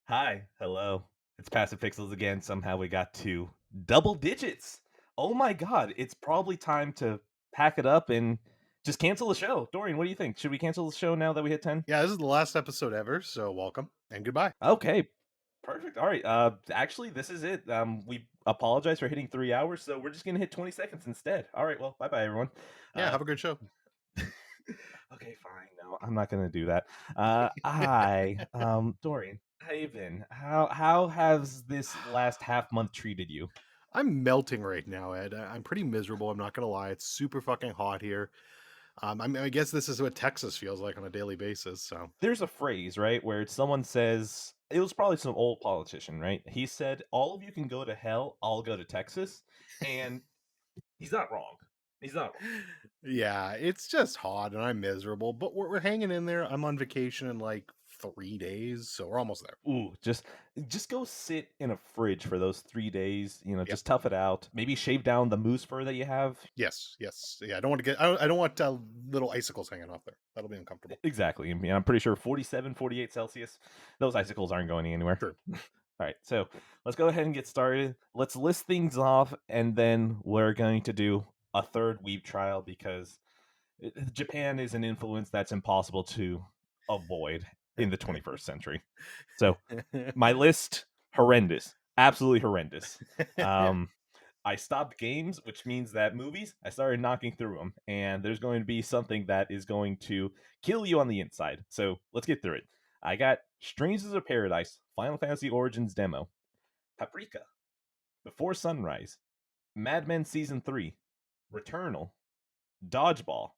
Hi, hello. It's Passive Pixels again. Somehow we got to double digits. Oh my god, it's probably time to pack it up and just cancel the show. Dorian, what do you think? Should we cancel the show now that we hit 10? Yeah, this is the last episode ever, so welcome and goodbye. Okay, perfect. All right. Actually, this is it. We apologize for hitting 3 hours, so we're just gonna hit 20 seconds instead. All right. Well, bye bye, everyone. Yeah, Uh, have a good show. okay, fine. No, I'm not gonna do that. Dorian, how you been? How has this last half month treated you? I'm melting right now, Ed. I'm pretty miserable. I'm not gonna lie. It's super fucking hot here. I guess this is what Texas feels like on a daily basis. So There's a phrase, right, where someone says it was probably some old politician, right? He said, "All of you can go to hell. I'll go to Texas," and he's not wrong. He's not wrong. yeah, it's just hot and I'm miserable, but we're hanging in there. I'm on vacation in like 3 days, so we're almost there. Ooh, just go sit in a fridge for those 3 days. Yep. Just tough it out. Maybe shave down the moose fur that you have. Yes. Yes. Yeah. I don't want to get. I don't want little icicles hanging off there. That'll be uncomfortable. Exactly. I mean, I'm pretty sure 47, 48 Celsius. Those icicles aren't going anywhere. True. All right, so let's go ahead and get started. Let's list things off, and then we're going to do a third Weeb trial because Japan is an influence that's impossible to avoid in the 21st century. So my list, horrendous, absolutely horrendous. Um, I stopped games, which means that movies, I started knocking through them, and there's going to be something that is going to kill you on the inside. So let's get through it. I got Strangers of Paradise, Final Fantasy Origins demo, Paprika, Before Sunrise, Mad Men Season 3, Returnal, Dodgeball,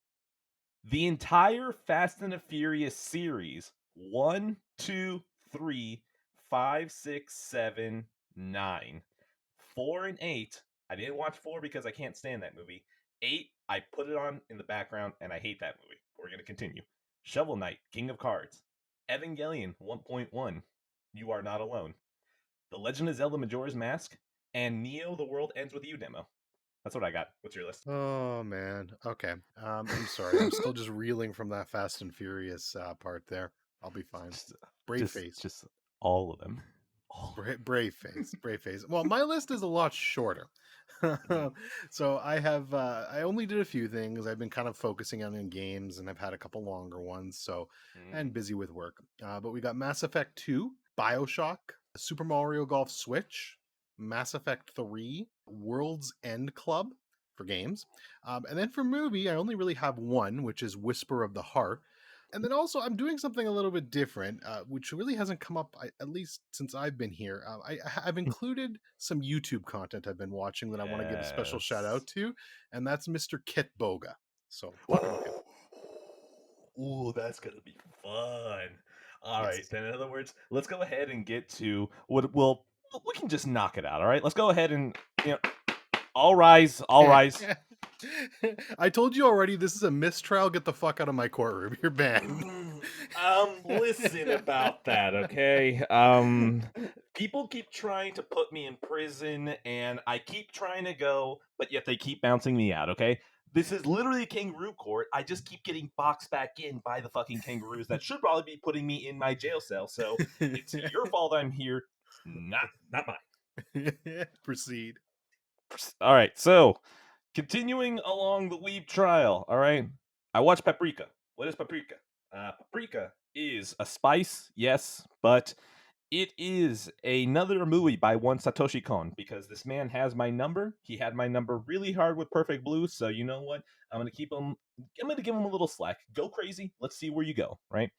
the entire Fast and the Furious series 1, 2, 3, 5, 6, 7, 9, 4, and 8. I didn't watch 4 because I can't stand that movie. 8, I put it on in the background and I hate that movie. We're going to continue. Shovel Knight, King of Cards, Evangelion 1.1, You Are Not Alone, The Legend of Zelda Majora's Mask, and Neo The World Ends With You demo. That's what I got. What's your list? Oh man. Okay. I'm sorry. I'm still just reeling from that Fast and Furious part there. I'll be fine. Just, Brave face. just all of them. All Brave face. Brave face. Well, my list is a lot shorter. of them. So I only did a few things. I've been kind of focusing on in games and I've had a couple longer ones, so and busy with work. But we got Mass Effect 2, Bioshock, Super Mario Golf Switch, Mass Effect 3, World's End Club for games. And then for movie, I only really have one, which is Whisper of the Heart. And then also, I'm doing something a little bit different, which really hasn't come up, at least since I've been here. I've included some YouTube content I've been watching that I want to give a special shout Yes. out to, and that's Mr. Kitboga. So check him out. Ooh, that's gonna be fun. All right, Yes. then in other words, let's go ahead and get to what we'll we can just knock it out. All right, let's go ahead and all rise, all rise. I told you already. This is a mistrial. Get the fuck out of my courtroom. You're banned. Listen about that, okay? People keep trying to put me in prison, and I keep trying to go, but yet they keep bouncing me out, okay? This is literally a kangaroo court. I just keep getting boxed back in by the fucking kangaroos that should probably be putting me in my jail cell. So it's your fault I'm here, not mine. Proceed. All right, so continuing along the Weeb trial. All right, I watched Paprika. What is Paprika? Paprika is a spice, yes, but it is another movie by one Satoshi Kon because this man has my number. He had my number really hard with Perfect Blue, so you know what? I'm gonna keep him. I'm gonna give him a little slack. Go crazy. Let's see where you go. Right?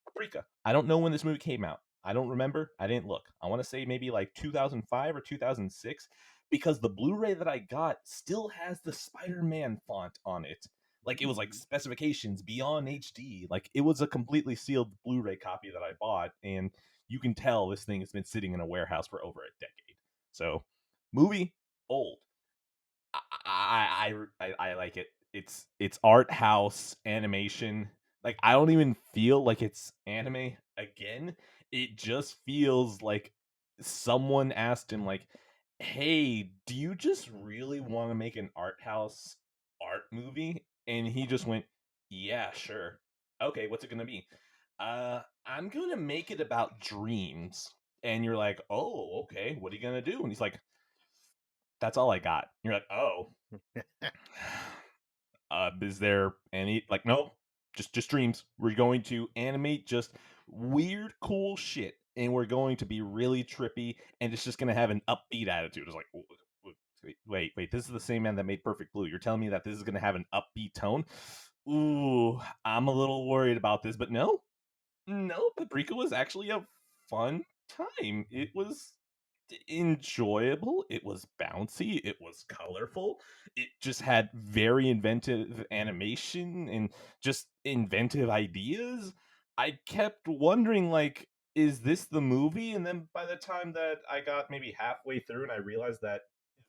Paprika. I don't know when this movie came out. I don't remember. I didn't look. I want to say maybe like 2005 or 2006 because the Blu-ray that I got still has the Spider-Man font on it. Like it was like specifications beyond HD. Like it was a completely sealed Blu-ray copy that I bought, and you can tell this thing has been sitting in a warehouse for over a decade. So, movie old. I like it. It's art house animation. Like I don't even feel like it's anime again. It just feels like someone asked him like, "Hey, do you just really want to make an art house art movie?" And he just went, "Yeah, sure. Okay, what's it going to be?" I'm going to make it about dreams. And you're like, oh, okay, what are you gonna do? And he's like, that's all I got. And you're like, oh, is there any like no, just dreams. We're going to animate just weird, cool shit, and we're going to be really trippy, and it's just gonna have an upbeat attitude. It's like, wait, this is the same man that made Perfect Blue. You're telling me that this is gonna have an upbeat tone? Ooh, I'm a little worried about this, but no, Paprika was actually a fun time. It was enjoyable. It was bouncy. It was colorful. It just had very inventive animation and just inventive ideas. I kept wondering, like, is this the movie? And then by the time that I got maybe halfway through and I realized that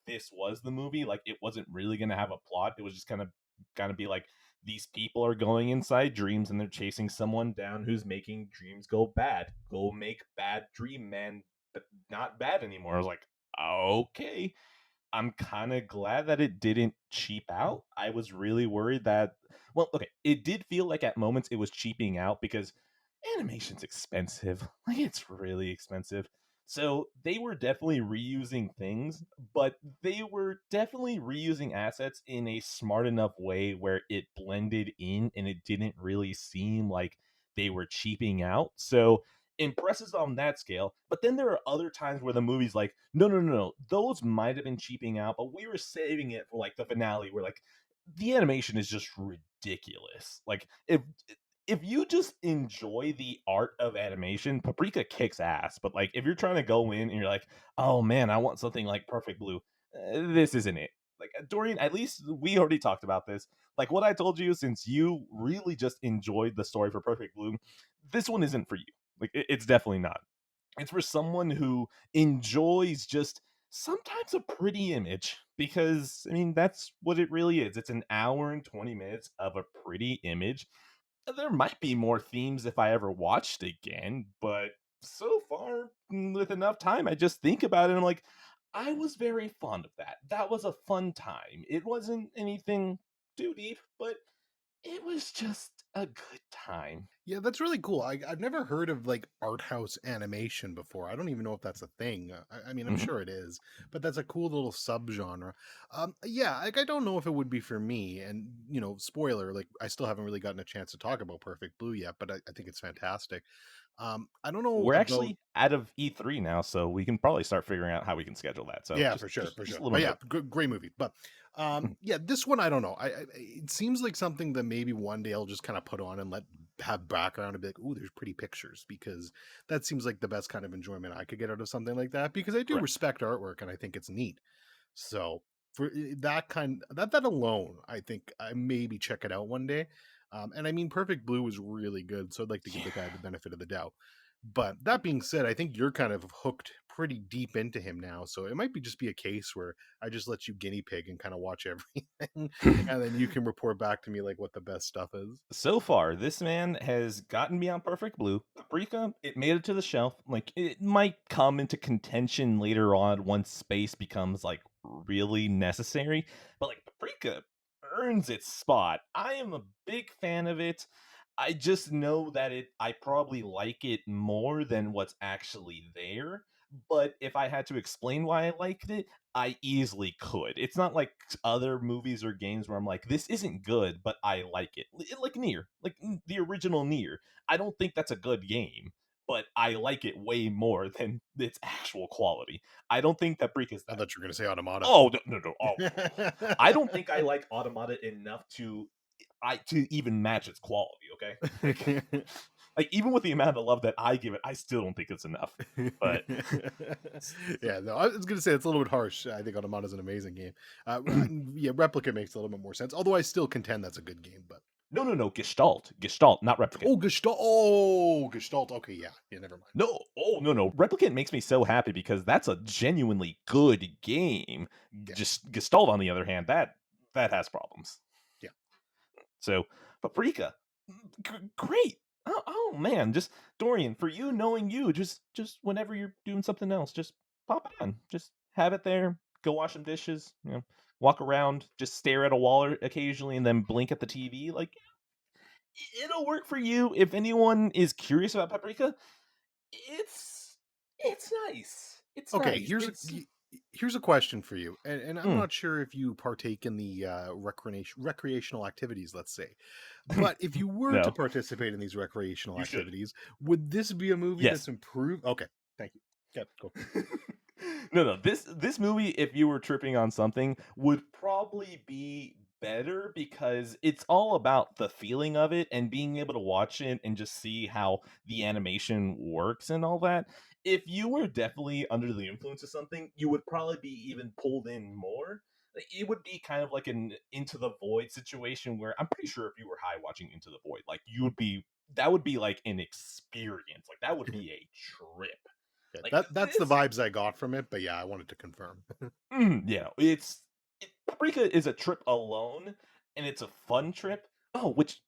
this was the movie, like, it wasn't really going to have a plot. It was just kind of be like, these people are going inside dreams and they're chasing someone down who's making dreams go bad. Go make bad dream man not bad anymore. I was like, okay. I'm kind of glad that it didn't cheap out. I was really worried that, well, okay, it did feel like at moments it was cheaping out because animation's expensive. Like, it's really expensive. So they were definitely reusing things, but they were definitely reusing assets in a smart enough way where it blended in and it didn't really seem like they were cheaping out. So impresses on that scale. But then there are other times where the movie's like, no, those might have been cheaping out, but we were saving it for like the finale where like the animation is just ridiculous. Like if you just enjoy the art of animation, Paprika kicks ass. But like if you're trying to go in and you're like, oh man, I want something like Perfect Blue, this isn't it. Like Dorian, at least we already talked about this. Like what I told you, since you really just enjoyed the story for Perfect Blue, this one isn't for you. Like it's definitely not. It's for someone who enjoys just sometimes a pretty image because I mean that's what it really is. It's an hour and 20 minutes of a pretty image. There might be more themes if I ever watched again, but so far with enough time I just think about it and I'm like I was very fond of that. That was a fun time. It wasn't anything too deep, but it was just a good time. Yeah, that's really cool. I've never heard of like art house animation before. I don't even know if that's a thing. I mean, I'm Mhm. sure it is, but that's a cool little subgenre. Yeah, like I don't know if it would be for me. And spoiler, like I still haven't really gotten a chance to talk about Perfect Blue yet, but I think it's fantastic. I don't know We're about. actually out of E3 now, so we can probably start figuring out how we can schedule that. So Yeah, just for sure, just for just sure. a little But yeah, note. great movie. But yeah, this one I don't know. It seems like something that maybe one day I'll just kind of put on and let have background and be like, "Ooh, there's pretty pictures," because that seems like the best kind of enjoyment I could get out of something like that. Because I do Right. respect artwork and I think it's neat. So for that alone, I think I maybe check it out one day. And I mean, Perfect Blue was really good, so I'd like to give Yeah. the guy the benefit of the doubt. But that being said, I think you're kind of hooked pretty deep into him now, so it might be just be a case where I just let you guinea pig and kind of watch everything, and then you can report back to me like what the best stuff is. So far, this man has gotten me on Perfect Blue. Paprika, it made it to the shelf. Like it might come into contention later on once space becomes like really necessary. But like Paprika earns its spot. I am a big fan of it. I just know that I probably like it more than what's actually there. But if I had to explain why I liked it, I easily could. It's not like other movies or games where I'm like, this isn't good, but I like it. Like Nier, like the original Nier. I don't think that's a good game, but I like it way more than its actual quality. I don't think that Break is I that. thought you were going to say Automata. Oh no. Oh, I don't think I like Automata enough to even match its quality. Okay, like even with the amount of love that I give it, I still don't think it's enough. But Yeah, no, I was gonna say it's a little bit harsh. I think Automata is an amazing game. Yeah, Replica makes a little bit more sense. Although I still contend that's a good game. But no, Gestalt, not Replicant. oh, Gestalt. Oh, Gestalt. Okay, yeah, yeah. Never mind. No, oh no. Replicant makes me so happy because that's a genuinely good game. Yeah, Just Gestalt, on the other hand, that has problems. yeah. So Paprika, great. Oh man, just Dorian, for you knowing you, just whenever you're doing something else, just pop it on. Just have it there. Go wash some dishes. Walk around, just stare at a wall occasionally, and then blink at the TV. Like it'll work for you. If anyone is curious about Paprika, it's It's nice. It's Okay, nice. It's here's a question for you, and I'm mm, not sure if you partake in the recreational activities, let's say, but if you were to no. participate in these recreational You should. activities, would this be a movie that's Yes. improved? Okay, thank you. Yeah, go. No. This movie, if you were tripping on something, would probably be better because it's all about the feeling of it and being able to watch it and just see how the animation works and all that. If you were definitely under the influence of something, you would probably be even pulled in more. Like, it would be kind of like an Into the Void situation where I'm pretty sure if you were high watching Into the Void, like you would be that would be like an experience. Like that would be a trip. Yeah, Like that's the this vibes I got from it, but yeah, I wanted to confirm. Paprika is a trip alone, and it's a fun trip. Oh, which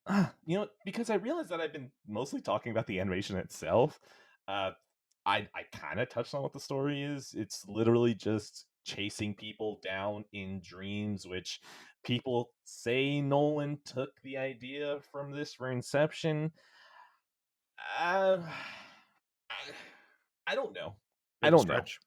because I realized that I've been mostly talking about the animation itself. Uh, I kind of touched on what the story is. It's literally just chasing people down in dreams, which people say Nolan took the idea from this for Inception. Uh, I, I don't know. I Bit of a don't know. stretch.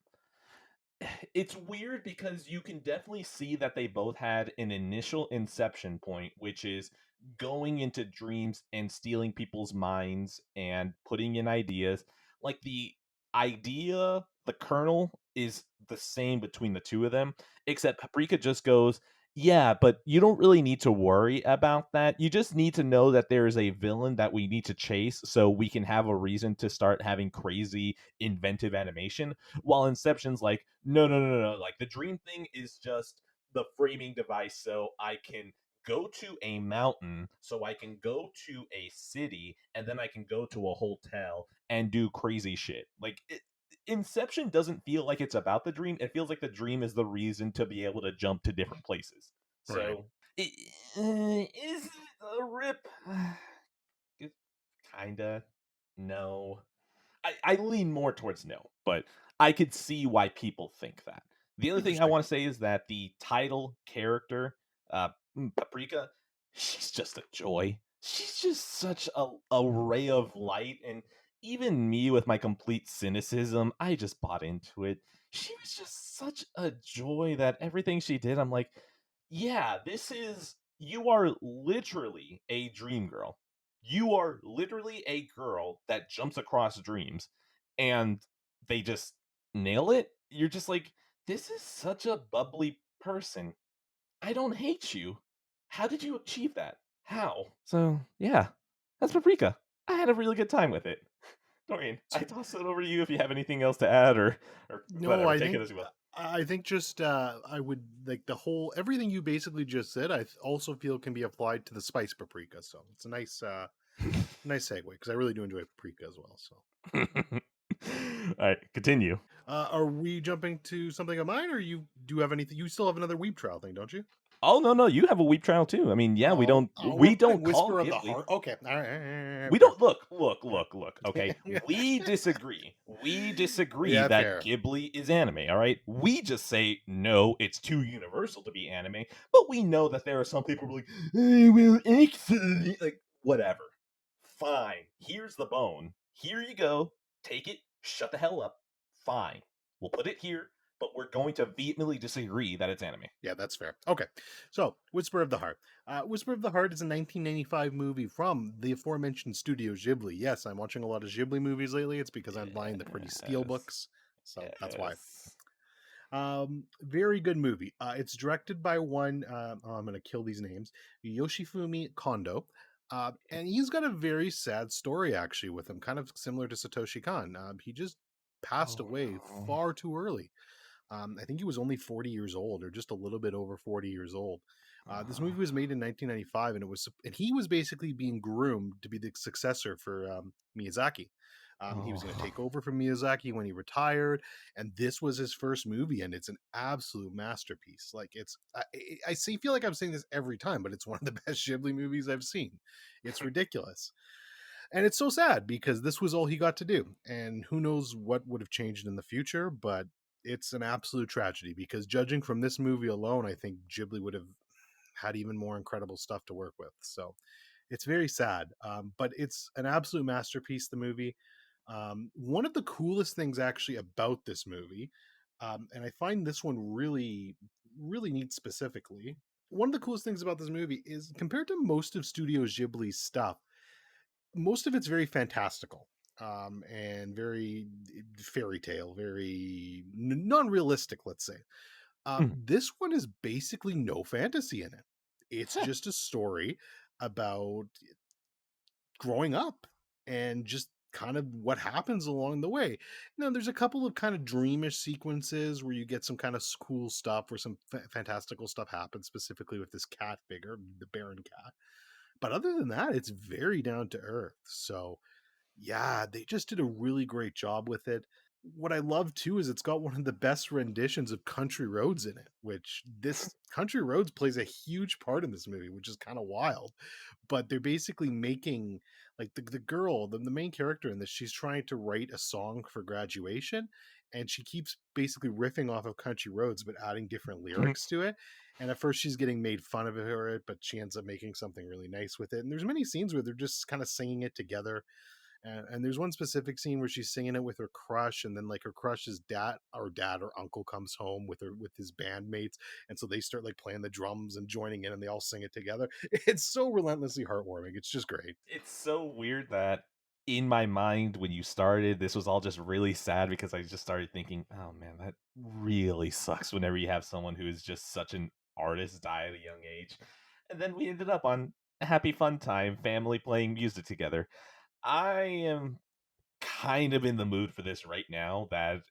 It's weird because you can definitely see that they both had an initial inception point, which is going into dreams and stealing people's minds and putting in ideas. Like the idea, the kernel is the same between the two of them, except Paprika just goes, yeah, but you don't really need to worry about that. You just need to know that there is a villain that we need to chase so we can have a reason to start having crazy inventive animation, while Inception's like, no. Like the dream thing is just the framing device so I can go to a mountain, so I can go to a city, and then I can go to a hotel and do crazy shit. Inception doesn't feel like it's about the dream. It feels like the dream is the reason to be able to jump to different places. Right. So, is it a rip? Kinda. No. I lean more towards no, but I could see why people think that. The other thing I Interesting. want to say is that the title character, Paprika, she's just a joy. She's just such a ray of light, and even me with my complete cynicism, I just bought into it. She was just such a joy that everything she did, I'm like, yeah, you are literally a dream girl. You are literally a girl that jumps across dreams, and they just nail it. You're just like, this is such a bubbly person. I don't hate you. How did you achieve that? How? So, yeah, that's Paprika. I had a really good time with it. Dorian, I toss it over to you if you have anything else to add, or No, whatever. Take it as you will. I think just I would like the whole everything you basically just said. Also feel can be applied to the spice paprika, so it's a nice segue because I really do enjoy paprika as well. So, All right, continue. are we jumping to something of mine, or you do have anything? You still have another weeb trial thing, don't you? Oh no, you have a weep trial too. I mean, yeah, We're we playing don't call Whisper of the Ghibli. Heart. Okay, all right, We fair. don't look, okay? We disagree. We disagree Yeah, that fair. Ghibli is anime, all right? We just say no, it's too universal to be anime, but we know that there are some people who are like, well, actually, like, whatever. Fine. Here's the bone. Here you go. Take it. Shut the hell up. Fine. We'll put it here, but we're going to vehemently disagree that it's anime. Yeah, that's fair. Okay, so Whisper of the Heart. Whisper of the Heart is a 1995 movie from the aforementioned studio Ghibli. Yes, I'm watching a lot of Ghibli movies lately. It's because I'm buying the pretty steel Yes. books, so that's why. Yes. Very good movie. It's directed by one. I'm going to kill these names. Yoshifumi Kondo. And he's got a very sad story actually with him, kind of similar to Satoshi Kon. He just passed Oh away no. far too early. I think he was only 40 years old, or just a little bit over 40 years old. This movie was made in 1995, and he was basically being groomed to be the successor for Miyazaki. He was going to Oh. take over from Miyazaki when he retired, and this was his first movie, and it's an absolute masterpiece. Like feel like I'm saying this every time, but it's one of the best Ghibli movies I've seen. It's ridiculous. And it's so sad because this was all he got to do. And who knows what would have changed in the future, but it's an absolute tragedy because judging from this movie alone, I think Ghibli would have had even more incredible stuff to work with. So it's very sad, but it's an absolute masterpiece, the movie. One of the coolest things actually about this movie, and I find this one really, really neat specifically. One of the coolest things about this movie is compared to most of Studio Ghibli's stuff, most of it's very fantastical, and very fairy tale, very non-realistic, let's say. Mhm. This one is basically no fantasy in it. It's Huh. just a story about growing up and just kind of what happens along the way. Now, there's a couple of kind of dreamish sequences where you get some kind of cool stuff where some fantastical stuff happens, specifically with this cat figure, the Baron cat. But other than that, it's very down to earth. So, yeah, they just did a really great job with it. What I love too is it's got one of the best renditions of Country Roads in it, which this Country Roads plays a huge part in this movie, which is kind of wild. But they're basically making like the girl, the main character in this, she's trying to write a song for graduation, and she keeps basically riffing off of Country Roads but adding different lyrics to it. And at first she's getting made fun of for it, but she ends up making something really nice with it. And there's many scenes where they're just kind of singing it together, and there's one specific scene where she's singing it with her crush, and then like her crush's dad or uncle comes home with her with his bandmates, and so they start like playing the drums and joining in, and they all sing it together. It's so relentlessly heartwarming. It's just great. It's so weird that in my mind when you started, this was all just really sad because I just started thinking, oh man, that really sucks whenever you have someone who is just such an artist die at a young age. And then we ended up on a happy fun time, family playing music together. I am kind of in the mood for this right now that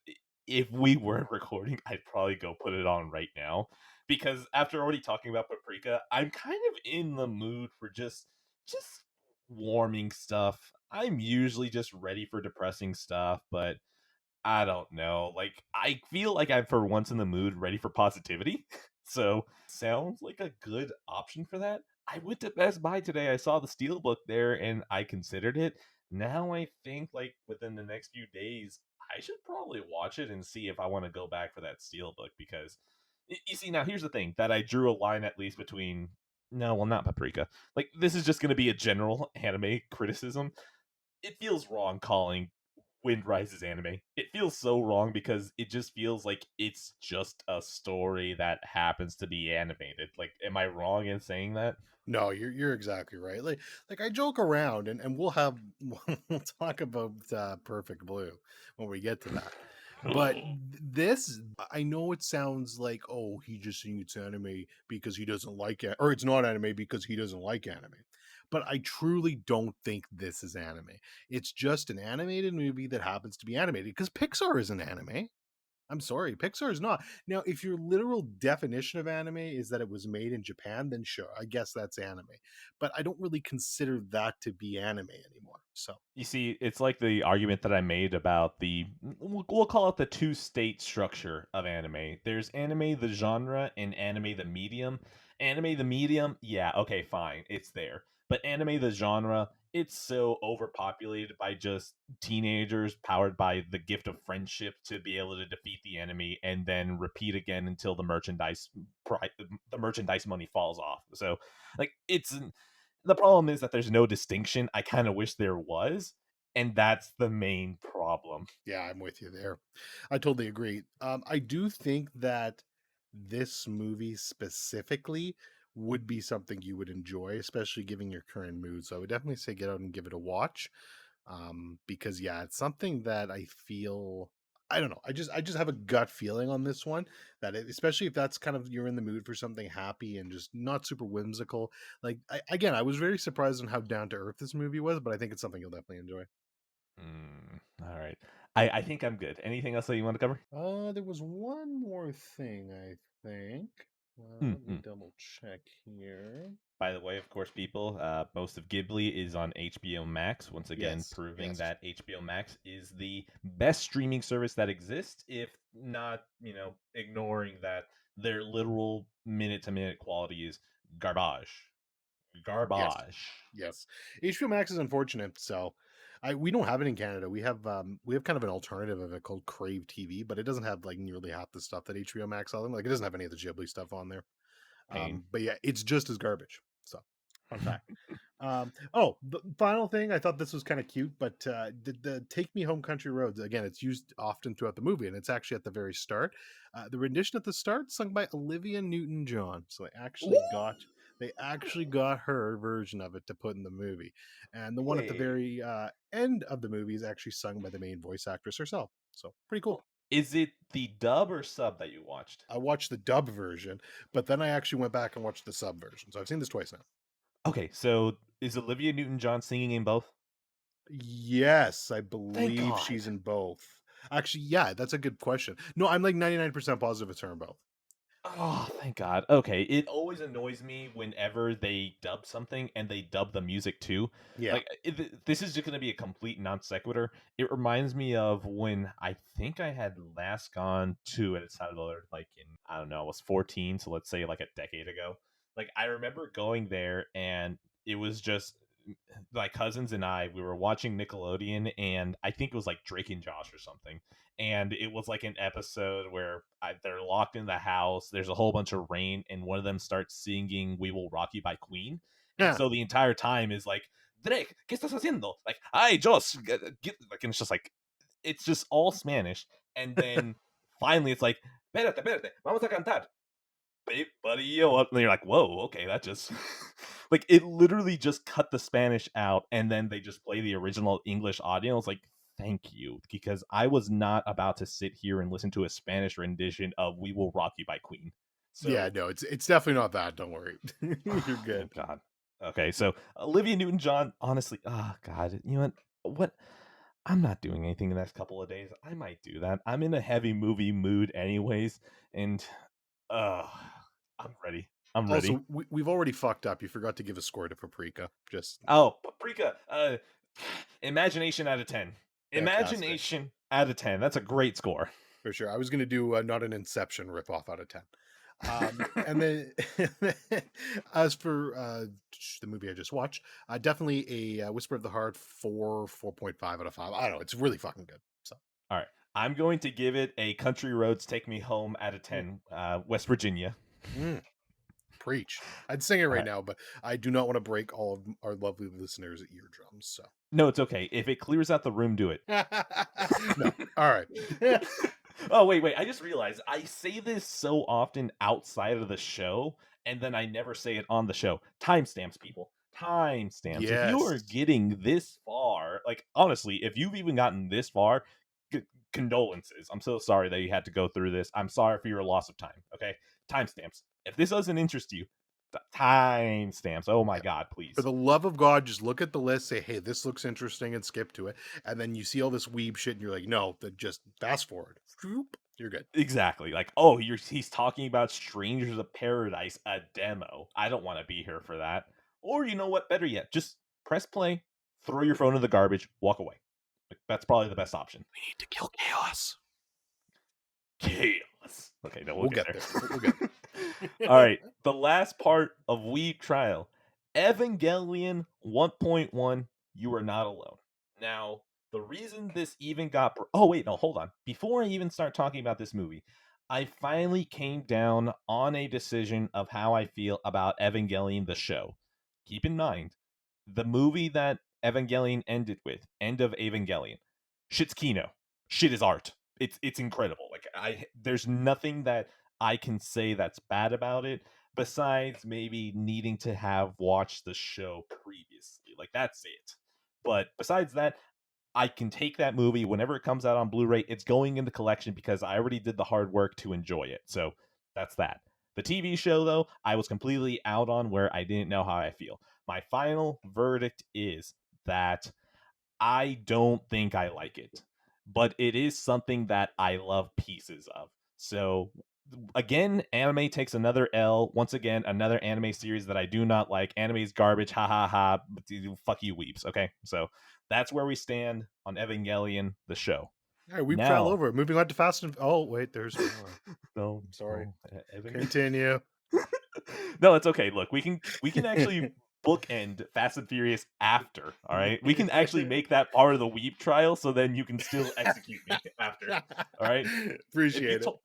if we weren't recording, I'd probably go put it on right now because after already talking about Paprika, I'm kind of in the mood for just warming stuff. I'm usually just ready for depressing stuff, but I don't know. Like I feel like I'm for once in the mood ready for positivity. So, sounds like a good option for that. I went to Best Buy today. I saw the Steelbook there and I considered it. Now I think like within the next few days I should probably watch it and see if I want to go back for that Steelbook because you see now here's the thing that I drew a line at least between no, well not Paprika. Like this is just going to be a general anime criticism. It feels wrong calling Wind Rises anime. It feels so wrong because it just feels like it's just a story that happens to be animated. Like, am I wrong in saying that? No, you're exactly right. Like I joke around, and we'll have we'll talk about Perfect Blue when we get to that. But this, I know it sounds like, oh, he just thinks it's anime because he doesn't like it, or it's not anime because he doesn't like anime. But I truly don't think this is anime. It's just an animated movie that happens to be animated because Pixar is an anime. I'm sorry, Pixar is not. Now, if your literal definition of anime is that it was made in Japan, then sure, I guess that's anime. But I don't really consider that to be anime anymore. So, You see, it's like the argument that I made about we'll call it the two state structure of anime. There's anime the genre and anime the medium. Anime the medium, yeah, okay, fine, it's there. But anime the genre, it's so overpopulated by just teenagers powered by the gift of friendship to be able to defeat the enemy and then repeat again until the merchandise money falls off. So, like it's the problem is that there's no distinction. I kind of wish there was, and that's the main problem. yeah, I'm with you there. I totally agree. I do think that this movie specifically would be something you would enjoy, especially given your current mood. So I would definitely say get out and give it a watch. Because yeah, it's something that I feel, I don't know, I just have a gut feeling on this one that especially if that's kind of you're in the mood for something happy and just not super whimsical. Like again, I was very surprised on how down to earth this movie was, but I think it's something you'll definitely enjoy. All right. I think I'm good. Anything else that you want to cover? There was one more thing, I think. Let me Mm-mm. double check here. By the way, of course, people, most of Ghibli is on HBO Max. Once again, Yes, proving yes. that HBO Max is the best streaming service that exists, if not, ignoring that their literal minute to minute quality is garbage. Yes. Garbage. Yes. HBO Max is unfortunate. So we don't have it in Canada. We have kind of an alternative of it called Crave TV, but it doesn't have like nearly half the stuff that HBO Max on them. Like it doesn't have any of the Ghibli stuff on there. Pain. But yeah, it's just as garbage. So Fun fact. Oh, the final thing, I thought this was kind of cute, but the "Take Me Home, Country Roads" again. It's used often throughout the movie, and it's actually at the very start. The rendition at the start, sung by Olivia Newton-John. So they actually got her version of it to put in the movie, and the one at the Wait. very end of the movie is actually sung by the main voice actress herself. So pretty cool. Is it the dub or sub that you watched? I watched the dub version, but then I actually went back and watched the sub version. So I've seen this twice now. Okay, so is Olivia Newton-John singing in both? Yes, I Thank believe God. she's in both. Actually, yeah, that's a good question. No, I'm like 99% positive it's her in both. Oh, thank God. Okay, it always annoys me whenever they dub something and they dub the music too. Yeah. Like, this is just going to be a complete non sequitur. It reminds me of when I think I had last gone to El Salvador, like in, I don't know, I was 14, so let's say like a decade ago. Like, I remember going there and it was just my cousins and I, we were watching Nickelodeon, and I think it was like Drake and Josh or something, and it was like an episode where they're locked in the house. There's a whole bunch of rain, and one of them starts singing "We Will Rock You" by Queen, and Yeah. so the entire time is like, Drake, ¿qué estás haciendo? Like, ay, Josh, get, like, and it's just like, it's just all Spanish, and then finally it's like, espérate, espérate, vamos a cantar. Buddy, yo, and you're like, whoa, okay, that just like it literally just cut the Spanish out, and then they just play the original English audio. It's like, thank you, because I was not about to sit here and listen to a Spanish rendition of "We Will Rock You" by Queen. Yeah, So, no, it's definitely not that. Don't worry. You're good. thank God. Okay, so Olivia Newton-John, honestly, God, you know what? I'm not doing anything the next couple of days. I might do that. I'm in a heavy movie mood, anyways, and uh, I'm ready. I'm ready. Also, we've already fucked up. You forgot to give a score to Paprika. Just Oh, Paprika. Imagination out of 10. fantastic. Imagination out of 10. That's a great score. For sure. I was going to do not an Inception ripoff out of 10. And then as for the movie I just watched, definitely a Whisper of the Heart 4.5 out of 5. I don't know. It's really fucking good. So, All right. I'm going to give it a Country Roads Take Me Home out of mm, 10. West Virginia. mm, preach. I'd sing it All right right. now, but I do not want to break all of our lovely listeners' eardrums. So, No, it's okay. If it clears out the room, do it. no. All right. Oh, wait. I just realized I say this so often outside of the show, and then I never say it on the show. Timestamps, people. Timestamps. If you are Yes. getting this far, like, honestly, if you've even gotten this far, condolences. I'm so sorry that you had to go through this. I'm sorry for your loss of time. Okay. Timestamps. If this doesn't interest you, timestamps. Oh my Yeah. God, For please. the love of God, just look at the list, say, hey, this looks interesting, and skip to it. And then you see all this weeb shit, and you're like, no, then just fast forward. You're good. Exactly. Like, oh, he's talking about Strangers of Paradise, a demo. I don't want to be here for that. Or you know what? Better yet, just press play, throw your phone in the garbage, walk away. Like, that's probably the best option. We need to kill chaos. Chaos. Okay, no, we'll We'll get get there. there. We'll get All there. right, the last part of Weeb Trial, Evangelion 1.1. You are not alone. Now, the reason this even got oh wait, no, hold on. Before I even start talking about this movie, I finally came down on a decision of how I feel about Evangelion the show. Keep in mind, the movie that Evangelion ended with, End of Evangelion, shit's Kino. Shit is art. It's incredible. Like, there's nothing that I can say that's bad about it, besides maybe needing to have watched the show previously. Like, that's it. But besides that, I can take that movie whenever it comes out on Blu-ray. It's going in the collection because I already did the hard work to enjoy it. So that's that. The TV show, though, I was completely out on, where I didn't know how I feel. My final verdict is that I don't think I like it, but it is something that I love pieces of. So again, anime takes another L. Once again, another anime series that I do not like. Anime's garbage. Ha ha ha. Fuck you, weeps. Okay, so that's where we stand on Evangelion, the show. All right, we've trial Now, over. Moving on to Fast and oh wait, there's more. no, I'm sorry. no, Evangelion. Continue. No, it's okay. Look, we can actually bookend Fast and Furious after. All right, we can actually make that part of the Weep trial, so then you can still execute me after. All right, if you Appreciate it. told.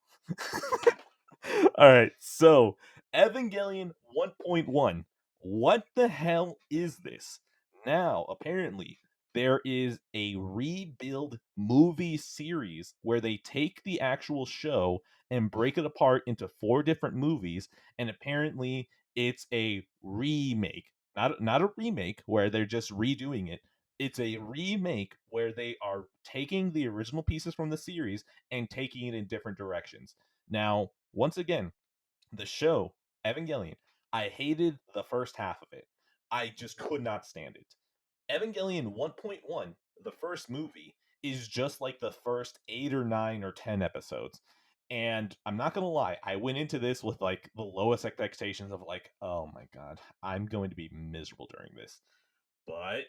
All right, so Evangelion 1.1. what the hell is this? Now, apparently, there is a rebuild movie series where they take the actual show and break it apart into 4 different movies, and apparently it's a remake. Not a remake where they're just redoing it. It's a remake where they are taking the original pieces from the series and taking it in different directions. Now, once again, the show Evangelion, I hated the first half of it. I just could not stand it. Evangelion 1.1, the first movie, is just like the first 8 or 9 or 10 episodes. And I'm not going to lie, I went into this with like the lowest expectations of like, oh my god, I'm going to be miserable during this. But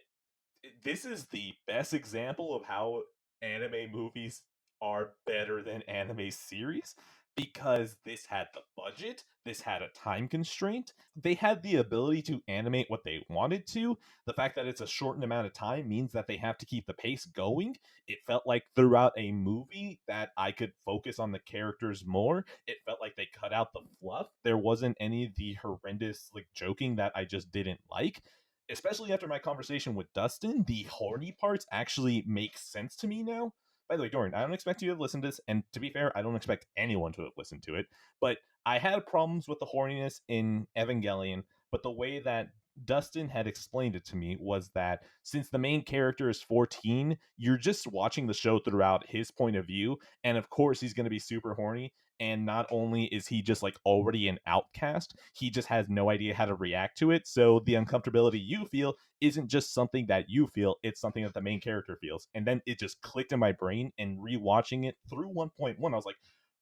this is the best example of how anime movies are better than anime series, because this had the budget, this had a time constraint, they had the ability to animate what they wanted to. The fact that it's a shortened amount of time means that they have to keep the pace going. It felt like throughout a movie that I could focus on the characters more. It felt like they cut out the fluff. There wasn't any of the horrendous like joking that I just didn't like. Especially after my conversation with Dustin, the horny parts actually make sense to me now. By the way, Dorian, I don't expect you to have listened to this, and to be fair, I don't expect anyone to have listened to it. But I had problems with the horniness in Evangelion, but the way that Dustin had explained it to me was that since the main character is 14, you're just watching the show throughout his point of view, and of course he's going to be super horny. And not only is he just like already an outcast, he just has no idea how to react to it. So the uncomfortability you feel isn't just something that you feel, it's something that the main character feels. And then it just clicked in my brain, and rewatching it through 1.1, I was like,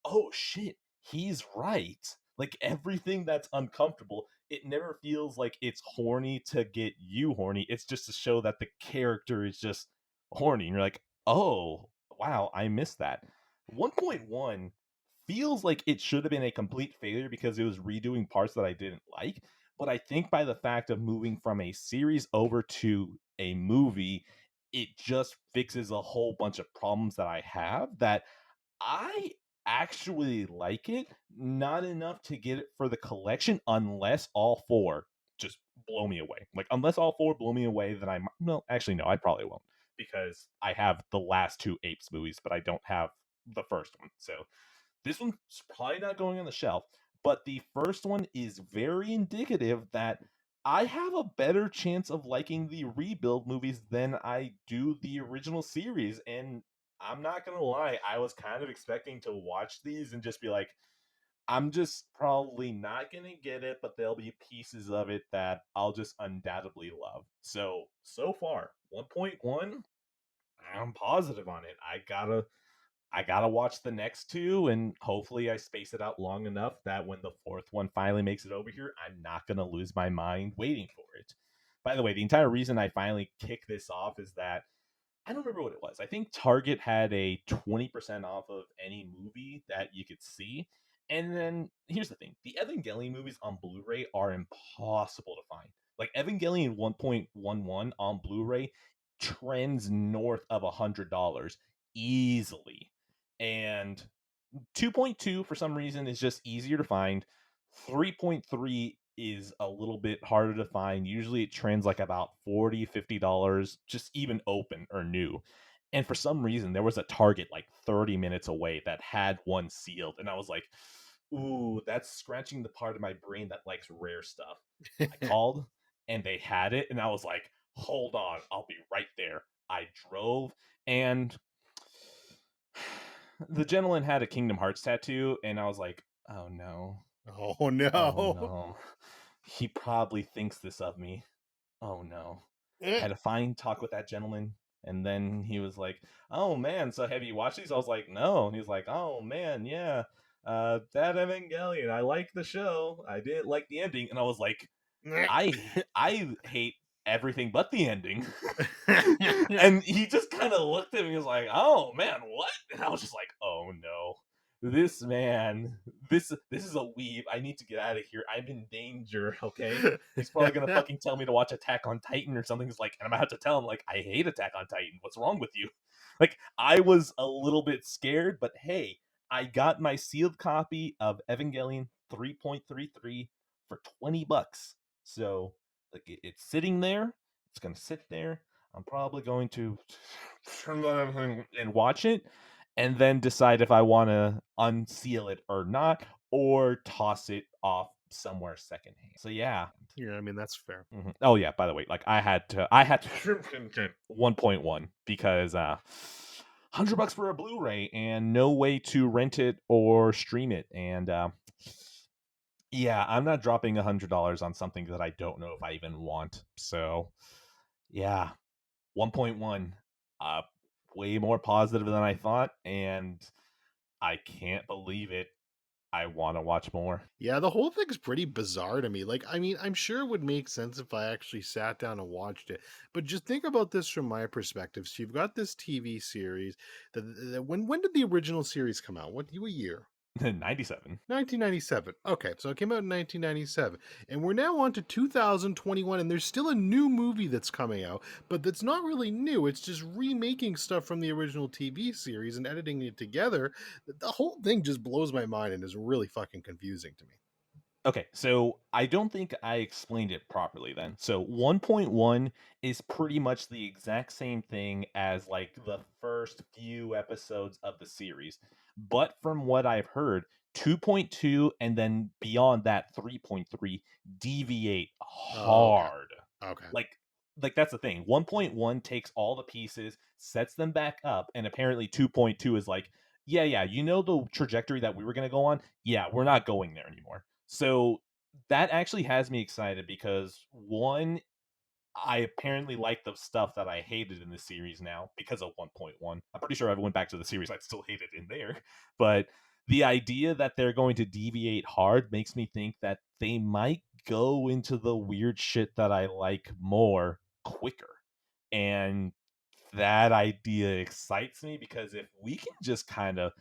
oh shit, he's right. Like everything that's uncomfortable, it never feels like it's horny to get you horny. It's just to show that the character is just horny. And you're like, oh, wow, I missed that. 1.1 feels like it should have been a complete failure because it was redoing parts that I didn't like. But I think by the fact of moving from a series over to a movie, it just fixes a whole bunch of problems that I have that I actually like it, not enough to get it for the collection unless all 4 just blow me away. Like, unless all 4 blow me away, then I might. No, actually, no, I probably won't because I have the last 2 Apes movies, but I don't have the first one. So this one's probably not going on the shelf, but the first one is very indicative that I have a better chance of liking the rebuild movies than I do the original series. And I'm not going to lie, I was kind of expecting to watch these and just be like, I'm just probably not going to get it, but there'll be pieces of it that I'll just undoubtedly love. So far, 1.1, I'm positive on it. I gotta watch the next 2, and hopefully I space it out long enough that when the 4th one finally makes it over here, I'm not gonna lose my mind waiting for it. By the way, the entire reason I finally kick this off is that I don't remember what it was. I think Target had a 20% off of any movie that you could see. And then here's the thing, the Evangelion movies on Blu ray are impossible to find. Like Evangelion 1.11 on Blu ray trends north of $100 easily. And 2.2 for some reason is just easier to find. 3.3 is a little bit harder to find. Usually it trends like about $40, $50, just even open or new. And for some reason, there was a Target like 30 minutes away that had one sealed. And I was like, ooh, that's scratching the part of my brain that likes rare stuff. I called and they had it. And I was like, hold on, I'll be right there. I drove, and the gentleman had a Kingdom Hearts tattoo, and I was like, oh no. Oh Oh no. no. He probably thinks this of me. Oh no. I had a fine talk with that gentleman, and then he was like, oh man, so have you watched these? I was like, no. And he was like, oh man, yeah. That Evangelion, I like the show. I didn't like the ending. And I was like, I hate everything but the ending. And he just kind of looked at me and was like, oh man, what? And I was just like, oh no. This man, this is a weeb. I need to get out of here. I'm in danger, okay? He's probably gonna fucking tell me to watch Attack on Titan or something. It's like, and I'm gonna have to tell him, like, I hate Attack on Titan. What's wrong with you? Like, I was a little bit scared, but hey, I got my sealed copy of Evangelion 3.33 for $20. So like it's sitting there. It's gonna sit there. I'm probably going to turn that thing and watch it, and then decide if I want to unseal it or not, or toss it off somewhere secondhand. So yeah. Yeah, I mean that's fair. Oh yeah, by the way, like I had to 1.1 because $100 for a Blu-ray and no way to rent it or stream it. And yeah, I'm not dropping $100 on something that I don't know if I even want. So yeah, 1.1, uh way more positive than I thought, and I can't believe it. I want to watch more. Yeah, the whole thing's pretty bizarre to me. Like, I mean, I'm sure it would make sense if I actually sat down and watched it. But just think about this from my perspective. So you've got this TV series when did the original series come out? What year? 97. 1997. Okay, so it came out in 1997. And we're now on to 2021, and there's still a new movie that's coming out, but that's not really new. It's just remaking stuff from the original TV series and editing it together. The whole thing just blows my mind and is really fucking confusing to me. Okay, so I don't think I explained it properly then. So 1.1 is pretty much the exact same thing as like the first few episodes of the series. But from what I've heard, 2.2 and then beyond that 3.3 deviate Oh, okay. hard. Okay. Like like that's the thing. 1.1 takes all the pieces, sets them back up, and apparently 2.2 is like, yeah, yeah, you know the trajectory that we were going to go on? Yeah, we're not going there anymore. So that actually has me excited because one, I apparently like the stuff that I hated in the series now because of 1.1. I'm pretty sure if I went back to the series, I'd still hate it in there. But the idea that they're going to deviate hard makes me think that they might go into the weird shit that I like more quicker. And that idea excites me because if we can just kind of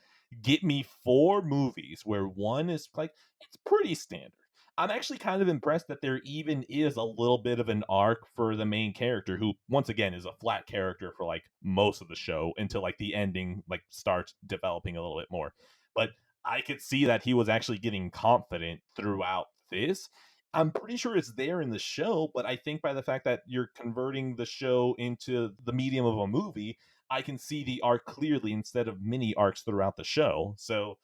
get me 4 movies where one is like, it's pretty standard. I'm actually kind of impressed that there even is a little bit of an arc for the main character, who once again is a flat character for like most of the show until like the ending like starts developing a little bit more. But I could see that he was actually getting confident throughout this. I'm pretty sure it's there in the show, but I think by the fact that you're converting the show into the medium of a movie, I can see the arc clearly instead of mini arcs throughout the show. So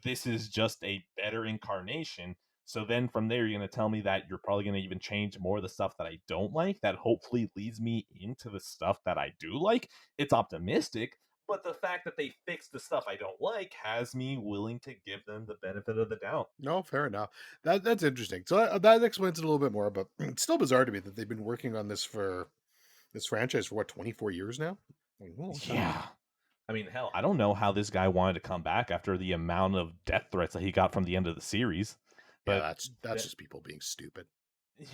this is just a better incarnation. So then from there, you're going to tell me that you're probably going to even change more of the stuff that I don't like, that hopefully leads me into the stuff that I do like. It's optimistic, but the fact that they fix the stuff I don't like has me willing to give them the benefit of the doubt. No, fair enough. That's interesting. So that explains it a little bit more, but it's still bizarre to me that they've been working on this franchise for what, 24 years now? Like, a long time. Yeah. I mean, hell, I don't know how this guy wanted to come back after the amount of death threats that he got from the end of the series. Yeah, But that's that, just people being stupid.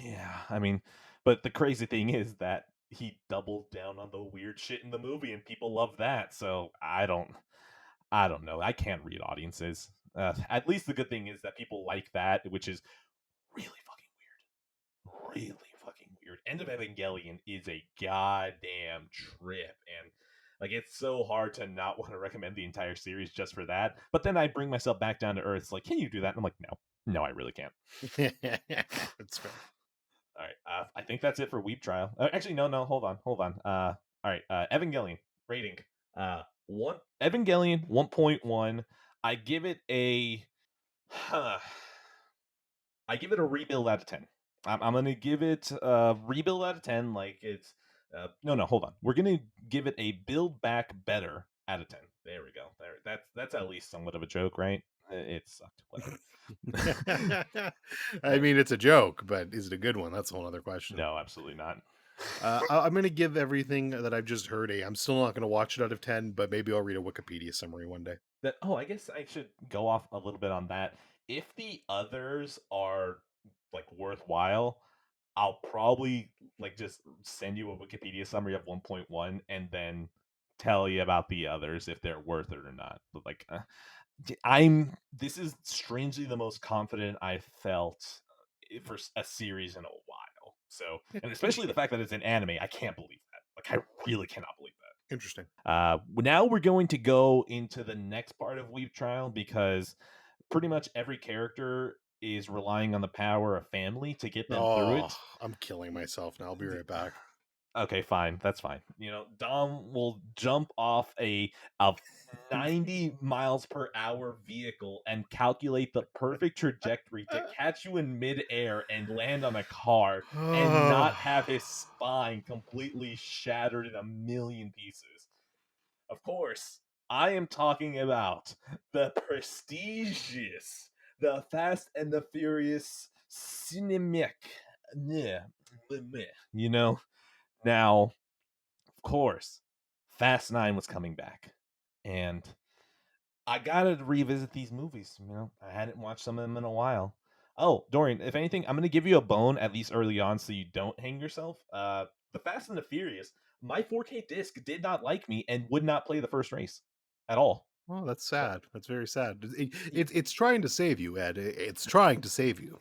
yeah, I mean, but the crazy thing is that he doubled down on the weird shit in the movie, and people love that. So I don't know. I can't read audiences. At least the good thing is that people like that, which is really fucking weird. Really fucking weird. End of Evangelion is a goddamn trip, and like it's so hard to not want to recommend the entire series just for that. But then I bring myself back down to earth. It's like, can you do that? And I'm like, no, I really can't. That's fair. All right. I think that's it for Weeb Trial. Actually, no. Hold on. All right. Evangelion rating. One Evangelion 1.1. I give it a. I give it a rebuild out of 10. I'm gonna give it a rebuild out of 10. Like it's. No. Hold on. We're gonna give it a build back better out of 10. There we go. There. That's at least somewhat of a joke, right? It sucked. Whatever. I mean, it's a joke, but is it a good one? That's a whole other question. No, absolutely not. I'm going to give everything that I've just heard a. I'm still not going to watch it out of 10, but maybe I'll read a Wikipedia summary one day. I guess I should go off a little bit on that. If the others are like worthwhile, I'll probably like just send you a Wikipedia summary of 1.1 and then tell you about the others if they're worth it or not. But like I'm this is strangely the most confident I felt for a series in a while. So, and especially the Interesting. fact that it's an anime, I can't believe that. Like I really cannot believe that. Interesting. Now we're going to go into the next part of Weave Trial because pretty much every character is relying on the power of family to get them through Oh, it. I'm killing myself now. I'll be right back. Okay, fine, that's fine. Dom will jump off a 90 miles per hour vehicle and calculate the perfect trajectory to catch you in midair and land on a car and not have his spine completely shattered in a million pieces. Of course, I am talking about the prestigious, the Fast and the Furious Cinematic. Yeah, you know. Now, of course, Fast 9 was coming back. And I gotta revisit these movies. I hadn't watched some of them in a while. Oh, Dorian, if anything, I'm gonna give you a bone at least early on so you don't hang yourself. The Fast and the Furious, my 4K disc did not like me and would not play the first race at all. Oh, that's Like sad. That's very sad. y- It's trying to save you, Ed. It's trying to save you.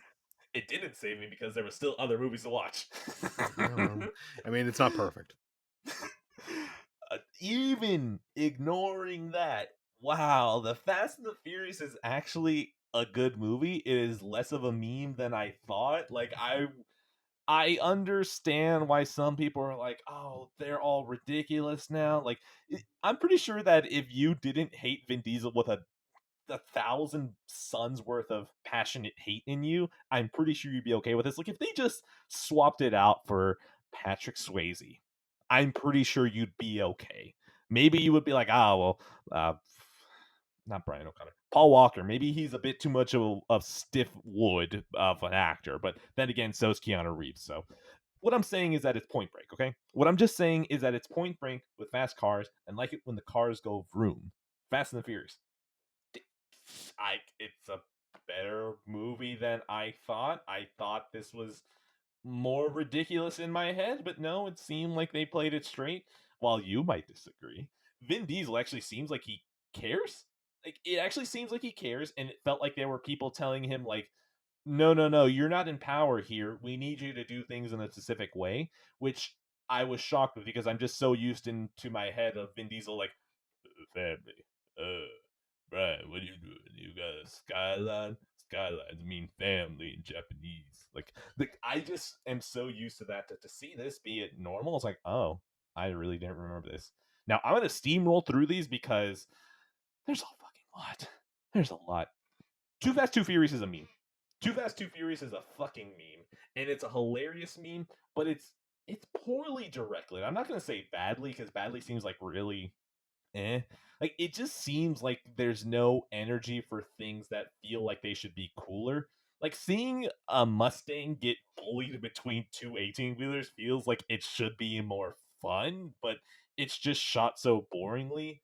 it didn't save me because there were still other movies to watch. I mean, it's not perfect. Even ignoring that, wow, the Fast and the Furious is actually a good movie. It is less of a meme than I thought. Like I understand why some people are like, "Oh, they're all ridiculous now." Like I'm pretty sure that if you didn't hate Vin Diesel with a thousand suns worth of passionate hate in you, I'm pretty sure you'd be okay with this. Like if they just swapped it out for Patrick Swayze, I'm pretty sure you'd be okay. Maybe you would be like, well, not Brian O'Connor, Paul Walker. Maybe he's a bit too much of a stiff wood of an actor, but then again, so is Keanu Reeves. So what I'm saying is that it's Point Break, okay? What I'm just saying is that it's Point Break with fast cars and like it when the cars go vroom. Fast and the Furious. It's a better movie than I thought. I thought this was more ridiculous in my head, but no, it seemed like they played it straight. While you might disagree, Vin Diesel actually seems like he cares. Like it actually seems like he cares, and it felt like there were people telling him like, "No, no, no, you're not in power here. We need you to do things in a specific way," which I was shocked with because I'm just so used into my head of Vin Diesel like family. Brian, what are you doing? You got a skyline? Skylines mean family in Japanese. Like I just am so used to that to see this be it normal. It's like, oh, I really didn't remember this. Now I'm gonna steamroll through these because there's a fucking lot. There's a lot. Too Fast, Too Furious is a meme. Too Fast, Too Furious is a fucking meme, and it's a hilarious meme, but it's poorly directed. I'm not gonna say badly because badly seems like really eh. Like it just seems like there's no energy for things that feel like they should be cooler. Like seeing a Mustang get bullied between two 18-wheelers feels like it should be more fun, but it's just shot so boringly.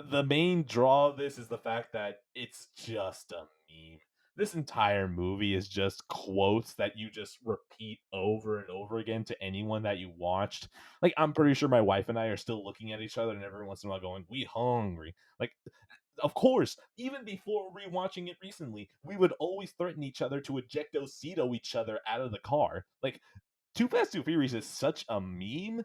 The main draw of this is the fact that it's just a meme. This entire movie is just quotes that you just repeat over and over again to anyone that you watched. Like I'm pretty sure my wife and I are still looking at each other and every once in a while going, "We hungry." Like of course, even before rewatching it recently, we would always threaten each other to ejecto-cedo each other out of the car. Like Too Fast Too Furious is such a meme.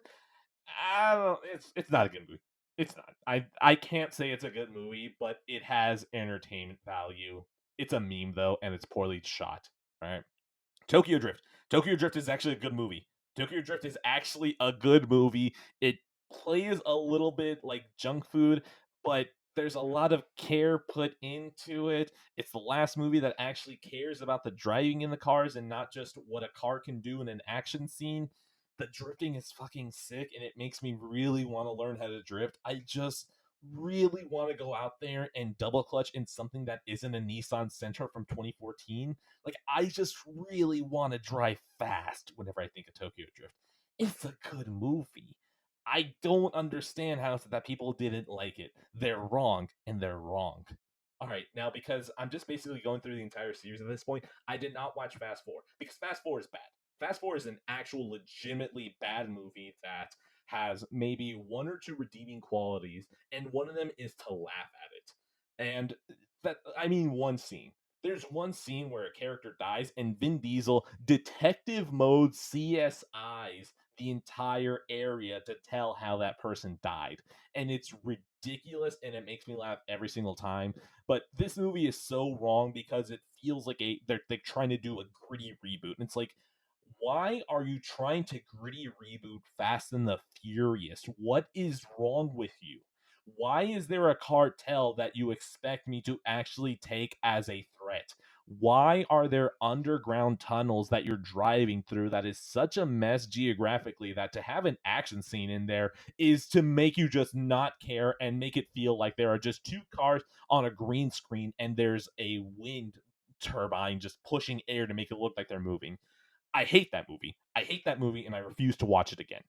I don't. It's not a good movie. It's not. I can't say it's a good movie, but it has entertainment value. It's a meme though, and it's poorly shot. Right. Tokyo Drift. Tokyo Drift is actually a good movie. Tokyo Drift is actually a good movie. It plays a little bit like junk food, but there's a lot of care put into it. It's the last movie that actually cares about the driving in the cars and not just what a car can do in an action scene. The drifting is fucking sick and it makes me really want to learn how to drift. I just really want to go out there and double clutch in something that isn't a Nissan Sentra from 2014. Like I just really want to drive fast whenever I think of Tokyo Drift. It's a good movie. I don't understand how that people didn't like it. They're wrong, and they're wrong. All right, now because I'm just basically going through the entire series at this point, I did not watch Fast Four because Fast Four is bad. Fast Four is an actual legitimately bad movie that has maybe one or two redeeming qualities, and one of them is to laugh at it. And that I mean one scene. There's one scene where a character dies, and Vin Diesel detective mode CSIs the entire area to tell how that person died, and it's ridiculous and it makes me laugh every single time. But this movie is so wrong because it feels like they're trying to do a gritty reboot. And it's like, why are you trying to gritty reboot Fast and the Furious? What is wrong with you? Why is there a cartel that you expect me to actually take as a threat? Why are there underground tunnels that you're driving through that is such a mess geographically that to have an action scene in there is to make you just not care and make it feel like there are just two cars on a green screen and there's a wind turbine just pushing air to make it look like they're moving. I hate that movie. I hate that movie and I refuse to watch it again.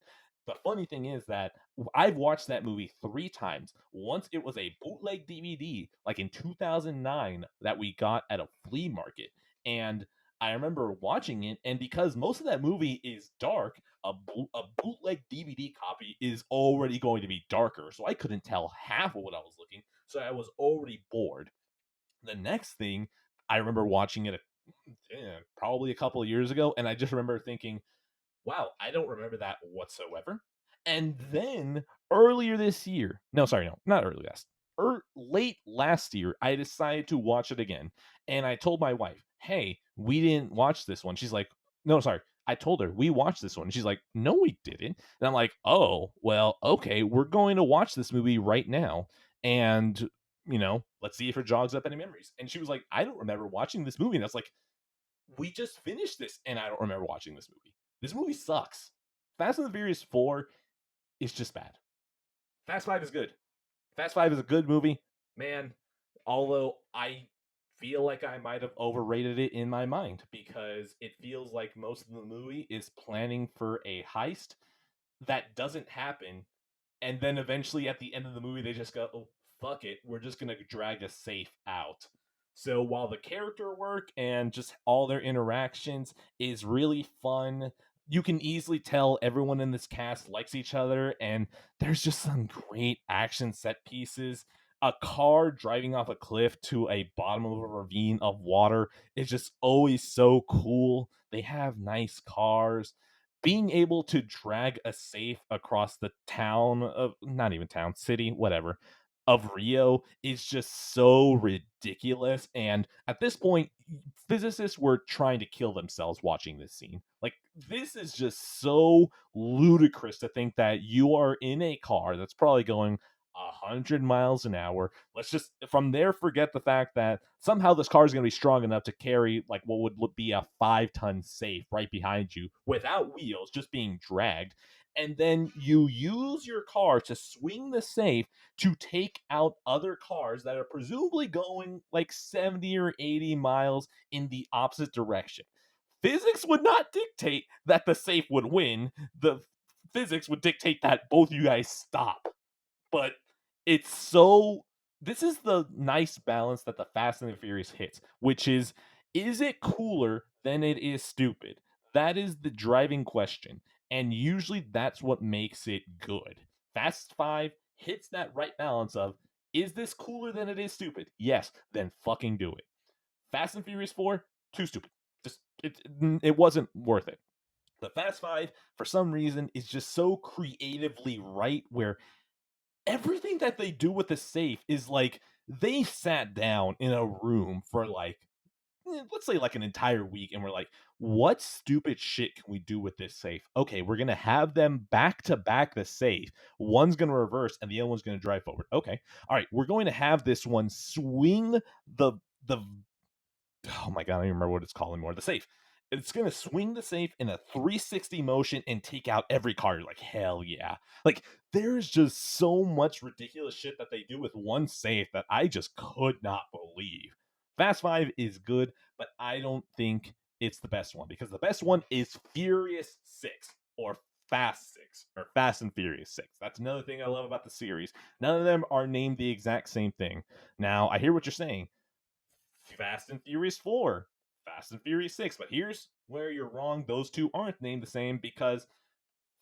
The funny thing is that I've watched that movie 3 times. Once it was a bootleg DVD, like in 2009, that we got at a flea market. And I remember watching it, and because most of that movie is dark, a bootleg DVD copy is already going to be darker. So I couldn't tell half of what I was looking. So I was already bored. The next thing, I remember watching it probably a couple of years ago, and I just remember thinking, wow, I don't remember that whatsoever. And then earlier this year, no, sorry, no, not early last, late last year, I decided to watch it again. And I told my wife, hey, we didn't watch this one. She's like, no, sorry. I told her we watched this one. And she's like, no, we didn't. And I'm like, oh, well, okay, we're going to watch this movie right now. And, let's see if it jogs up any memories. And she was like, I don't remember watching this movie. And I was like, we just finished this and I don't remember watching this movie. This movie sucks. Fast and the Furious 4 is just bad. Fast 5 is good. Fast 5 is a good movie. Man, although I feel like I might have overrated it in my mind because it feels like most of the movie is planning for a heist that doesn't happen, and then eventually at the end of the movie they just go, oh, fuck it, we're just gonna drag a safe out. So while the character work and just all their interactions is really fun, you can easily tell everyone in this cast likes each other, and there's just some great action set pieces. A car driving off a cliff to a bottom of a ravine of water is just always so cool. They have nice cars. Being able to drag a safe across the town of, not even town, city, whatever, of Rio is just so ridiculous. And at this point, physicists were trying to kill themselves watching this scene. Like, this is just so ludicrous to think that you are in a car that's probably going 100 miles an hour. Let's just from there forget the fact that somehow this car is going to be strong enough to carry like what would be a 5-ton safe right behind you without wheels, just being dragged. And then you use your car to swing the safe to take out other cars that are presumably going like 70 or 80 miles in the opposite direction. Physics would not dictate that the safe would win. The physics would dictate that both you guys stop. But it's so, this is the nice balance that the Fast and the Furious hits, which is it cooler than it is stupid? That is the driving question. And usually that's what makes it good. Fast 5 hits that right balance of, is this cooler than it is stupid? Yes, then fucking do it. Fast and Furious 4, too stupid. Just it wasn't worth it. The Fast 5, for some reason, is just so creatively right where everything that they do with the safe is like they sat down in a room for like, let's say like an entire week, and we're like, what stupid shit can we do with this safe? Okay, we're gonna have them back to back the safe. One's gonna reverse and the other one's gonna drive forward. Okay, all right, we're going to have this one swing the oh my god, I don't even remember what it's called anymore. The safe. It's gonna swing the safe in a 360 motion and take out every car. You're like, hell yeah. Like, there's just so much ridiculous shit that they do with one safe that I just could not believe. Fast 5 is good, but I don't think it's the best one because the best one is Furious 6 or Fast 6 or Fast and Furious 6. That's another thing I love about the series. None of them are named the exact same thing. Now, I hear what you're saying. Fast and Furious 4, Fast and Furious 6. But here's where you're wrong. Those two aren't named the same because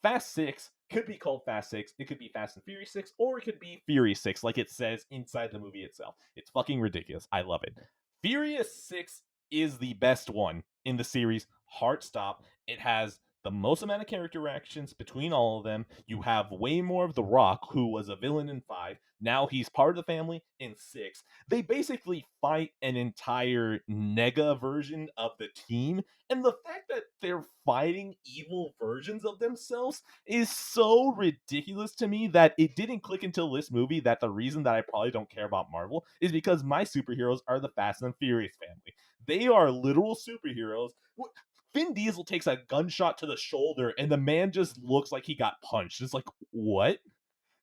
Fast 6 could be called Fast 6. It could be Fast and Furious 6, or it could be Furious 6, like it says inside the movie itself. It's fucking ridiculous. I love it. Furious 6 is the best one in the series. Heart stop. It has the most amount of character interactions between all of them. You have way more of The Rock, who was a villain in 5. Now he's part of the family in 6. They basically fight an entire nega version of the team. And the fact that they're fighting evil versions of themselves is so ridiculous to me that it didn't click until this movie that the reason that I probably don't care about Marvel is because my superheroes are the Fast and Furious family. They are literal superheroes. Vin Diesel takes a gunshot to the shoulder and the man just looks like he got punched. It's like, what?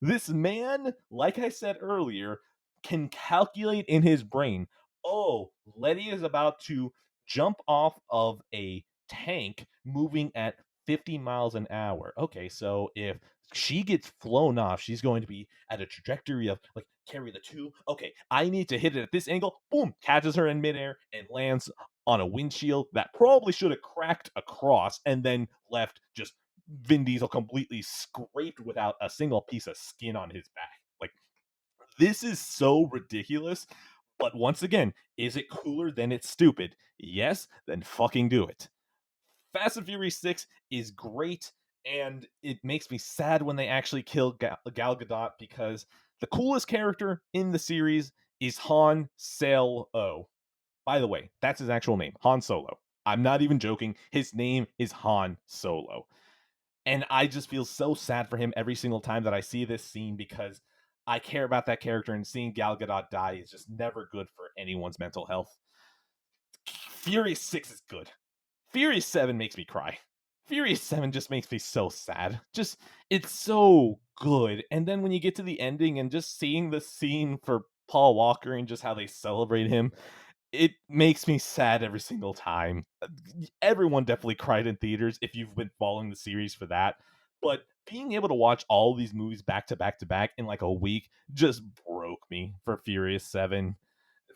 This man, like I said earlier, can calculate in his brain, oh, Letty is about to jump off of a tank moving at 50 miles an hour. Okay, so if she gets flown off, she's going to be at a trajectory of like carry the 2. Okay, I need to hit it at this angle. Boom, catches her in midair and lands on a windshield that probably should have cracked across and then left just Vin Diesel completely scraped without a single piece of skin on his back. Like, this is so ridiculous. But once again, is it cooler than it's stupid? Yes, then fucking do it. Fast and Furious 6 is great, and it makes me sad when they actually kill Gal Gadot because the coolest character in the series is Han Solo. By the way, that's his actual name, Han Solo. I'm not even joking. His name is Han Solo. And I just feel so sad for him every single time that I see this scene because I care about that character, and seeing Gal Gadot die is just never good for anyone's mental health. Furious 6 is good. Furious 7 makes me cry. Furious 7 just makes me so sad. Just, it's so good. And then when you get to the ending and just seeing the scene for Paul Walker and just how they celebrate him, it makes me sad every single time. Everyone definitely cried in theaters if you've been following the series for that. But being able to watch all these movies back to back to back in like a week just broke me for Furious 7.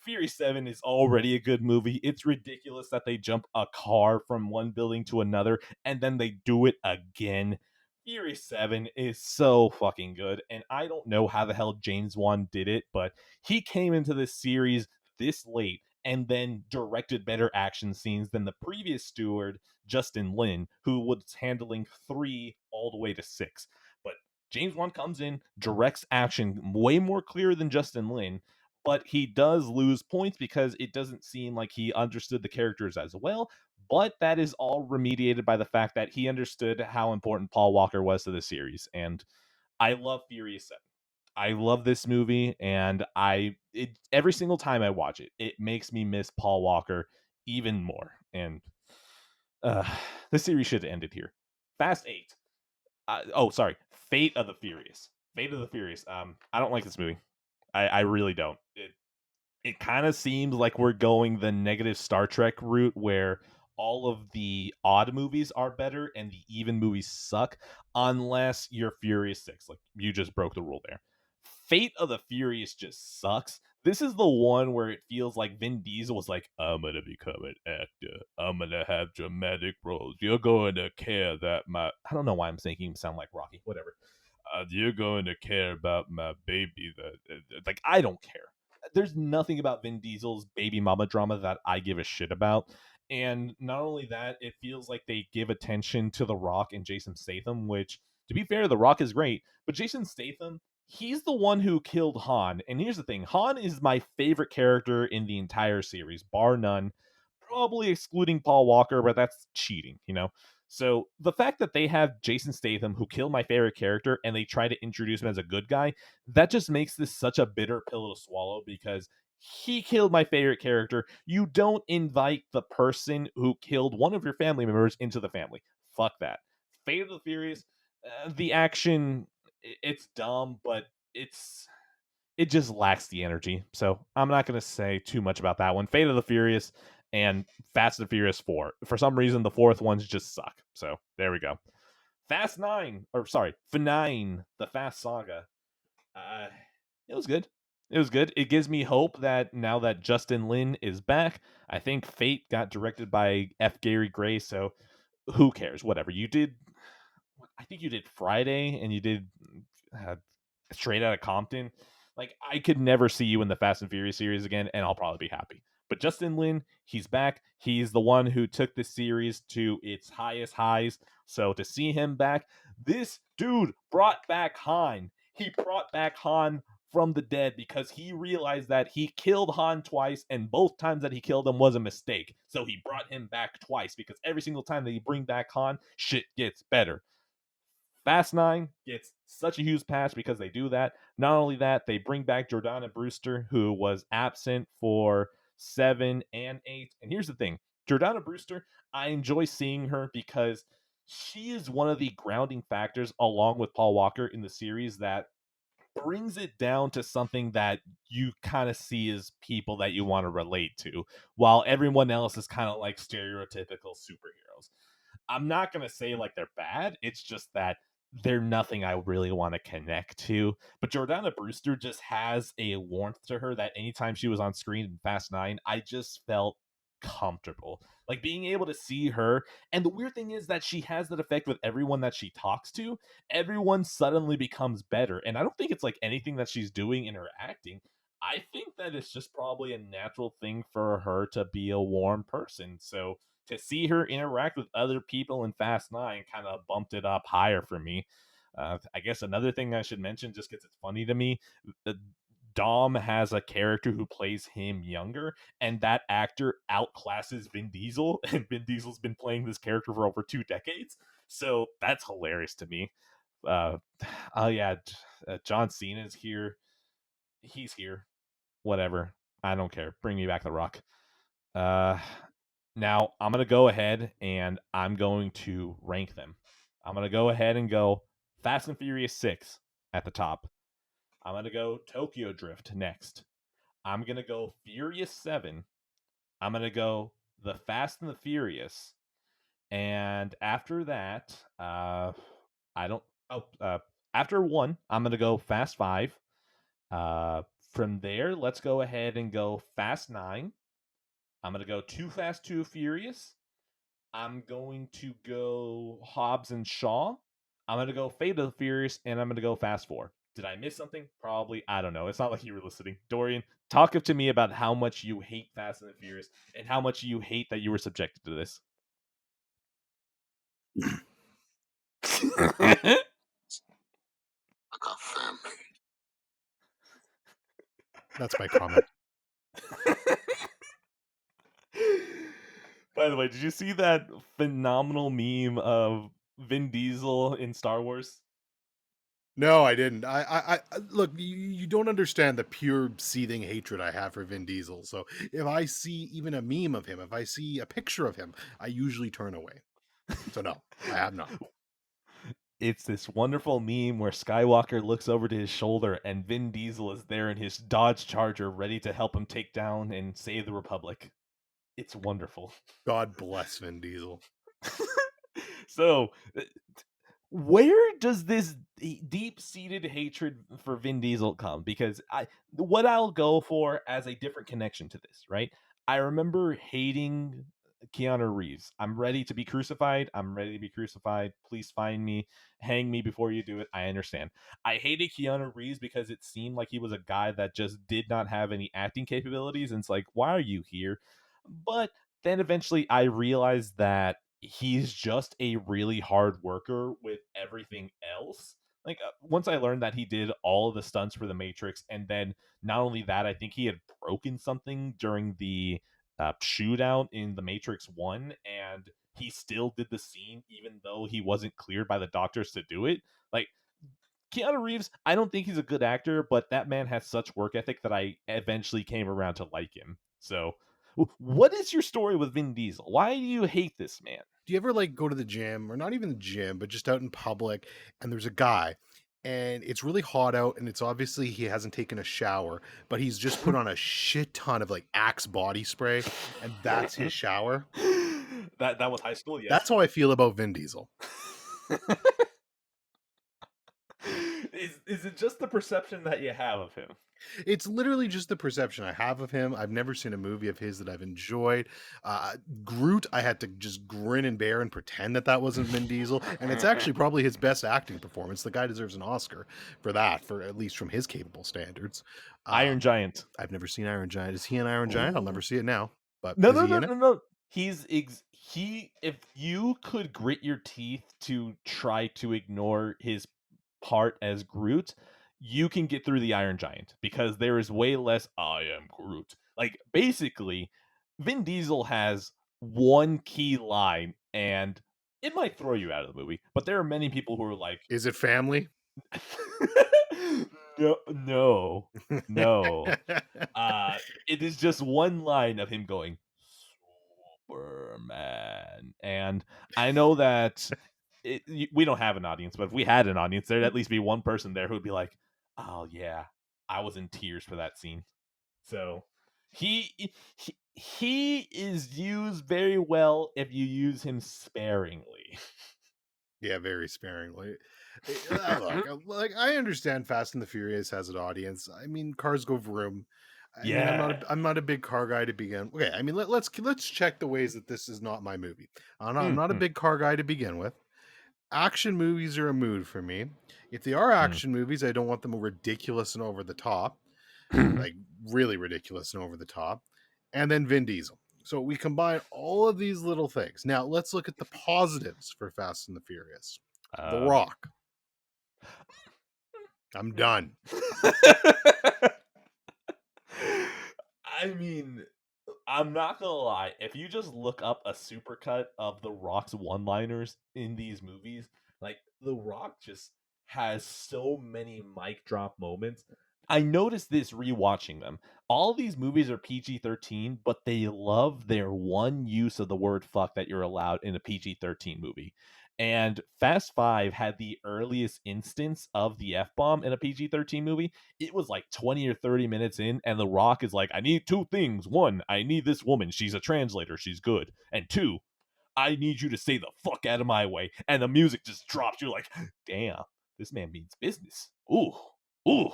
Furious 7 is already a good movie. It's ridiculous that they jump a car from one building to another and then they do it again. Furious 7 is so fucking good, and I don't know how the hell James Wan did it, but he came into this series this late and then directed better action scenes than the previous steward, Justin Lin, who was handling 3 all the way to 6. But James Wan comes in, directs action way more clear than Justin Lin, but he does lose points because it doesn't seem like he understood the characters as well. But that is all remediated by the fact that he understood how important Paul Walker was to the series. And I love Furious 7. I love this movie, and every single time I watch it, it makes me miss Paul Walker even more. And uh, the series should have ended here. Fast 8. Sorry, Fate of the Furious. Fate of the Furious. I don't like this movie. I really don't. It kind of seems like we're going the negative Star Trek route where all of the odd movies are better and the even movies suck unless you're Furious 6. Like, you just broke the rule there. Fate of the Furious just sucks. This is the one where it feels like Vin Diesel was like, I'm gonna become an actor. I'm gonna have dramatic roles. You're going to care that my I don't know why I'm making him sound like Rocky. Whatever. You're going to care about my baby. Like, I don't care. There's nothing about Vin Diesel's baby mama drama that I give a shit about. And not only that, it feels like they give attention to The Rock and Jason Statham, which, to be fair, The Rock is great, but Jason Statham, he's the one who killed Han. And here's the thing, Han is my favorite character in the entire series, bar none, probably excluding Paul Walker, but that's cheating, you know? So the fact that they have Jason Statham, who killed my favorite character, and they try to introduce him as a good guy, that just makes this such a bitter pill to swallow because he killed my favorite character. You don't invite the person who killed one of your family members into the family. Fuck that. Fate of the Furious, the action, it's dumb, but it just lacks the energy. So I'm not going to say too much about that one. Fate of the Furious and Fast and Furious 4. For some reason, the fourth ones just suck. So there we go. Fast 9, or sorry, F9, the Fast Saga. Uh, it was good. It was good. It gives me hope that now that Justin Lin is back, I think Fate got directed by F. Gary Gray, so who cares? Whatever. You did, I think you did Friday, and you did uh, Straight Outta Compton. Like, I could never see you in the Fast and Furious series again, and I'll probably be happy. But Justin Lin, he's back. He's the one who took this series to its highest highs. So to see him back, this dude brought back Han. He brought back Han from the dead because he realized that he killed Han twice, and both times that he killed him was a mistake. So he brought him back twice because every single time that you bring back Han, shit gets better. Fast 9 gets such a huge pass because they do that. Not only that, they bring back Jordana Brewster, who was absent for 7 and 8. And here's the thing, Jordana Brewster, I enjoy seeing her because she is one of the grounding factors, along with Paul Walker, in the series that brings it down to something that you kind of see as people that you want to relate to, while everyone else is kind of like stereotypical superheroes. I'm not going to say like they're bad. It's just that they're nothing I really want to connect to. But Jordana Brewster just has a warmth to her that anytime she was on screen in Fast 9, I just felt comfortable. Like being able to see her. And the weird thing is that she has that effect with everyone that she talks to. Everyone suddenly becomes better. And I don't think it's like anything that she's doing in her acting. I think that it's just probably a natural thing for her to be a warm person. So to see her interact with other people in Fast 9 kind of bumped it up higher for me. I guess another thing I should mention, just because it's funny to me, Dom has a character who plays him younger, and that actor outclasses Vin Diesel, and Vin Diesel's been playing this character for over 2 decades. So that's hilarious to me. Uh, oh yeah, John Cena's here. He's here. Whatever. I don't care. Bring me back the Rock. Uh, Now, I'm going to go ahead and I'm going to rank them. I'm going to go ahead and go Fast and Furious 6 at the top. I'm going to go Tokyo Drift next. I'm going to go Furious 7. I'm going to go The Fast and the Furious. And after that, I don't. Oh, after 1, I'm going to go Fast 5. From there, let's go ahead and go Fast 9. I'm going to go Too Fast, Too Furious. I'm going to go Hobbs and Shaw. I'm going to go Fate of the Furious, and I'm going to go Fast 4. Did I miss something? Probably. I don't know. It's not like you were listening. Dorian, talk up to me about how much you hate Fast and the Furious and how much you hate that you were subjected to this. I got family. That's my comment. By the way, did you see that phenomenal meme of Vin Diesel in Star Wars? No, I didn't. Look. You don't understand the pure seething hatred I have for Vin Diesel. So if I see even a meme of him, if I see a picture of him, I usually turn away. So no, I have not. It's this wonderful meme where Skywalker looks over to his shoulder and Vin Diesel is there in his Dodge Charger ready to help him take down and save the Republic. It's wonderful. God bless Vin Diesel. So, where does this deep-seated hatred for Vin Diesel come? Because what I'll go for as a different connection to this, right? I remember hating Keanu Reeves. I'm ready to be crucified. I'm ready to be crucified. Please find me, hang me before you do it. I understand. I hated Keanu Reeves because it seemed like he was a guy that just did not have any acting capabilities, and it's like, why are you here? But then eventually I realized that he's just a really hard worker with everything else. Like once I learned that he did all of the stunts for the Matrix, and then not only that, I think he had broken something during the shootout in the Matrix 1, and he still did the scene even though he wasn't cleared by the doctors to do it. Like Keanu Reeves, I don't think he's a good actor, but that man has such work ethic that I eventually came around to like him. So, what is your story with Vin Diesel? Why do you hate this man? Do you ever like go to the gym, or not even the gym, but just out in public, and there's a guy, and it's really hot out, and it's obviously he hasn't taken a shower, but he's just put on a shit ton of like Axe body spray, and that's his shower? That was high school, yes. That's how I feel about Vin Diesel. Is it just the perception that you have of him? It's literally just the perception I have of him. I've never seen a movie of his that I've enjoyed. Groot, I had to just grin and bear and pretend that that wasn't Vin Diesel, and it's actually probably his best acting performance. The guy deserves an Oscar for that, for at least from his capable standards. Iron Giant. I've never seen Iron Giant. Is he an Iron Giant? I'll never see it now. But No, is no, he no, in it? no, no. he if you could grit your teeth to try to ignore his part as Groot, you can get through the Iron Giant because there is way less I am Groot. Like basically, Vin Diesel has one key line and it might throw you out of the movie, but there are many people who are like Is it family? no, no, no. It is just one line of him going Superman, and I know that we don't have an audience, but if we had an audience, there'd at least be one person there who'd be like, "Oh yeah, I was in tears for that scene." So he is used very well if you use him sparingly. Yeah, very sparingly. Like I understand Fast and the Furious has an audience. I mean, cars go vroom. I mean, Yeah. I'm not a big car guy to begin. Okay, I mean, let's check the ways that this is not my movie. I'm not a Mm, big car guy to begin with. Action movies are a mood for me. If they are mm, action movies, I don't want them ridiculous and over the top, mm. like really ridiculous and over the top. And then Vin Diesel. So we combine all of these little things. Now let's look at the positives for Fast and the Furious. The uh, Rock. I'm done. I mean, I'm not gonna lie. If you just look up a supercut of The Rock's one-liners in these movies, like The Rock just has so many mic drop moments. I noticed this rewatching them. All these movies are PG-13, but they love their one use of the word fuck that you're allowed in a PG-13 movie. And Fast 5 had the earliest instance of the F bomb in a PG-13 movie. It was like 20 or 30 minutes in, and The Rock is like, I need two things. One, I need this woman. She's a translator. She's good. And two, I need you to stay the fuck out of my way. And the music just drops. You're like, damn, this man means business. Ooh, ooh.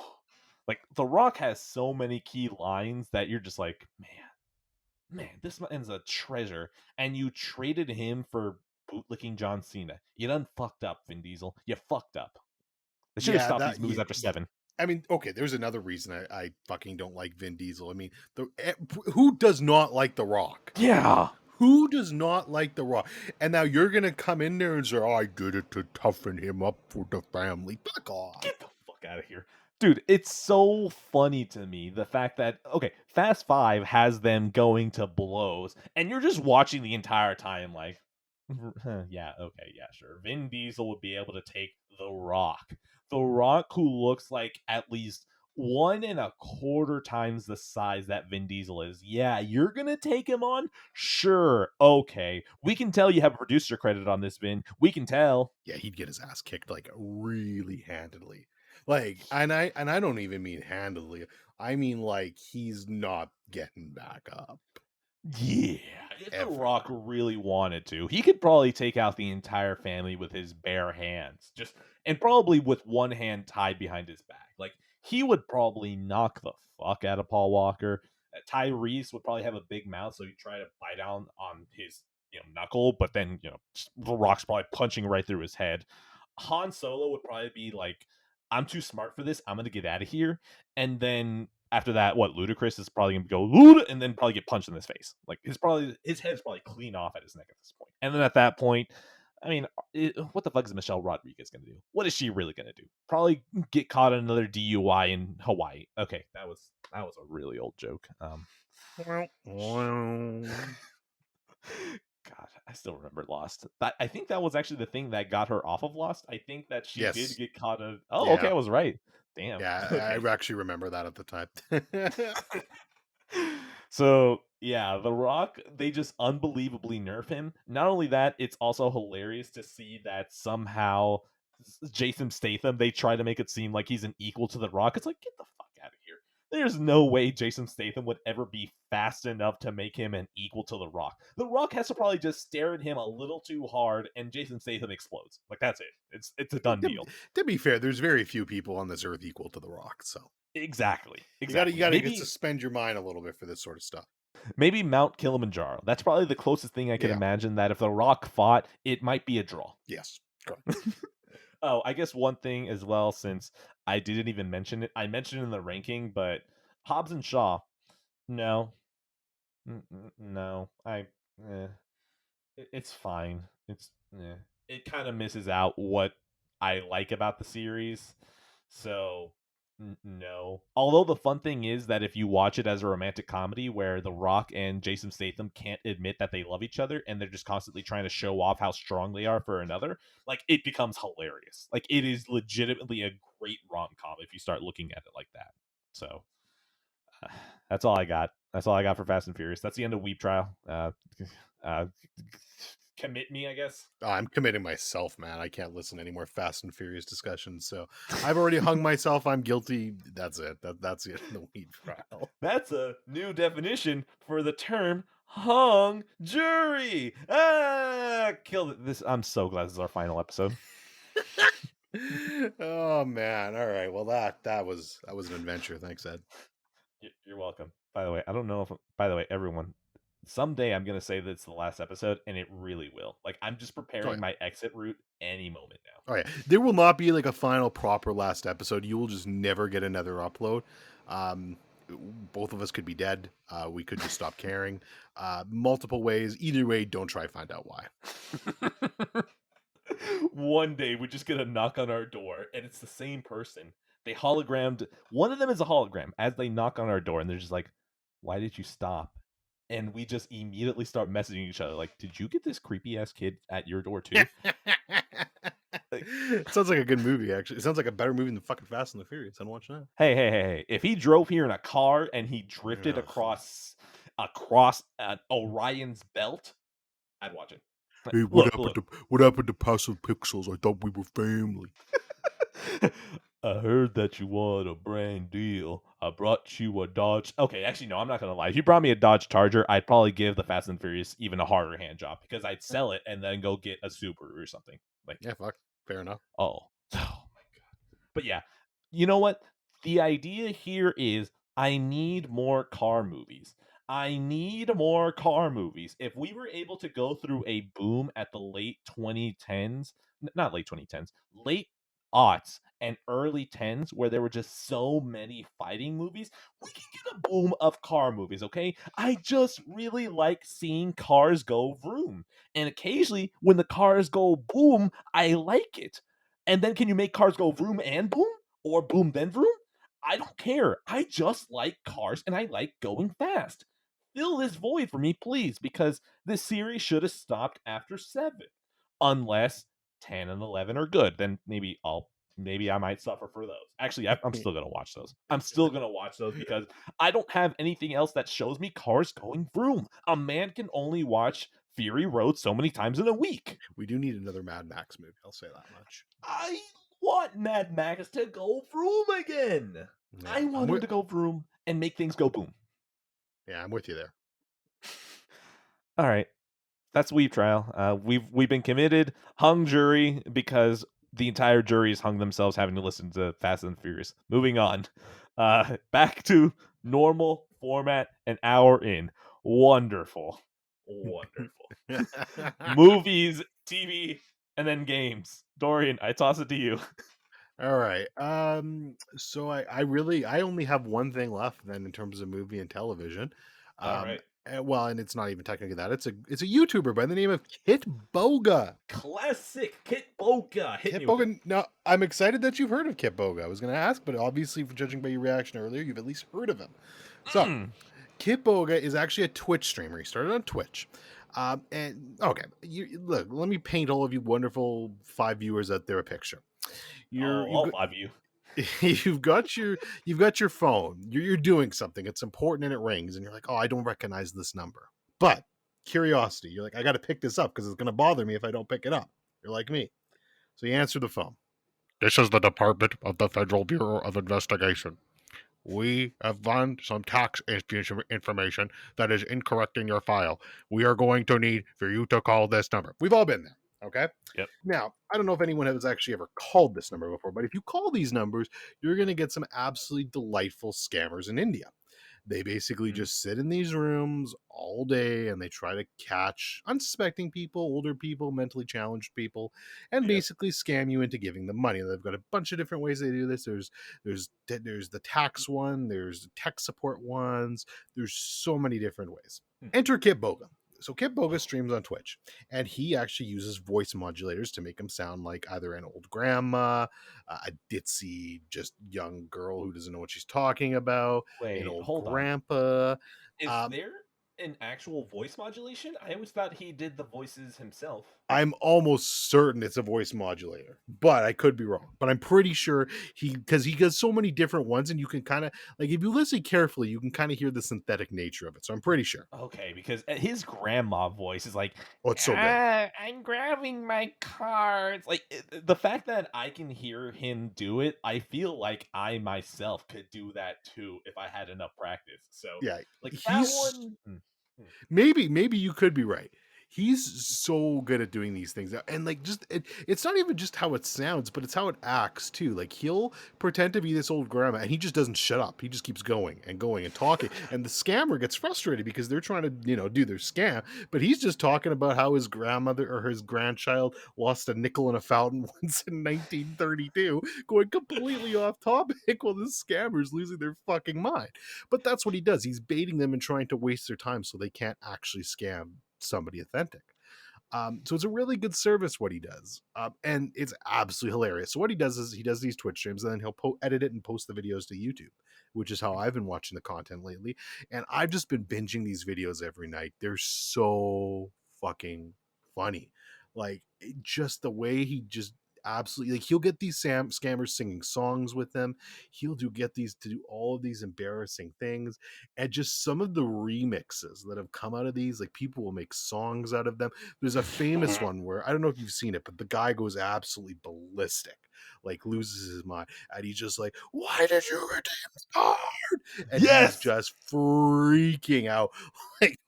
Like, The Rock has so many key lines that you're just like, man, this man's a treasure. And you traded him for bootlicking John Cena. You done fucked up, Vin Diesel. You fucked up. They should have Yeah, stopped these movies after 7. I mean, okay, there's another reason I fucking don't like Vin Diesel. I mean, who does not like The Rock? Yeah. Who does not like The Rock? And now you're gonna come in there and say, "Oh, I did it to toughen him up for the family." Fuck off. Get the fuck out of here. Dude, it's so funny to me the fact that okay, Fast 5 has them going to blows and you're just watching the entire time like yeah, okay, yeah, sure. Vin Diesel would be able to take The Rock. The Rock who looks like at least 1.25 times the size that Vin Diesel is. Yeah, you're gonna take him on? Sure, okay. We can tell you have a producer credit on this, Vin. We can tell. Yeah, he'd get his ass kicked like really handedly. Like, and I don't even mean handedly. I mean like he's not getting back up Yeah, if The ever. Rock really wanted to, he could probably take out the entire family with his bare hands. Just and probably with one hand tied behind his back. Like he would probably knock the fuck out of Paul Walker. Tyrese would probably have a big mouth, so he'd try to bite down on his knuckle, but then The Rock's probably punching right through his head. Han Solo would probably be like, "I'm too smart for this. I'm gonna get out of here," and then after that, what Ludacris is probably gonna go Luda, and then probably get punched in his face. Like his head's probably clean off at his neck at this point. And then at that point, I mean, what the fuck is Michelle Rodriguez gonna do? What is she really gonna do? Probably get caught in another DUI in Hawaii. Okay, that was a really old joke. God, I still remember Lost. I think that was actually the thing that got her off of Lost. I think that she did Yes. get caught in. Oh, okay, Yeah. I was right. Damn. Yeah, Okay. I actually remember that at the time. So yeah, The Rock, they just unbelievably nerf him. Not only that, it's also hilarious to see that somehow Jason Statham, they try to make it seem like he's an equal to The Rock. It's like, get the fuck out of here. There's no way Jason Statham would ever be fast enough to make him an equal to The Rock. The Rock has to probably just stare at him a little too hard, and Jason Statham explodes. Like that's it. It's a done to, deal. to be fair, there's very few people on this earth equal to The Rock, so Exactly. you Exactly. gotta Maybe suspend your mind a little bit for this sort of stuff. Maybe Mount Kilimanjaro. That's probably the closest thing I can Yeah. imagine that if The Rock fought, it might be a draw. Yes. Correct. Oh, I guess one thing as well, since I didn't even mention it, I mentioned it in the ranking, but Hobbs and Shaw, no, no, eh, it's fine. It kind of misses out what I like about the series. So no. Although the fun thing is that if you watch it as a romantic comedy where The Rock and Jason Statham can't admit that they love each other and they're just constantly trying to show off how strong they are for another, like it becomes hilarious. Like it is legitimately a great rom-com if you start looking at it like that. So that's all I got. That's all I got for Fast and Furious. That's the end of Weep Trial. Uh, commit me, I guess. I'm committing myself, man. I can't listen to any more Fast and Furious discussions. So I've already hung myself. I'm guilty. That's it. That's it. The Weed trial. That's a new definition for the term hung jury. Killed it. This. I'm so glad this is our final episode. Oh man. All right. Well, that was an adventure. Thanks, Ed. You're welcome. By the way, I don't know if. By the way, everyone, someday I'm gonna say that it's the last episode, and it really will. Like I'm just Oh, preparing yeah. my exit route any moment now. Oh yeah. There will not be like a final proper last episode. You will just never get another upload. Um, both of us could be dead. We could just stop caring. Multiple ways. Either way, don't try to find out why. One day we just get a knock on our door, and it's the same person. They hologrammed. One of them is a hologram as they knock on our door, and they're just like, "Why did you stop?" And we just immediately start messaging each other, like, "Did you get this creepy ass kid at your door too?" Like, Sounds like a good movie, actually. It sounds like a better movie than fucking Fast and the Furious. I'd watch that. hey! If he drove here in a car and he drifted Ugh. across Orion's belt, I'd watch it. Hey, Look. what happened to Passive Pixels? I thought we were family. I heard that you wanted a brand deal. I brought you a Dodge. Okay, actually, no, I'm not gonna lie. If you brought me a Dodge Charger, I'd probably give the Fast and Furious even a harder hand job because I'd sell it and then go get a Subaru or something. Like, Yeah, fuck. Fair enough. oh my god. But yeah, you know what? The idea here is I need more car movies. I need more car movies. If we were able to go through a boom at the late 2010s, not late 2010s, late aughts and early 10s where there were just so many fighting movies, we can get a boom of car movies, okay? I just really like seeing cars go vroom. And occasionally when the cars go boom, I like it. And then can you make cars go vroom and boom? Or boom then vroom? I don't care. I just like cars and I like going fast. Fill this void for me, please, because this series should have stopped after 7. Unless 10 and 11 are good, then maybe I might suffer for those. Actually, I'm still gonna watch those. I'm still gonna watch those because I don't have anything else that shows me cars going vroom. A man can only watch Fury Road so many times in a week. We do need another Mad Max movie. I'll say that much. I want Mad Max to go vroom again. Yeah, I want him to go vroom and make things go boom. Yeah, I'm with you there. All right. That's Weeb Trial. We've been committed, hung jury because the entire jury has hung themselves having to listen to Fast and Furious. Moving on. Back to normal format, an hour in. Wonderful. Movies, TV, and then games. Dorian, I toss it to you. All right. So I only have one thing left then in terms of movie and television. All right. And it's not even technically that. It's a YouTuber by the name of Kitboga. Classic Kitboga. Hit me with it. Kitboga. Now, I'm excited that you've heard of Kitboga. I was going to ask, but obviously, judging by your reaction earlier, you've at least heard of him. So, Kitboga is actually a Twitch streamer. He started on Twitch. And okay, look. Let me paint all of you wonderful 5 viewers out there a picture. All 5 of you. You've got your phone. You're doing something. It's important and it rings, and you're like, oh, I don't recognize this number. But curiosity, you're like, I got to pick this up because it's going to bother me if I don't pick it up. You're like me, so you answer the phone. This is the Department of the Federal Bureau of Investigation. We have found some tax information that is incorrect in your file. We are going to need for you to call this number. We've all been there. Okay. Yep. Now, I don't know if anyone has actually ever called this number before, but if you call these numbers, you're going to get some absolutely delightful scammers in India. They basically just sit in these rooms all day and they try to catch unsuspecting people, older people, mentally challenged people, and basically scam you into giving them money. They've got a bunch of different ways they do this. There's the tax one, there's the tech support ones. There's so many different ways. Enter Kitboga. So Kitboga streams on Twitch, and he actually uses voice modulators to make him sound like either an old grandma, a ditzy, just young girl who doesn't know what she's talking about, an Wait, old hold on. grandpa. Is Um, there an actual voice modulation? I always thought he did the voices himself. I'm almost certain it's a voice modulator, but I could be wrong. But I'm pretty sure because he does so many different ones, and you can kind of like if you listen carefully, you can kind of hear the synthetic nature of it. So I'm pretty sure. Okay, because his grandma voice is like, Oh, it's so good. I'm grabbing my cards. Like the fact that I can hear him do it, I feel like I myself could do that too if I had enough practice. So, Yeah, like that he's one. maybe you could be right. He's so good at doing these things, and like it's not even just how it sounds, but it's how it acts too. Like he'll pretend to be this old grandma, and he just doesn't shut up. He just keeps going and going and talking, and the scammer gets frustrated because they're trying to do their scam, but he's just talking about how his grandmother or his grandchild lost a nickel in a fountain once in 1932, going completely off topic while the scammer's losing their fucking mind. But that's what he does. He's baiting them and trying to waste their time so they can't actually scam somebody authentic. So it's a really good service what he does, and it's absolutely hilarious. So what he does is he does these Twitch streams, and then he'll edit it and post the videos to YouTube, which is how I've been watching the content lately. And I've just been binging these videos every night. They're so fucking funny, like just the way he just absolutely like he'll get these scammers singing songs with them. He'll get these to do all of these embarrassing things, and just some of the remixes that have come out of these, like people will make songs out of them. There's a famous one where I don't know if you've seen it, but the guy goes absolutely ballistic, like loses his mind, and he's just like, "Why did you redeem the card?" And he's Yes. just freaking out like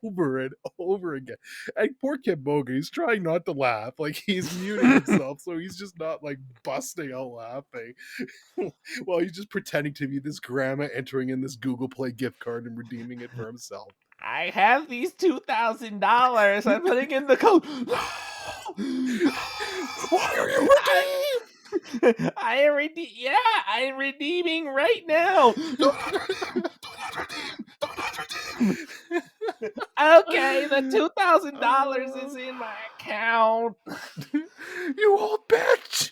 over and over again. And poor Kitboga, he's trying not to laugh, like he's muting himself, so he's just not like busting out laughing while he's just pretending to be this grandma entering in this Google Play gift card and redeeming it for himself. I have these $2,000. I'm putting in the code. Why are you I, redeemed? I am yeah, I'm redeeming right now. Do not redeem. Okay, the $2,000 is in my account. You old bitch.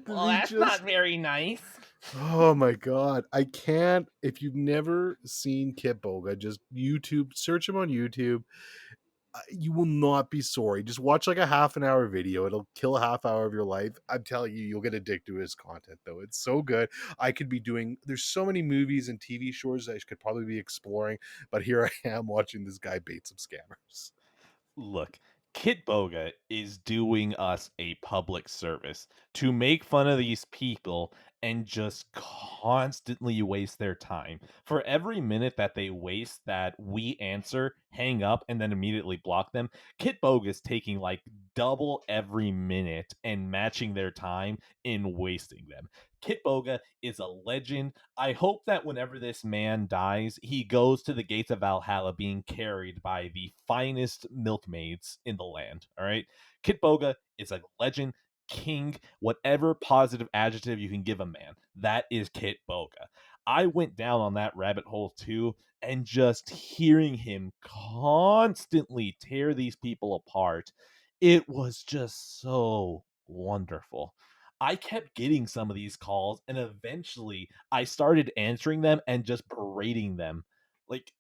Well, He that's not just very nice. Oh my god. I can't if you've never seen Kitboga, just YouTube, search him on YouTube. You will not be sorry. Just watch like a half an hour video. It'll kill a half hour of your life. I'm telling you, you'll get addicted to his content though. It's so good. I could be doing there's so many movies and TV shows I could probably be exploring, but here I am watching this guy bait some scammers. Look, Kitboga is doing us a public service to make fun of these people and just constantly waste their time. For every minute that they waste that we answer, hang up, and then immediately block them, Kitboga is taking like double every minute and matching their time in wasting them. Kitboga is a legend. I hope that whenever this man dies, he goes to the gates of Valhalla being carried by the finest milkmaids in the land. All right. Kitboga is a legend, king, whatever positive adjective you can give a man. That is Kitboga. I went down on that rabbit hole too, and just hearing him constantly tear these people apart, it was just so wonderful. I kept getting some of these calls, and eventually I started answering them and just berating them like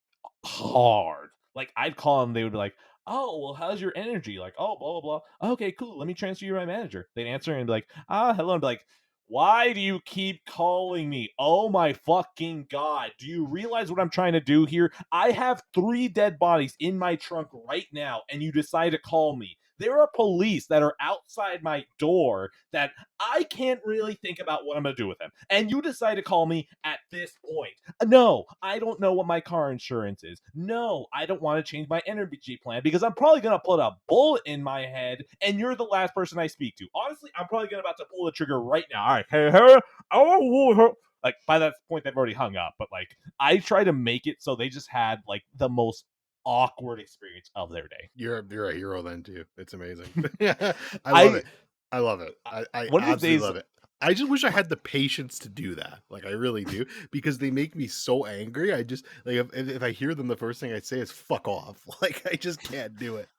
hard. Like I'd call them, they would be like, "Oh, well, how's your energy?" Like, "Oh, blah blah blah." "Okay, cool. Let me transfer you to my manager." They'd answer and be like, "Ah, hello," and be like, "Why do you keep calling me? Oh my fucking god! Do you realize what I'm trying to do here? I have 3 dead bodies in my trunk right now, and you decide to call me." There are police that are outside my door that I can't really think about what I'm going to do with them. And you decide to call me at this point. No, I don't know what my car insurance is. No, I don't want to change my energy plan because I'm probably going to put a bullet in my head and you're the last person I speak to. Honestly, I'm probably going to about to pull the trigger right now. All right. Hey, hey, oh, like by that point they've already hung up, but like I try to make it so they just had like the most awkward experience of their day. You're a hero then too. It's amazing. Yeah, I love I it. I love it. I one of these absolutely days love it. I just wish I had the patience to do that. Like I really do, because they make me so angry. I just like if I hear them, the first thing I say is "fuck off." Like I just can't do it.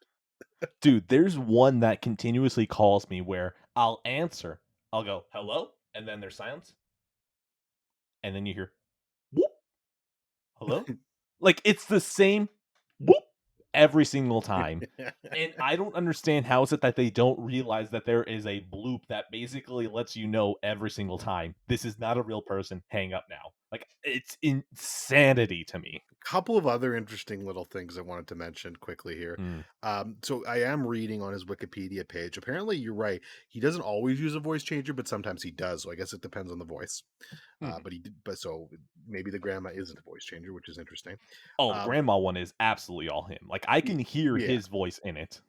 Dude, there's one that continuously calls me where I'll answer. I'll go, "Hello?" And then there's silence, and then you hear, "Whoop." Hello? Like, it's the same whoop every single time. And I don't understand how is it that they don't realize that there is a bloop that basically lets you know every single time, this is not a real person, hang up now. Like, it's insanity to me. Couple of other interesting little things I wanted to mention quickly here. Mm, So I am reading on his Wikipedia page. Apparently, you're right. He doesn't always use a voice changer, but sometimes he does. So I guess it depends on the voice. mhm. But so maybe the grandma isn't a voice changer, which is interesting. Oh, the Um, grandma one is absolutely all him. Like, I y- can hear yeah, his voice in it.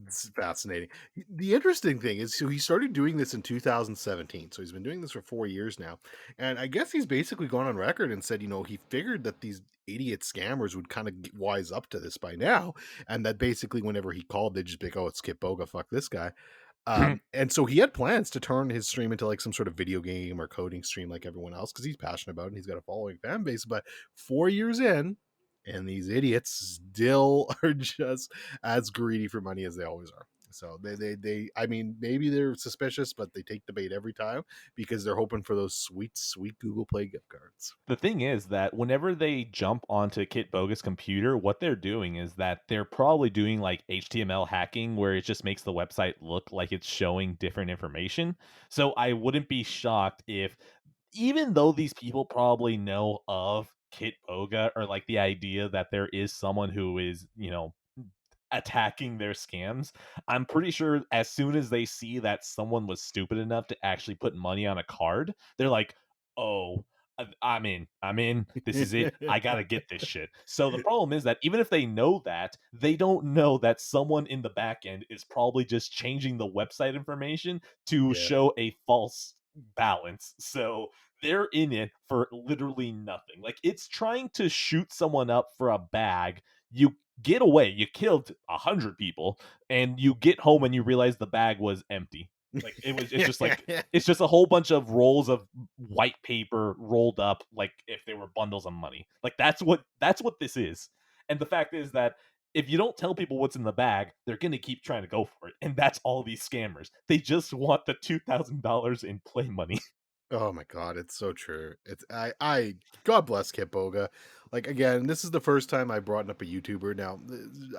it's fascinating. The interesting thing is, so he started doing this in 2017. So he's been doing this for 4 years now. And I guess he's basically gone on record and said, he figured that these idiot scammers would kind of wise up to this by now. And that basically, whenever he called, they'd just be like, oh, it's Kitboga, fuck this guy. And so he had plans to turn his stream into like some sort of video game or coding stream like everyone else because he's passionate about it and he's got a following fan base. But 4 years in, and these idiots still are just as greedy for money as they always are. So I mean, maybe they're suspicious, but they take the bait every time because they're hoping for those sweet, sweet Google Play gift cards. The thing is that whenever they jump onto Kit Boga's computer, what they're doing is that they're probably doing like HTML hacking where it just makes the website look like it's showing different information. So I wouldn't be shocked if, even though these people probably know of Kit Boga or like the idea that there is someone who is, attacking their scams, I'm pretty sure as soon as they see that someone was stupid enough to actually put money on a card, they're like, "Oh, I'm in. I'm in. This is it. I gotta get this shit." So the problem is that even if they know that, they don't know that someone in the back end is probably just changing the website information to Yeah. show a false balance. So they're in it for literally nothing. Like, it's trying to shoot someone up for a bag. You get away. You killed 100 people, and you get home and you realize the bag was empty. Like, it's just like it's just a whole bunch of rolls of white paper rolled up like if they were bundles of money. Like, that's what this is. And the fact is that if you don't tell people what's in the bag, they're gonna keep trying to go for it. And that's all these scammers. They just want the $2,000 in play money. Oh my god, it's so true. It's I God bless Kitboga. Like again, this is the first time I brought up a YouTuber. Now,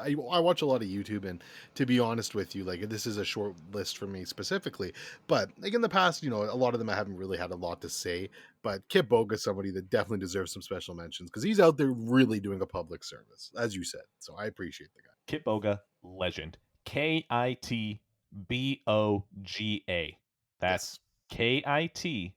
I watch a lot of YouTube, and to be honest with you, like this is a short list for me specifically. But like in the past, a lot of them I haven't really had a lot to say. But Kitboga is somebody that definitely deserves some special mentions because he's out there really doing a public service, as you said. So I appreciate the guy. Kitboga, legend. Kitboga. Yes. That's Kitboga.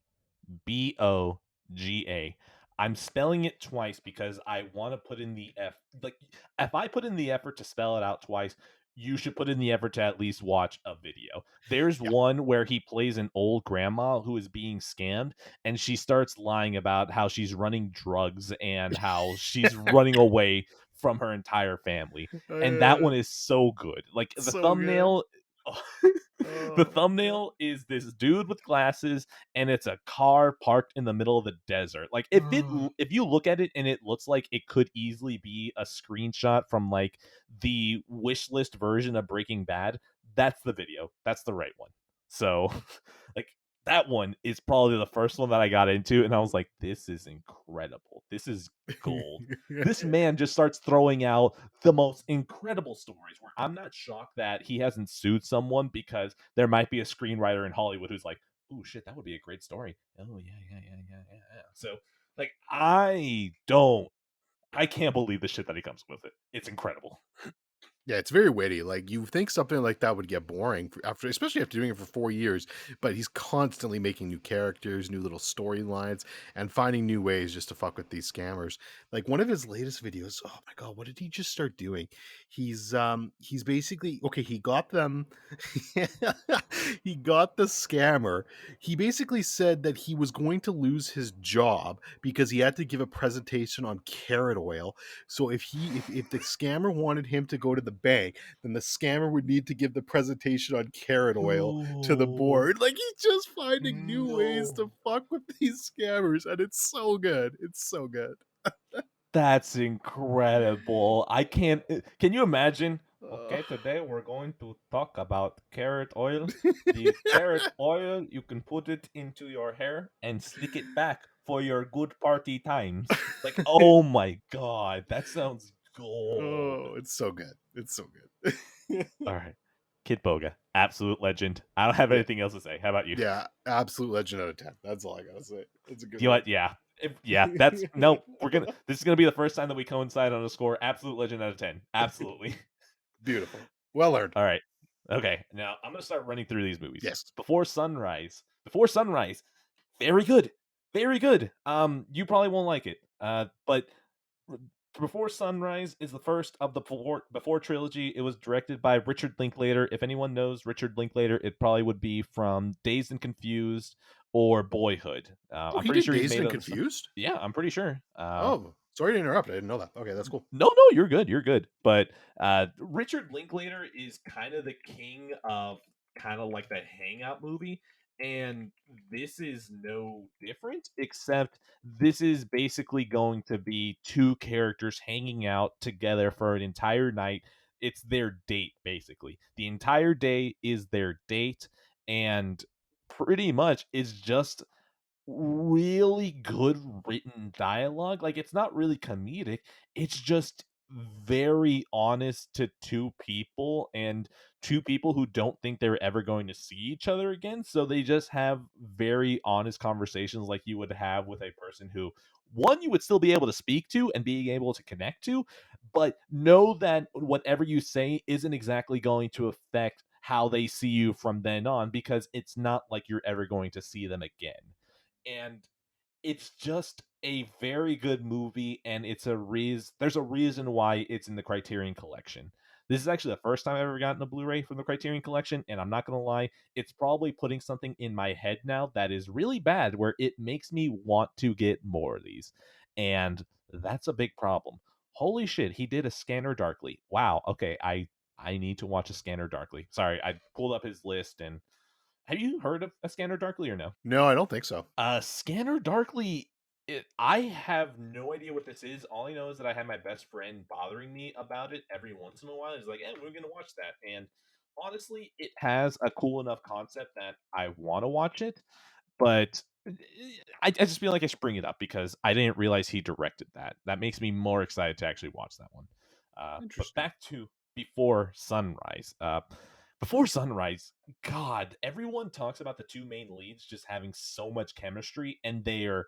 I'm spelling it twice because I want to put in the F. Like, if I put in the effort to spell it out twice, you should put in the effort to at least watch a video. There's Yeah. one where he plays an old grandma who is being scammed, and she starts lying about how she's running drugs and how she's running away from her entire family. And that one is so good. Like, the So good. thumbnail. The Oh my thumbnail is this dude with glasses, and it's a car parked in the middle of the desert. Like, god. if you look at it and it looks like it could easily be a screenshot from like the wish list version of Breaking Bad, that's the video. That's the right one. So, like, that one is probably the first one that I got into, and I was like, this is incredible. This is gold. This man just starts throwing out the most incredible stories where I'm not shocked that he hasn't sued someone, because there might be a screenwriter in Hollywood who's like, "Oh shit, that would be a great story." Oh yeah, yeah, yeah, yeah, yeah, yeah. So, like, I can't believe the shit that he comes with it. It's incredible. Yeah, it's very witty. Like you think something like that would get boring after, especially after doing it for 4 years. But he's constantly making new characters, new little storylines, and finding new ways just to fuck with these scammers. Like one of his latest videos. Oh my god, what did he just start doing? He's basically okay. He got them. He got the scammer. He basically said that he was going to lose his job because he had to give a presentation on carrot oil. So if the scammer wanted him to go to the bank, then the scammer would need to give the presentation on carrot oil to the No. board. Like he's just finding new ways to No. fuck with these scammers, and it's so good. It's so good. That's incredible. I can't. Can you imagine? Uh, Okay, today we're going to talk about carrot oil. The carrot oil, you can put it into your hair and slick it back for your good party times. Like, oh my god, that sounds gold. oh, it's so good. It's so good. All right, Kitboga, absolute legend. I don't have Yeah, anything else to say. How about you? yeah, absolute legend out of 10. That's all I gotta say. It's a good You know one. what? Yeah. Yeah, that's no. We're gonna. This is gonna be the first time that we coincide on a score. Absolute legend out of 10. Absolutely. Beautiful. Well earned. All right. Okay. Now I'm gonna start running through these movies. Yes. Before Sunrise. Before Sunrise. Very good. Very good. You probably won't like it. But r- Before Sunrise is the first of the before trilogy. It was directed by Richard Linklater. If anyone knows Richard Linklater, it probably would be from Dazed and Confused or Boyhood. Oh, I'm he pretty did sure he's Dazed made and other stuff. Confused? Yeah, I'm pretty sure. Oh, sorry to interrupt. I didn't know that. Okay, that's cool. No, you're good. You're good. But Richard Linklater is kind of the king of kind of like the hangout movie, and this is no different. Except this is basically going to be two characters hanging out together for an entire night. It's their date, basically. The entire day is their date, and pretty much it's just really good written dialogue. Like it's not really comedic. It's just very honest to two people and two people who don't think they're ever going to see each other again. So they just have very honest conversations like you would have with a person who one you would still be able to speak to and being able to connect to, but know that whatever you say isn't exactly going to affect how they see you from then on because it's not like you're ever going to see them again. And it's just a very good movie, and it's a reason. There's a reason why it's in the Criterion Collection. This is actually the first time I've ever gotten a Blu-ray from the Criterion Collection, and I'm not gonna lie, it's probably putting something in my head now that is really bad, where it makes me want to get more of these, and that's a big problem. Holy shit, he did a Scanner Darkly. Wow. Okay, I need to watch a Scanner Darkly. Sorry, I pulled up his list, and have you heard of a Scanner Darkly or no? No, I don't think so. Scanner Darkly. I have no idea what this is. All I know is that I had my best friend bothering me about it every once in a while. He's like, "Hey, we're gonna watch that," and honestly, it has a cool enough concept that I want to watch it. But I just feel like I should bring it up because I didn't realize he directed that. That makes me more excited to actually watch that one. But Interesting. back to Before Sunrise. Before Sunrise, God, everyone talks about the two main leads just having so much chemistry, and they are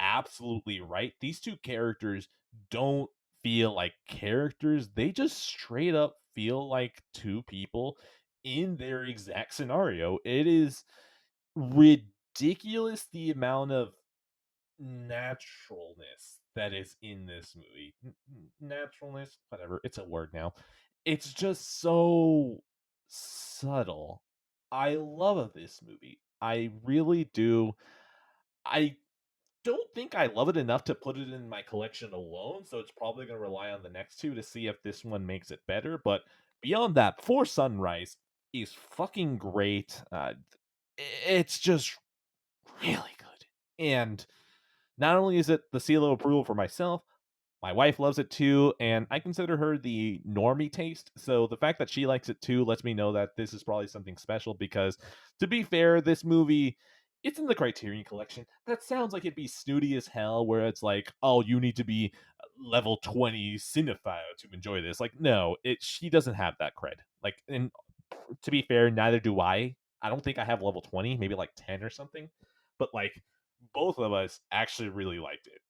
absolutely right. These two characters don't feel like characters, they just straight up feel like two people in their exact scenario. It is ridiculous the amount of naturalness that is in this movie. Naturalness, whatever, it's a word now. It's just so subtle. I love this movie. I really do. I don't think I love it enough to put it in my collection alone, so it's probably going to rely on the next two to see if this one makes it better. But beyond that, Before Sunrise is fucking great. It's just really good. And not only is it the seal of approval for myself, my wife loves it too, and I consider her the normie taste. So the fact that she likes it too lets me know that this is probably something special because, to be fair, this movie. It's in the Criterion Collection. That sounds like it'd be snooty as hell, where it's like, oh, you need to be level 20 cinephile to enjoy this. Like, no, she doesn't have that cred. Like, and to be fair, neither do I. I don't think I have level 20, maybe like 10 or something. But like both of us actually really liked it.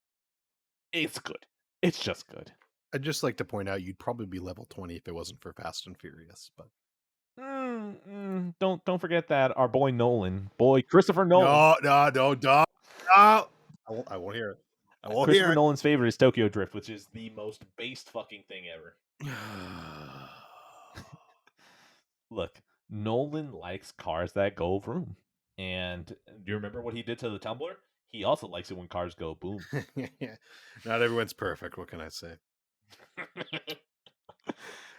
It's good. It's just good. I'd just like to point out you'd probably be level 20 if it wasn't for Fast and Furious, but Don't forget that our boy Nolan, boy Christopher Nolan. no, no, no, no, no. I won't hear it. I won't hear Christopher it. Nolan's favorite is Tokyo Drift, which is the most based fucking thing ever. Look, Nolan likes cars that go vroom. And do you remember what he did to the Tumbler? He also likes it when cars go boom. Not everyone's perfect. What can I say?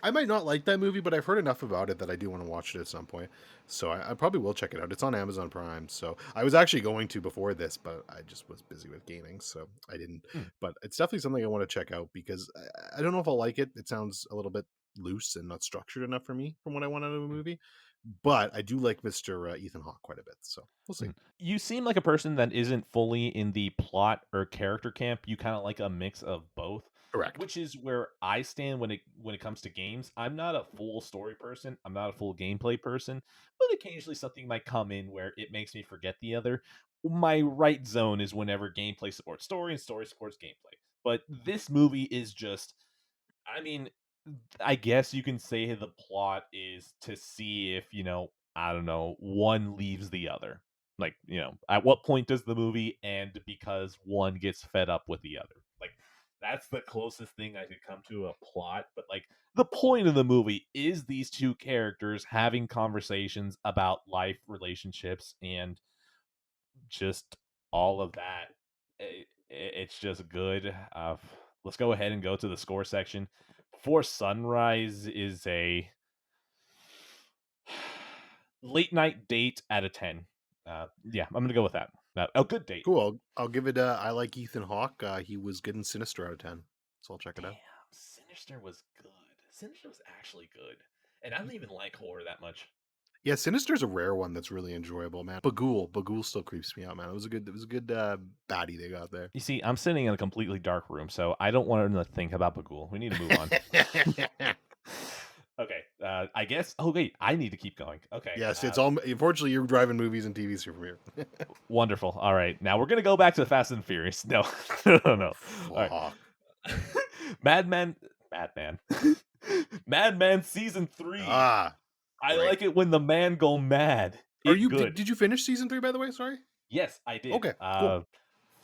I might not like that movie, but I've heard enough about it that I do want to watch it at some point. So I probably will check it out. It's on Amazon Prime. So I was actually going to before this, but I just was busy with gaming, so I didn't. Hmm. But it's definitely something I want to check out because I don't know if I'll like it. It sounds a little bit loose and not structured enough for me from what I want out of a Hmm. movie. But I do like Mr. Ethan Hawke quite a bit, so we'll see. Mhm. You seem like a person that isn't fully in the plot or character camp. You kind of like a mix of both, Correct. which is where I stand when it comes to games. I'm not a full story person. I'm not a full gameplay person, but occasionally something might come in where it makes me forget the other. My right zone is whenever gameplay supports story and story supports gameplay. But this movie is just, I mean, I guess you can say the plot is to see if, I don't know, one leaves the other. Like, at what point does the movie end because one gets fed up with the other? Like, that's the closest thing I could come to a plot. But, like, the point of the movie is these two characters having conversations about life, relationships, and just all of that. It's just good. Let's go ahead and go to the score section. Before Sunrise is a late night date out of 10. Yeah, I'm gonna go with that. A good date. Cool. I'll give it. I like Ethan Hawke. He was good in Sinister out of 10, so I'll check it Damn, out. Sinister was good. Sinister was actually good, and I don't even like horror that much. Yeah, Sinister's a rare one that's really enjoyable, man. Bagul still creeps me out, man. It was a good baddie they got there. You see, I'm sitting in a completely dark room, so I don't want to think about Bagul. We need to move on. Okay, I guess. Oh wait, I need to keep going. Okay, Yes, it's all. Unfortunately, you're driving movies and TVs from here. wonderful. All right, now we're gonna go back to Fast and Furious. No, no, no. All right, Fuck. Madman, Madman, Madman season 3. Ah, I great. like it when the man go mad. Are It you? good. Did you finish season 3? By the way, sorry. Yes, I did. Okay, cool.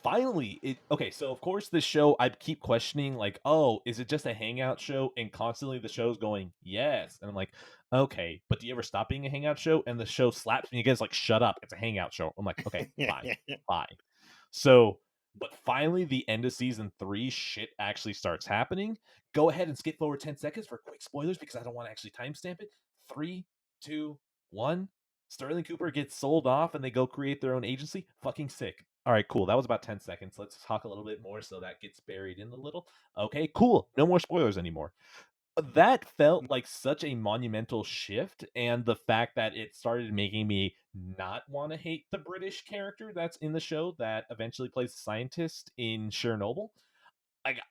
Finally, it okay. So of course, this show I keep questioning, like, oh, is it just a hangout show? And constantly the show's going, yes, and I'm like, okay, but do you ever stop being a hangout show? And the show slaps me again, it's like, shut up, it's a hangout show. I'm like, okay, fine, fine. So, but finally, the end of season 3, shit actually starts happening. Go ahead and skip forward 10 seconds for quick spoilers because I don't want to actually timestamp it. 3, 2, 1. Sterling Cooper gets sold off and they go create their own agency. Fucking sick. All right, cool. That was about 10 seconds. Let's talk a little bit more so that gets buried in a little. Okay, cool. No more spoilers anymore. That felt like such a monumental shift, and the fact that it started making me not want to hate the British character that's in the show that eventually plays the scientist in Chernobyl.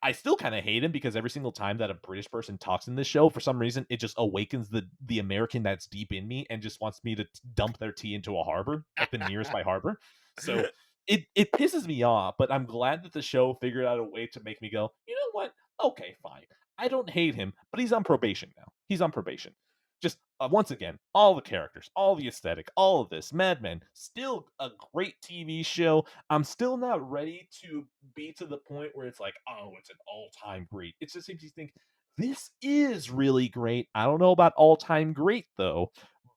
I still kind of hate him because every single time that a British person talks in this show, for some reason, it just awakens the American that's deep in me and just wants me to dump their tea into a harbor, like the nearest by harbor. So it pisses me off, but I'm glad that the show figured out a way to make me go, you know what? Okay, fine. I don't hate him, but he's on probation now. He's on probation. Just once again, all the characters, all the aesthetic, all of this. Mad Men, still a great TV show. I'm still not ready to be to the point where it's like, oh, it's an all-time great. It just makes you think this is really great. I don't know about all-time great though,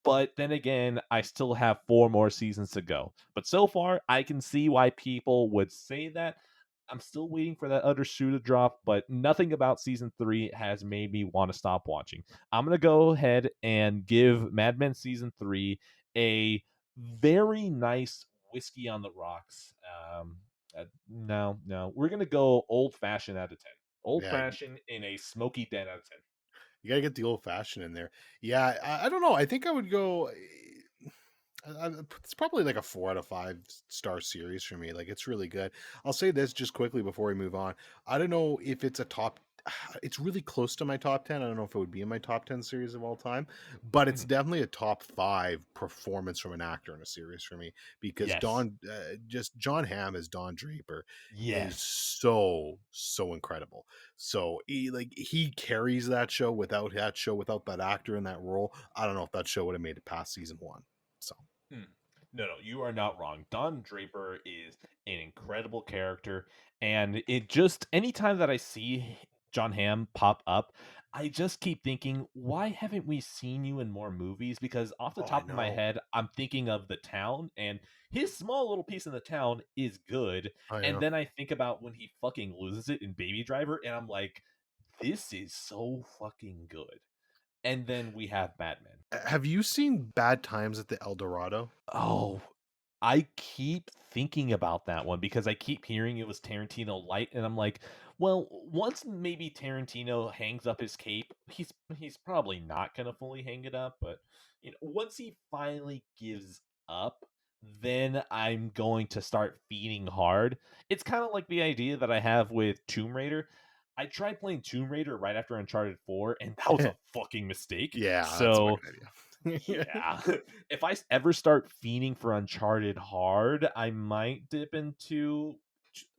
but then again, I still have 4 more seasons to go. But so far, I can see why people would say that. I'm still waiting for that other shoe to drop, but nothing about season 3 has made me want to stop watching. I'm gonna go ahead and give Mad Men season 3 a very nice whiskey on the rocks. No, no, we're gonna go old fashioned out of 10. Old Yeah, fashioned in a smoky den out of 10. you gotta get the old fashioned in there. Yeah, I don't know. I think I would go. It's probably like a 4 out of 5 star series for me. Like it's really good. I'll say this just quickly before we move on. I don't know if it's a top. It's really close to my top 10. I don't know if it would be in my top 10 series of all time, but it's Mhm. definitely a top 5 performance from an actor in a series for me because Yes, just John Hamm as Don Draper is yes. so incredible. So he carries that show. Without that actor in that role, I don't know if that show would have made it past season 1. So Mm. No, no, you are not wrong. Don Draper is an incredible character, and it just anytime that I see John Hamm pop up, I just keep thinking, why haven't we seen you in more movies? Because off the oh, I top of my know. head, I'm thinking of The Town, and his small little piece in The Town is good. I And know. then I think about when he fucking loses it in Baby Driver, and I'm like, this is so fucking good. and then we have Mad Men. Have you seen Bad Times at the El Dorado? Oh, I keep thinking about that one because I keep hearing it was Tarantino light, and I'm like, well, once maybe Tarantino hangs up his cape, he's probably not gonna fully hang it up, but once he finally gives up, then I'm going to start feeding hard. It's kind of like the idea that I have with Tomb Raider. I tried playing Tomb Raider right after Uncharted 4, and that was a fucking mistake. Yeah, that's a So fucking idea. yeah. If ever start fiending for Uncharted hard, I might dip into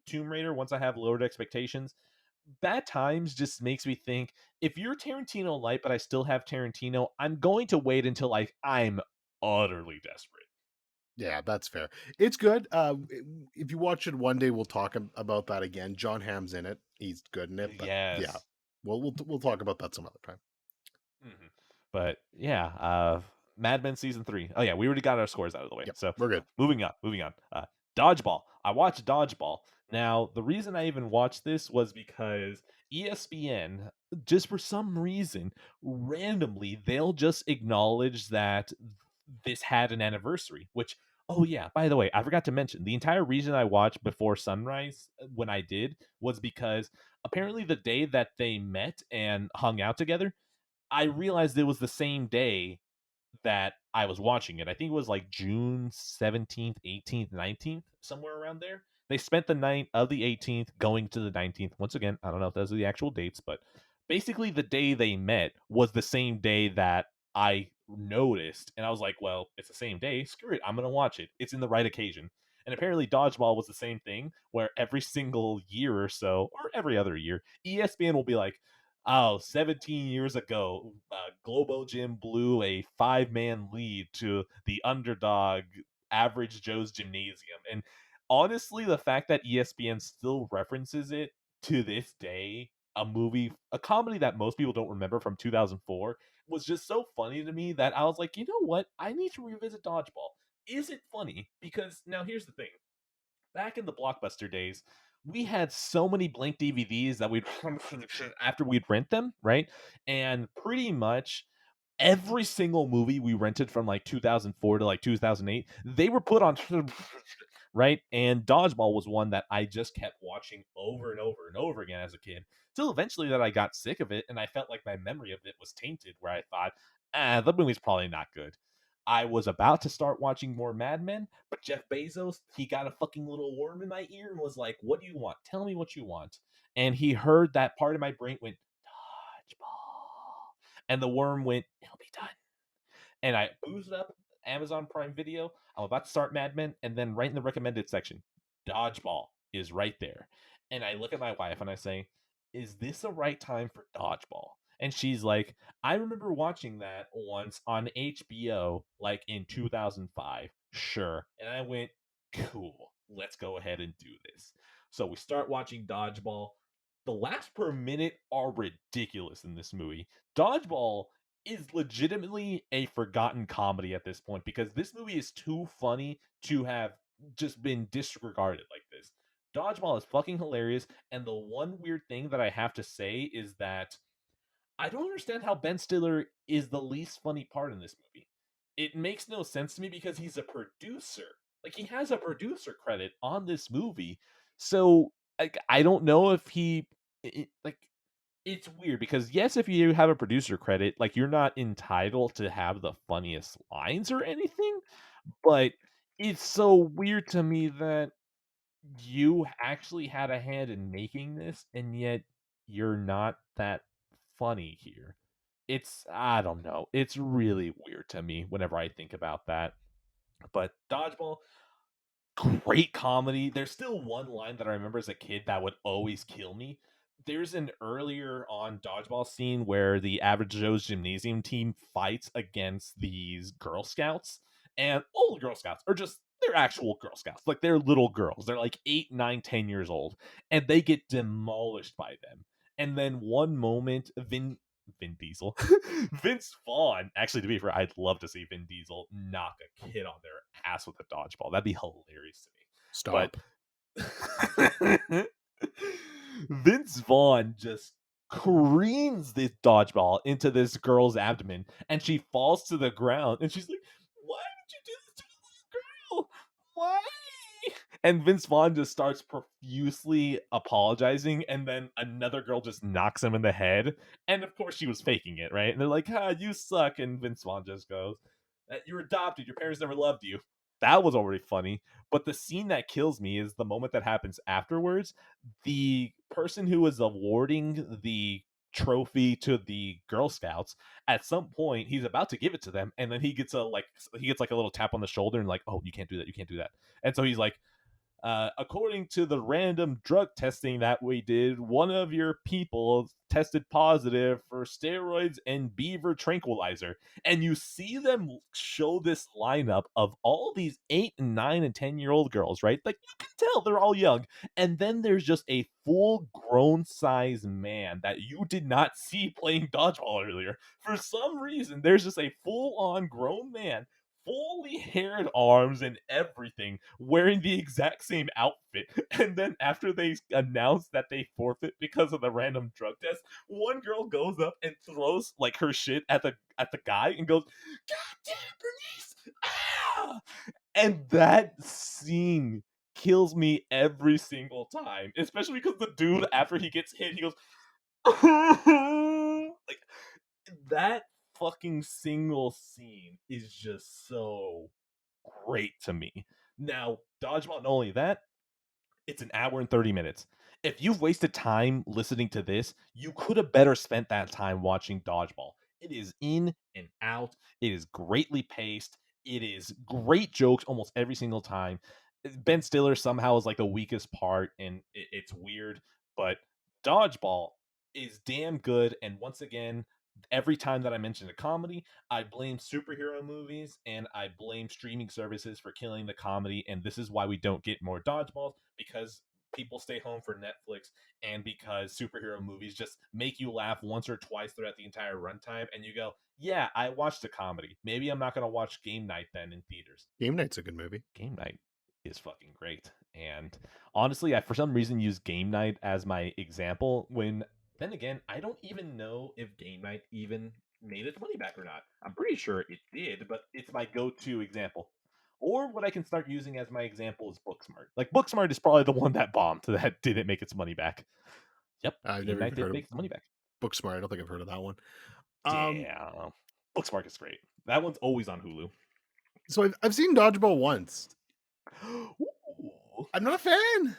Tomb Raider once I have lowered expectations. Bad Times just makes me think if you're Tarantino light, but I still have Tarantino, I'm going to wait until like I'm utterly desperate. Yeah, that's fair. It's good. If you watch it one day, we'll talk about that again. John Hamm's in it. He's good in it, but yeah, Yes. we'll talk about that some other time. Mhm. But yeah, Mad Men season 3. Oh yeah, we already got our scores out of the way. Yep, So we're good. moving on. Dodgeball. I watched Dodgeball. Now the reason I even watched this was because ESPN, just for some reason, randomly they'll just acknowledge that this had an anniversary. Which, oh yeah, by the way, I forgot to mention the entire reason I watched Before Sunrise when I did was because apparently the day that they met and hung out together, I realized it was the same day that I was watching it. I think it was like June 17th, 18th, 19th, somewhere around there. They spent the night of the 18th going to the 19th. Once again, I don't know if those are the actual dates, but basically the day they met was the same day that I noticed. And I was like, well, it's the same day. Screw it. I'm going to watch it. It's in the right occasion. And apparently, Dodgeball was the same thing, where every single year or so, or every other year, ESPN will be like, oh, 17 years ago, Globo Gym blew a 5-man lead to the underdog Average Joe's Gymnasium. And honestly, the fact that ESPN still references it to this day, a comedy that most people don't remember from 2004, was just so funny to me that I was like, you know what? I need to revisit Dodgeball. Is it funny? Because now here's the thing, back in the Blockbuster days, we had so many blank DVDs that we'd after we'd rent them, right? And pretty much every single movie we rented from like 2004 to like 2008, they were put on right? And Dodgeball was one that I just kept watching over and over and over again as a kid. Till eventually that I got sick of it and I felt like my memory of it was tainted where I thought, the movie's probably not good. I was about to start watching more Mad Men, but Jeff Bezos, he got a fucking little worm in my ear and was like, "What do you want? Tell me what you want." And he heard that part of my brain went, "Dodgeball." And the worm went, "It'll be done." And I boozed up Amazon Prime Video. I'm about to start Mad Men, and then right in the recommended section, Dodgeball is right there. And I look at my wife and I say, "Is this the right time for Dodgeball?" And she's like, "I remember watching that once on HBO, like in 2005. Sure." And I went, "Cool. Let's go ahead and do this." So we start watching Dodgeball. The laughs per minute are ridiculous in this movie. Dodgeball is legitimately a forgotten comedy at this point because this movie is too funny to have just been disregarded like this. Dodgeball is fucking hilarious, and the one weird thing that I have to say is that I don't understand how Ben Stiller is the least funny part in this movie. It makes no sense to me because he's a producer. Like he has a producer credit on this movie. So I don't know if like it's weird because yes, if you have a producer credit, like you're not entitled to have the funniest lines or anything, but it's so weird to me that you actually had a hand in making this and yet you're not that funny here. It's I don't know. It's really weird to me whenever I think about that. But Dodgeball, great comedy. There's still one line that I remember as a kid that would always kill me. There's an earlier on Dodgeball scene where the Average Joe's Gymnasium team fights against these Girl Scouts, and all the Girl Scouts are just they're actual Girl Scouts. Like they're little girls. They're like 8, 9, 10 years old, and they get demolished by them. And then one moment, Vin Diesel. Vince Vaughn. Actually, to be fair, I'd love to see Vin Diesel knock a kid on their ass with a dodgeball. That'd be hilarious to Stop. me. But Vince Vaughn just careens this dodgeball into this girl's abdomen, and she falls to the ground, and she's like, "Why did you do this to the little girl? Why?" And Vince Vaughn just starts profusely apologizing, and then another girl just knocks him in the head. And of course, she was faking it, right? And they're like, you suck." And Vince Vaughn just goes, "You're adopted. Your parents never loved you." That was already funny. But the scene that kills me is the moment that happens afterwards. The person who is awarding the trophy to the Girl Scouts, at some point he's about to give it to them, and then he gets like a little tap on the shoulder and like, "Oh, you can't do that, you can't do that." And so he's like, "According to the random drug testing that we did, one of your people tested positive for steroids and beaver tranquilizer." And you see them show this lineup of all these 8 and 9 and 10-year-old girls, right? Like, you can tell they're all young. And then there's just a full grown size man that you did not see playing dodgeball earlier. For some reason, there's just a full on grown man, fully haired arms and everything, wearing the exact same outfit. And then after they announce that they forfeit because of the random drug test, one girl goes up and throws like her shit at the guy and goes, "God damn, Bernice!" Ah! And that scene kills me every single time, especially because the dude, after he gets hit, he goes like, that fucking single scene is just so great to me. Now, Dodgeball, not only that, it's an hour and 30 minutes. If you've wasted time listening to this, you could have better spent that time watching Dodgeball. It is in and out. It is greatly paced. It is great jokes almost every single time. Ben Stiller somehow is like the weakest part, and it's weird, but Dodgeball is damn good. And once again, every time that I mention a comedy, I blame superhero movies and I blame streaming services for killing the comedy. And this is why we don't get more Dodgeballs, because people stay home for Netflix, and because superhero movies just make you laugh once or twice throughout the entire runtime, and you go, "Yeah, I watched a comedy. Maybe I'm not going to watch Game Night then in theaters." Game Night's a good movie. Game Night is fucking great. And honestly, I for some reason use Game Night as my example when, then again, I don't even know if Game Night even made its money back or not. I'm pretty sure it did, but it's my go-to example. Or what I can start using as my example is Booksmart. Like, Booksmart is probably the one that bombed, that didn't make its money back. Yep, I've Game never Night even didn't heard of make its money back. Booksmart. I don't think I've heard of that one. Damn. Booksmart is great. That one's always on Hulu. So I've seen Dodgeball once. Ooh. I'm not a fan.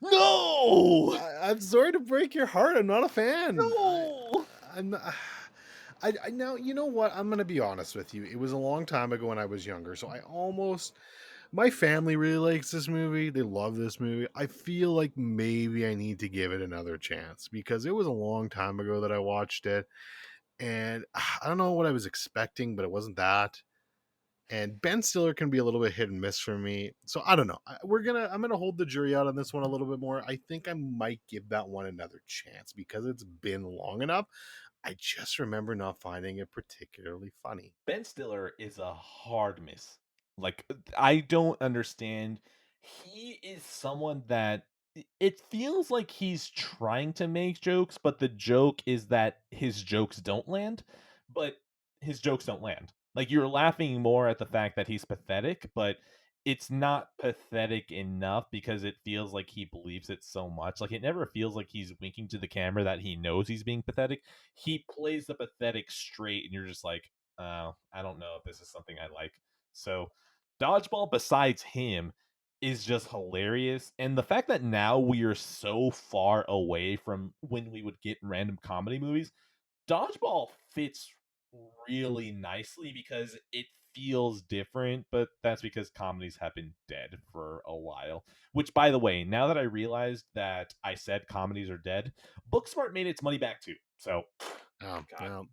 No! I'm sorry to break your heart. I'm not a fan. No! I'm not. I now, you know what? I'm gonna be honest with you. It was a long time ago when I was younger, so I almost. My family really likes this movie. They love this movie. I feel like maybe I need to give it another chance because it was a long time ago that I watched it, and I don't know what I was expecting, but it wasn't that. And Ben Stiller can be a little bit hit and miss for me. So I don't know. I'm gonna hold the jury out on this one a little bit more. I think I might give that one another chance because it's been long enough. I just remember not finding it particularly funny. Ben Stiller is a hard miss. Like, I don't understand. He is someone that it feels like he's trying to make jokes, but the joke is that his jokes don't land. But his jokes don't land. Like, you're laughing more at the fact that he's pathetic, but it's not pathetic enough because it feels like he believes it so much. Like, it never feels like he's winking to the camera that he knows he's being pathetic. He plays the pathetic straight, and you're just like, I don't know if this is something I like. So, Dodgeball, besides him, is just hilarious. And the fact that now we are so far away from when we would get random comedy movies, Dodgeball fits really nicely because it feels different, but that's because comedies have been dead for a while. Which, by the way, now that I realized that I said comedies are dead, Booksmart made its money back too. So, Oh, God. well,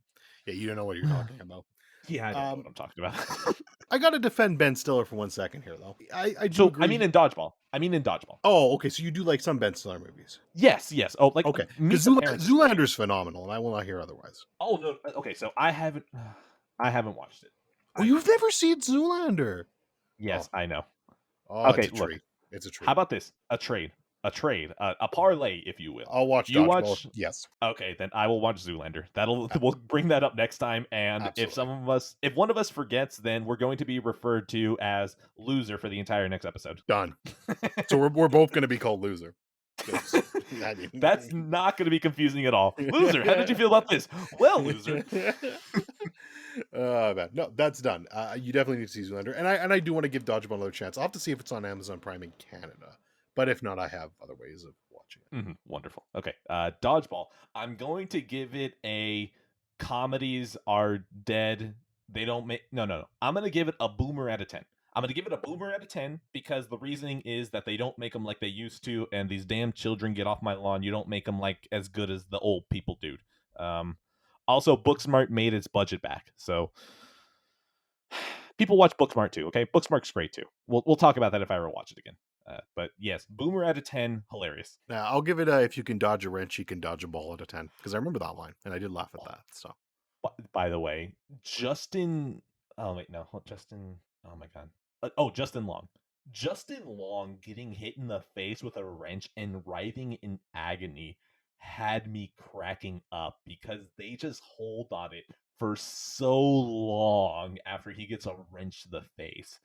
yeah, you don't know what you're talking about. Yeah, I don't know what I'm talking about. I got to defend Ben Stiller for 1 second here, though. I do So, I agree. mean, in Dodgeball. I mean, in Dodgeball. Oh, okay. So you do like some Ben Stiller movies? Yes, yes. Oh, like, Okay, Meet because the Parents is great. Zoolander's phenomenal, and I will not hear otherwise. Oh no. Okay, so I haven't. I haven't watched it. Oh, you've never seen Zoolander? Oh, Yes, I know. oh, it's Okay, a look. treat. It's a How treat. about this? A trade. a trade, a parlay, if you will. I'll watch You Dodgeball. watch. Yes, Okay, then I will watch Zoolander. That'll a- we'll bring that up next time. And absolutely if one of us forgets, then we're going to be referred to as loser for the entire next episode. done. So we're both going to be called loser. 'Cause, I mean, That's not going to be confusing at all. Loser, how did you feel about this? Well, loser. Man. No, that's done. You definitely need to see Zoolander, and I do want to give Dodgeball another chance. I'll have to see if it's on Amazon Prime in Canada, but if not, I have other ways of watching it. Wonderful. Okay, Dodgeball. I'm going to give it a comedies are dead. They don't make no. I'm gonna give it a boomer out of 10. I'm gonna give it a boomer out of 10 because the reasoning is that they don't make them like they used to, and these damn children get off my lawn. You don't make them like as good as the old people, dude. Um, Also, Booksmart made its budget back, so people watch Booksmart too. Okay, Booksmart's great too. We'll talk about that if I ever watch it again. But yes, boomer out of 10, hilarious. Now I'll give it a if you can dodge a wrench, you can dodge a ball out of 10 because I remember that line and I did laugh at that. So By the way, Justin. Oh wait, no, Justin. Oh my god. Oh, Justin Long. Justin Long getting hit in the face with a wrench and writhing in agony had me cracking up because they just hold on it for so long after he gets a wrench to the face.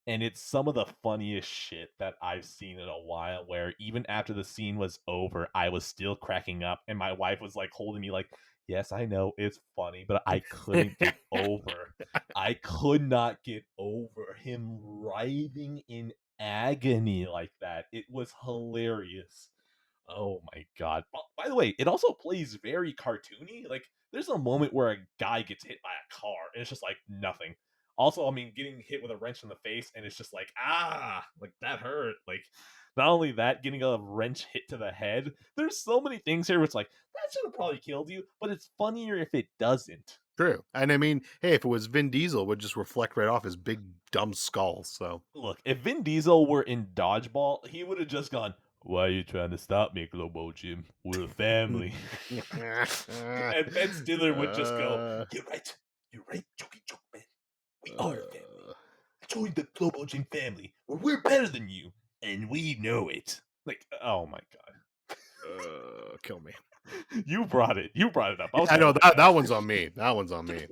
And it's some of the funniest shit that I've seen in a while, where even after the scene was over, I was still cracking up. And my wife was like holding me, like, yes, I know it's funny, but I couldn't get over. I could not get over him writhing in agony like that. It was hilarious. Oh my god. By the way, it also plays very cartoony. Like, there's a moment where a guy gets hit by a car, and it's just like nothing. Also, I mean, getting hit with a wrench in the face, and it's just like, like that hurt. Like, not only that, getting a wrench hit to the head. There's so many things here where it's like, that should have probably killed you, but it's funnier if it doesn't. true. And I mean, hey, if it was Vin Diesel, it would just reflect right off his big dumb skull. So Look, if Vin Diesel were in Dodgeball, he would have just gone, "Why are you trying to stop me, Globo Jim? We're a family." And Ben Stiller would just go, uh, you're right, Jokey Joke Man. We are a family. Join the Globo Jim family, where we're better than you, and we know it. Like, oh my god. kill me. You brought it. You brought it up. I was I know holding that one's on me. That one's on me.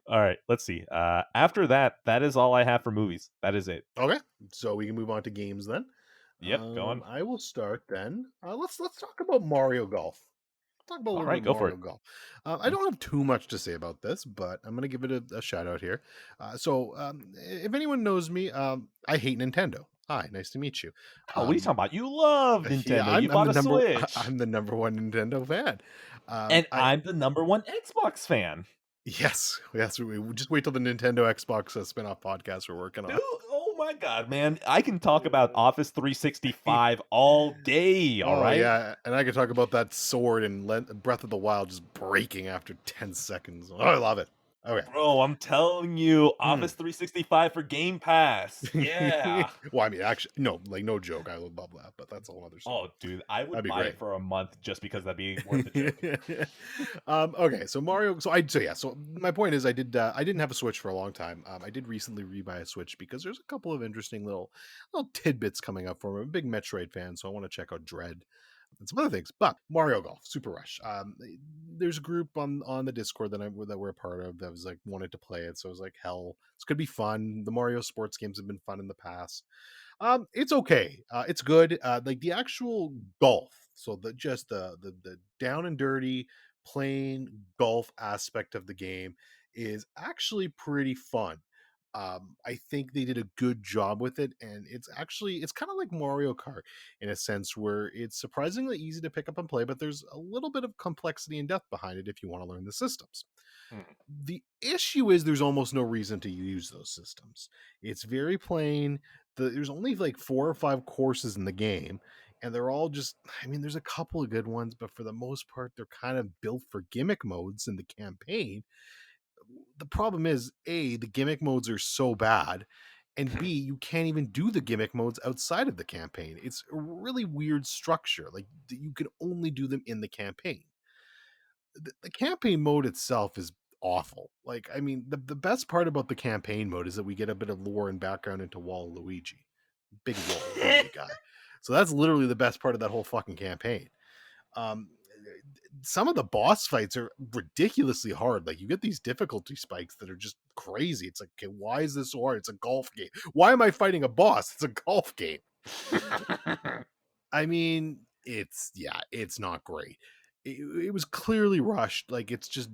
All right, let's see. After that, that is all I have for movies. That is it. Okay, so we can move on to games then. Yep, go on. I will start then. Let's talk about Mario Golf. Talk about a All little bit right, of go for Mario it. Golf. I don't have too much to say about this, but I'm going to give it a shout out here. If anyone knows me, I hate Nintendo. Hi, nice to meet you. Oh, what are you talking about? You love Yeah, Nintendo. You bought a Switch. I'm the number one Nintendo fan. And I I'm the number one Xbox fan. yes. We just wait till the Nintendo Xbox spin-off podcast we're working Dude, on. oh my god, man. I can talk about Office 365 all day, all Oh right? yeah, and I could talk about that sword and Breath of the Wild just breaking after 10 seconds. Oh, I love it. Okay. Bro, I'm telling you, Mhm. Office 365 for Game Pass. Yeah. Well, I mean, actually, no, like no joke. I would love that, but that's a whole other story. Oh, dude, I That'd would be buy great. it for a month just because that'd be worth the joke. Okay, so Mario. So my point is, I didn't have a Switch for a long time. I did recently rebuy a Switch because there's a couple of interesting little tidbits coming up for me. I'm a big Metroid fan, so I want to check out Dread and some other things. But Mario Golf, Super Rush. There's a group on the Discord that we're a part of that was like wanted to play it. So I was like, hell, it's gonna be fun. The Mario sports games have been fun in the past. It's okay. It's good. Like the actual golf. So the down and dirty playing golf aspect of the game is actually pretty fun. I think they did a good job with it, and it's kind of like Mario Kart in a sense where it's surprisingly easy to pick up and play, but there's a little bit of complexity and depth behind it if you want to learn the systems. Hmm. The issue is there's almost no reason to use those systems. It's very plain. There's only like 4 or 5 courses in the game, and they're all just, I mean, there's a couple of good ones, but for the most part, they're kind of built for gimmick modes in the campaign. The problem is, A, the gimmick modes are so bad, and B, you can't even do the gimmick modes outside of the campaign. It's a really weird structure. Like, you can only do them in the campaign. The campaign mode itself is awful. Like, I mean, the best part about the campaign mode is that we get a bit of lore and background into Waluigi. Big Waluigi guy. So that's literally the best part of that whole fucking campaign. Um, some of the boss fights are ridiculously hard. Like you get these difficulty spikes that are just crazy. It's like, okay, why is this so hard? It's a golf game. Why am I fighting a boss? It's a golf game. I mean, it's not great. It was clearly rushed. Like it's just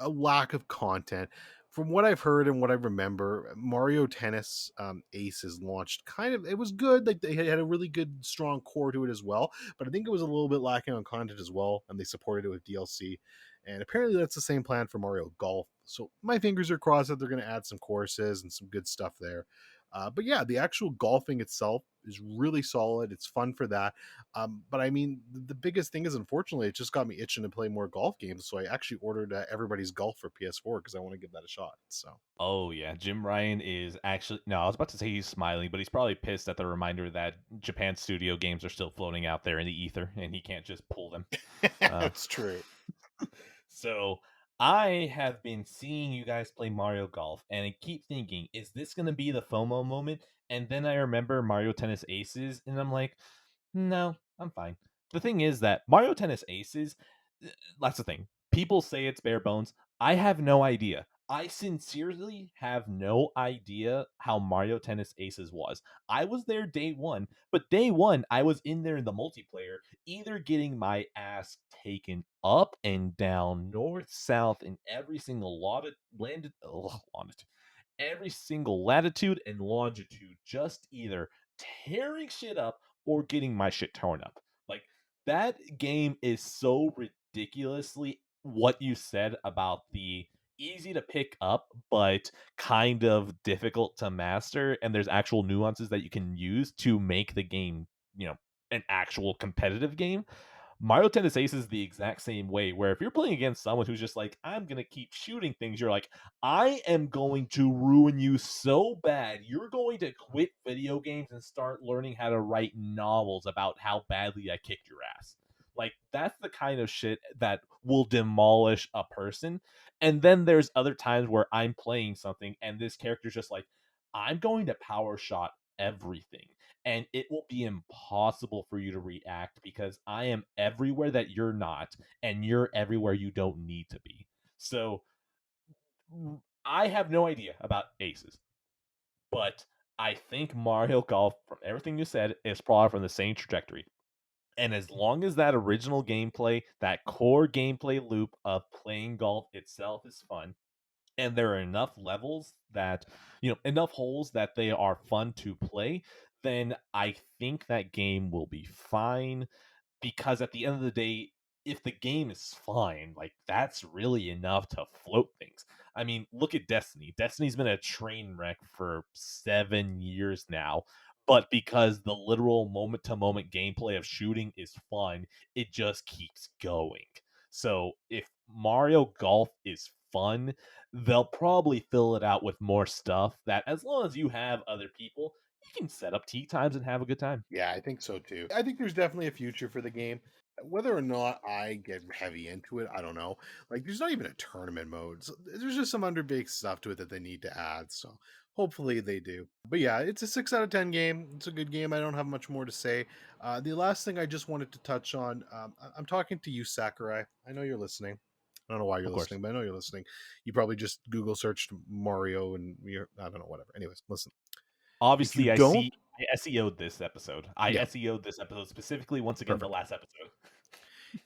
a lack of content. From what I've heard and what I remember, Mario Tennis Aces launched kind of. It was good. Like they had a really good, strong core to it as well. But I think it was a little bit lacking on content as well, and they supported it with DLC. And apparently, that's the same plan for Mario Golf. So my fingers are crossed that they're going to add some courses and some good stuff there. But yeah, the actual golfing itself is really solid. It's fun for that. But I mean, the biggest thing is, unfortunately, it just got me itching to play more golf games. So I actually ordered Everybody's Golf for PS4 because I want to give that a shot. So Oh yeah, Jim Ryan is actually no. I was about to say he's smiling, but he's probably pissed at the reminder that Japan studio games are still floating out there in the ether, and he can't just pull them. Uh, that's true. so I have been seeing you guys play Mario Golf, and I keep thinking, is this going to be the FOMO moment? And then I remember Mario Tennis Aces, and I'm like, no, I'm fine. The thing is that Mario Tennis Aces, that's the thing. People say it's bare bones. I have no idea. I sincerely have no idea how Mario Tennis Aces was. I was there day one, but day one, I was in there in the multiplayer, either getting my ass taken up and down, north, south, in every single longitude, every single latitude and longitude, just either tearing shit up or getting my shit torn up. Like that game is so ridiculously what you said about the easy to pick up but kind of difficult to master, and there's actual nuances that you can use to make the game, an actual competitive game. Mario Tennis Ace is the exact same way, where if you're playing against someone who's just like, I'm going to keep shooting things, you're like, I am going to ruin you so bad. You're going to quit video games and start learning how to write novels about how badly I kicked your ass. Like, that's the kind of shit that will demolish a person. And then there's other times where I'm playing something and this character's just like, I'm going to power shot everything, and it will be impossible for you to react because I am everywhere that you're not, and you're everywhere you don't need to be. So I have no idea about aces, but I think Mario Golf, from everything you said, is probably from the same trajectory. And as long as that original gameplay, that core gameplay loop of playing golf itself is fun, and there are enough levels that, enough holes that they are fun to play, then I think that game will be fine, because at the end of the day, if the game is fine, like that's really enough to float things. I mean, look at Destiny. Destiny's been a train wreck for 7 years now, but because the literal moment to moment gameplay of shooting is fun, it just keeps going. So if Mario Golf is fun, they'll probably fill it out with more stuff that, as long as you have other people, you can set up tea times and have a good time. Yeah, I think so too. I think there's definitely a future for the game. Whether or not I get heavy into it, I don't know. Like, there's not even a tournament mode. So there's just some underbaked stuff to it that they need to add. So hopefully they do. But yeah, it's a 6 out of 10 game. It's a good game. I don't have much more to say. The last thing I just wanted to touch on, I'm talking to you, Sakurai. I know you're listening. I don't know why you're Of course. listening, but I know you're listening. You probably just Google searched Mario and I don't know, whatever. Anyways, listen. If you Obviously, don't, I SEO'd this episode. I yeah, SEO'd this episode specifically once again for perfect. last episode.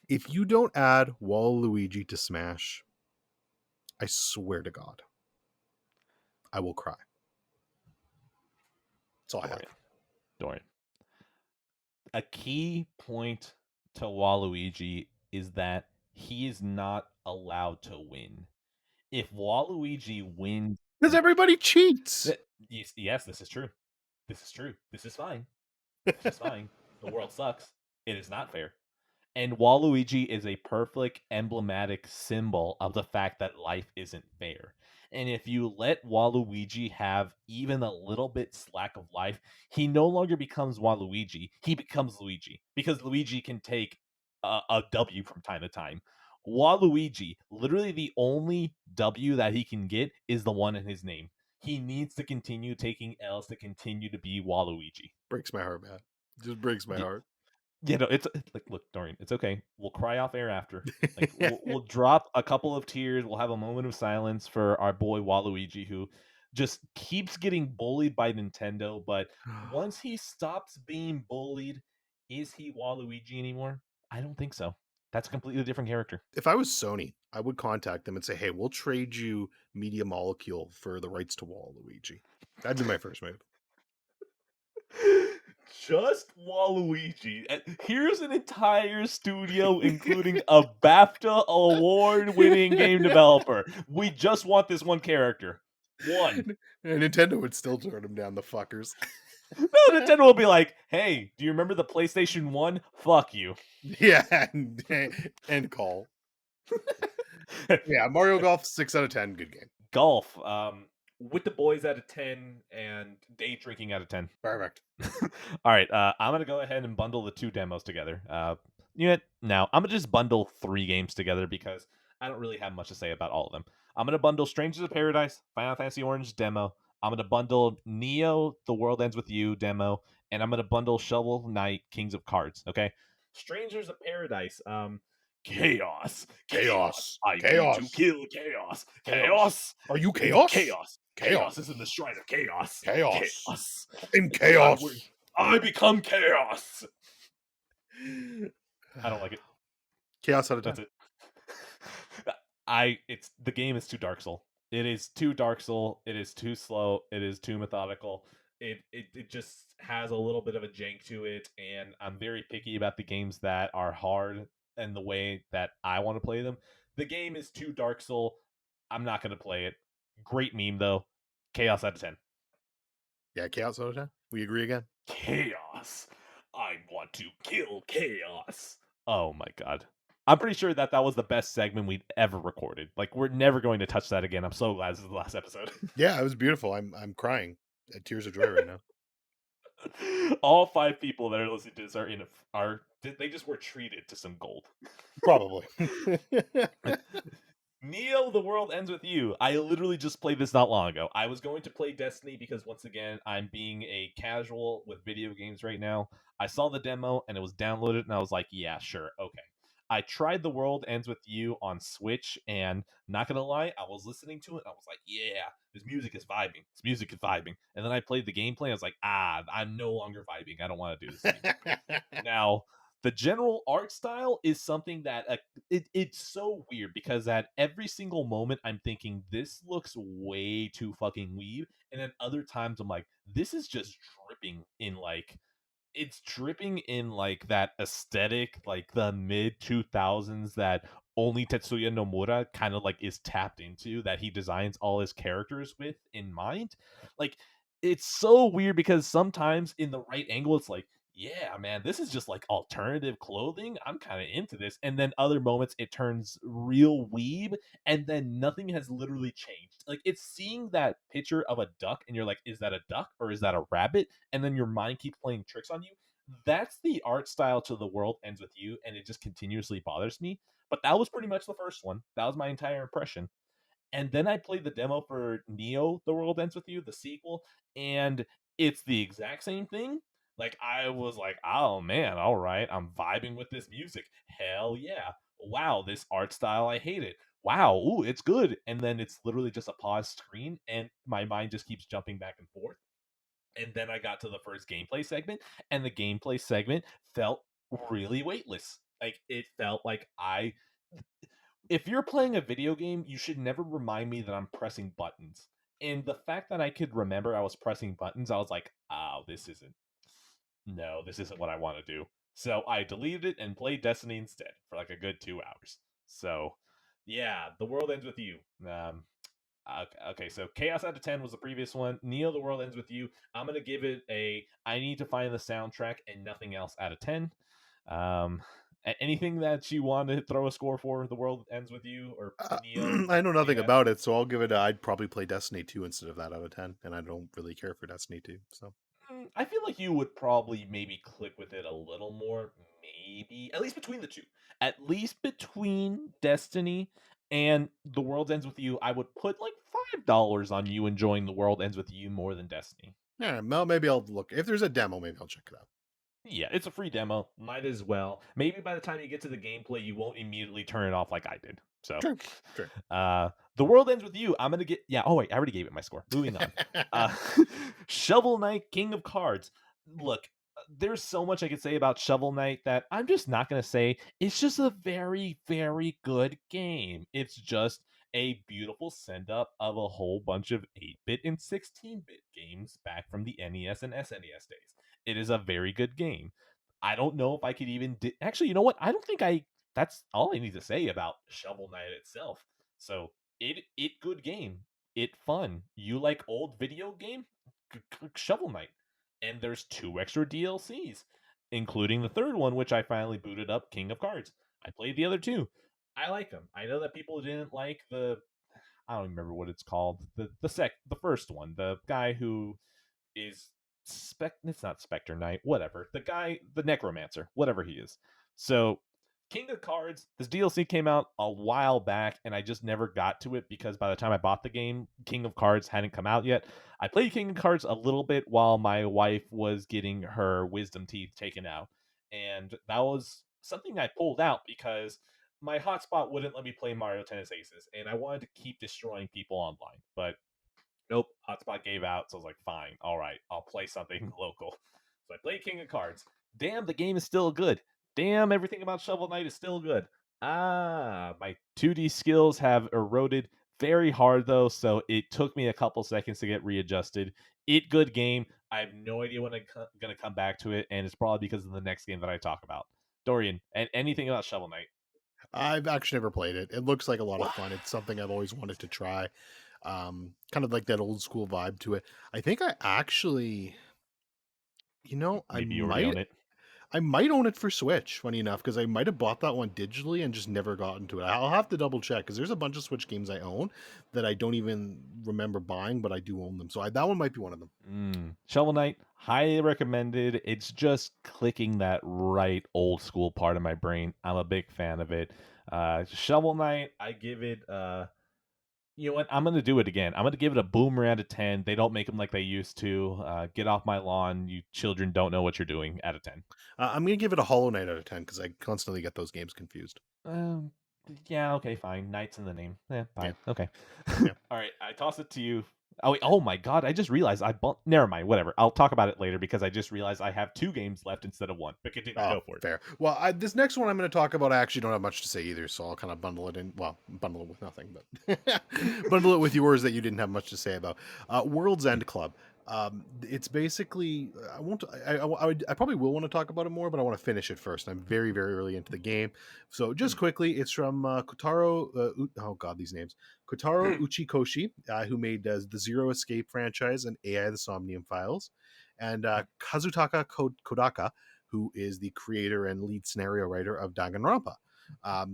If you don't add Waluigi to Smash, I swear to God, I will cry. That's all I Dorian. have. Dorian. A key point to Waluigi is that he is not allowed to win. If Waluigi wins, Because everybody cheats. yes, this is true. This is true. This is fine. This is fine. The world sucks. It is not fair. And Waluigi is a perfect emblematic symbol of the fact that life isn't fair. And if you let Waluigi have even a little bit slack of life, he no longer becomes Waluigi. He becomes Luigi, because Luigi can take a W from time to time. Waluigi, literally the only W that he can get is the one in his name. He needs to continue taking L's to continue to be Waluigi. Breaks my heart, man. Just breaks my heart. You know, it's like, look, Dorian, it's okay. We'll cry off air after. Like, we'll drop a couple of tears. We'll have a moment of silence for our boy Waluigi, who just keeps getting bullied by Nintendo. But once he stops being bullied, is he Waluigi anymore? I don't think so. That's a completely different character. If I was Sony, I would contact them and say, "Hey, we'll trade you Media Molecule for the rights to Waluigi." That'd be my first move. Just Waluigi. And here's an entire studio, including a BAFTA award-winning game developer. We just want this one character. One. And Nintendo would still turn him down, the fuckers. No, Nintendo will be like, hey, do you remember the PlayStation 1? Fuck you. Yeah, and call. Yeah, Mario Golf 6 out of 10, good game. Golf. With the boys out of 10 and day drinking out of 10. Perfect. All right, I'm gonna go ahead and bundle the 2 demos together. You know what? Now I'm gonna just bundle 3 games together because I don't really have much to say about all of them. I'm gonna bundle Strangers of Paradise, Final Fantasy Orange demo. I'm gonna bundle Neo: The World Ends with You demo, and I'm gonna bundle Shovel Knight: Kings of Cards. Okay, Strangers of Paradise. Chaos, chaos. Chaos. I need to Chaos. kill chaos. Chaos. Are you Chaos? Chaos. Chaos Chaos. is in the shrine of chaos. Chaos. Chaos. I'm Chaos. I become chaos. I don't like it. Chaos out of 10. That's it. It's the game is too Dark Soul. It is too Dark Soul. It is too slow. It is too methodical. It just has a little bit of a jank to it, and I'm very picky about the games that are hard and the way that I want to play them. The game is too Dark Soul. I'm not gonna play it. Great meme though. Chaos out of 10. Yeah, Chaos out of 10. We agree again. Chaos. I want to kill chaos. Oh my god. I'm pretty sure that was the best segment we'd ever recorded. Like, we're never going to touch that again. I'm so glad this is the last episode. Yeah, it was beautiful. I'm crying at tears of joy right now. All 5 people that are listening to this they just were treated to some gold. Probably. Neo: The World Ends with You. I literally just played this not long ago. I was going to play Destiny because, once again, I'm being a casual with video games right now. I saw the demo and it was downloaded, and I was like, yeah, sure, okay. I tried The World Ends with You on Switch, and not gonna lie, I was listening to it, and I was like, yeah, this music is vibing. This music is vibing. And then I played the gameplay, and I was like, I'm no longer vibing. I don't want to do this anymore. Now, the general art style is something that it's so weird because at every single moment I'm thinking this looks way too fucking weeb, and then other times I'm like, this is just dripping in like it's dripping in like that aesthetic, like the mid 2000s that only Tetsuya Nomura kind of like is tapped into, that he designs all his characters with in mind. Like, it's so weird because sometimes in the right angle, it's like, yeah, man, this is just like alternative clothing. I'm kind of into this. And then other moments, it turns real weeb, and then nothing has literally changed. Like, it's seeing that picture of a duck, and you're like, is that a duck or is that a rabbit? And then your mind keeps playing tricks on you. That's the art style to The World Ends with You, and it just continuously bothers me. But that was pretty much the first one. That was my entire impression. And then I played the demo for Neo: The World Ends with You, the sequel, and it's the exact same thing. Like, I was like, oh man, all right, I'm vibing with this music. Hell yeah. Wow, this art style, I hate it. Wow, ooh, it's good. And then it's literally just a pause screen, and my mind just keeps jumping back and forth. And then I got to the first gameplay segment, and the gameplay segment felt really weightless. Like, it felt like if you're playing a video game, you should never remind me that I'm pressing buttons. And the fact that I could remember I was pressing buttons, I was like, oh, this isn't what I want to do. So I deleted it and played Destiny instead for like a good 2 hours. So yeah, The World Ends with You. Okay, so Chaos out of 10 was the previous one. Neo: The World Ends with You. I'm gonna give it a I need to find the soundtrack and nothing else out of 10. Um, anything that you want to throw a score for The World Ends with You or Neo? I know nothing about it, so I'll give it I'd probably play Destiny 2 instead of that out of 10, and I don't really care for Destiny 2, so. I feel like you would probably maybe click with it a little more, maybe at least between the two. At least between Destiny and The World Ends with You, I would put like $5 on you enjoying The World Ends with You more than Destiny. Yeah, well, maybe I'll look. If there's a demo, maybe I'll check it out. Yeah, it's a free demo. Might as well. Maybe by the time you get to the gameplay, you won't immediately turn it off like I did. So, Sure, sure. the world ends with you. I'm gonna get. Yeah. Oh wait, I already gave it my score. Moving on. Uh, Shovel Knight, King of Cards. Look, there's so much I could say about Shovel Knight that I'm just not gonna say. It's just a very, very good game. It's just a beautiful send up of a whole bunch of 8-bit and 16-bit games back from the NES and SNES days. It is a very good game. I don't know if I could even actually, you know what? I don't think I that's all I need to say about Shovel Knight itself. So, it good game. It fun. You like old video game? Shovel Knight. And there's 2 extra DLCs, including the third one which I finally booted up, King of Cards. I played the other 2. I like them. I know that people didn't like the I don't remember what it's called. The first one. The guy who is it's not Spectre Knight, whatever. The guy, the Necromancer, whatever he is. So King of Cards, this DLC came out a while back, and I just never got to it because by the time I bought the game, King of Cards hadn't come out yet. I played King of Cards a little bit while my wife was getting her wisdom teeth taken out. And that was something I pulled out because my hotspot wouldn't let me play Mario Tennis Aces, and I wanted to keep destroying people online. But nope, hotspot gave out, so I was like, fine, all right, I'll play something local. So I played King of Cards. Damn, the game is still good. Damn, everything about Shovel Knight is still good. My 2D skills have eroded very hard though, so it took me a couple seconds to get readjusted. It good game. I have no idea when I'm gonna come back to it, and it's probably because of the next game that I talk about. Dorian, and anything about Shovel Knight? I've actually never played it. It looks like a lot of fun. It's something I've always wanted to try. Kind of like that old school vibe to it. I think I actually, Maybe you already own it. I might own it for Switch, funny enough, because I might have bought that one digitally and just never gotten to it. I'll have to double check because there's a bunch of Switch games I own that I don't even remember buying, but I do own them. So that one might be one of them. Shovel Knight, highly recommended. It's just clicking that right old school part of my brain. I'm a big fan of it. Shovel Knight, I give it. You know what? I'm gonna do it again. I'm gonna give it a boomer out of 10. They don't make them like they used to. Get off my lawn, you children don't know what you're doing. Out of 10. I'm going to give it a Hollow Knight out of 10 because I constantly get those games confused. Um, yeah, okay, fine. Knight's in the name. Yeah, Yeah. fine. Okay. Yeah. All right, I toss it to you. Oh, wait, oh my god! I just realized I bumped. Never mind. Whatever. I'll talk about it later because I just realized I have 2 games left instead of 1. But continue. Oh, Go for it. fair. Well, this next one I'm going to talk about, I actually don't have much to say either, so I'll kind of bundle it in. Well, bundle it with nothing, but bundle it with yours that you didn't have much to say about. World's End Club. It's basically I won't. I probably will want to talk about it more, but I want to finish it first. I'm very very early into the game, so just quickly, it's from Kotaro. Oh God, these names. Kotaro Uchikoshi, who made the Zero Escape franchise and AI: The Somnium Files, and Kazutaka Kodaka, who is the creator and lead scenario writer of Danganronpa.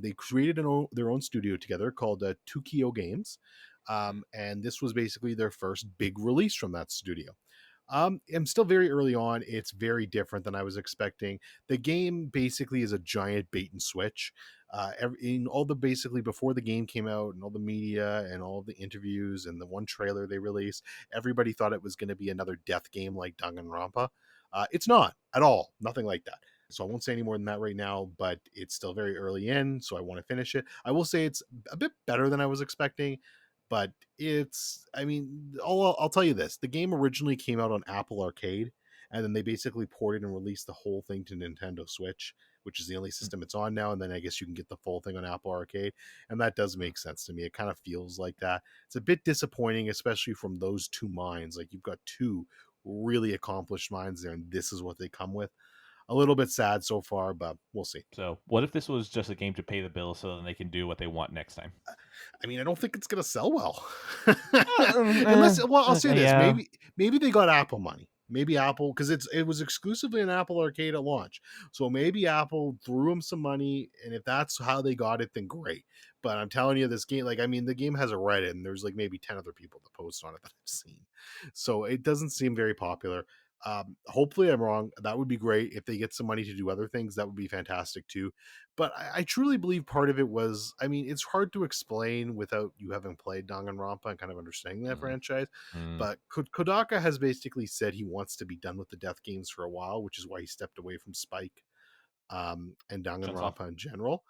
They created their own studio together called Tukio Games, and this was basically their first big release from that studio. I'm still very early on. It's very different than I was expecting. The game basically is a giant bait and switch. In all the basically before the game came out and all the media and all the interviews and the one trailer they released, everybody thought it was going to be another death game like Danganronpa. It's not at all. Nothing like that. So I won't say any more than that right now, but it's still very early in, so I want to finish it. I will say it's a bit better than I was expecting, but I mean, I'll tell you this: the game originally came out on Apple Arcade, and then they basically ported and released the whole thing to Nintendo Switch, which is the only system it's on now. And then I guess you can get the full thing on Apple Arcade, and that does make sense to me. It kind of feels like that. It's a bit disappointing, especially from those two minds. Like you've got two really accomplished minds there, and this is what they come with. A little bit sad so far, but we'll see. So, what if this was just a game to pay the bill so then they can do what they want next time? I mean, I don't think it's gonna sell well. Uh, Unless, well, I'll say this: yeah. maybe they got Apple money. Maybe Apple, because it was exclusively an Apple Arcade at launch. So maybe Apple threw them some money, and if that's how they got it, then great. But I'm telling you, this game, like, I mean, the game has a Reddit, and there's like maybe 10 other people that post on it that I've seen. So it doesn't seem very popular. Hopefully I'm wrong. That would be great. If they get some money to do other things, that would be fantastic too. But I truly believe part of it was, I mean, it's hard to explain without you having played Danganronpa and kind of understanding that Mm, franchise. mm, But Kodaka has basically said he wants to be done with the Death games for a while, which is why he stepped away from Spike and Chunsoft. Danganronpa in general.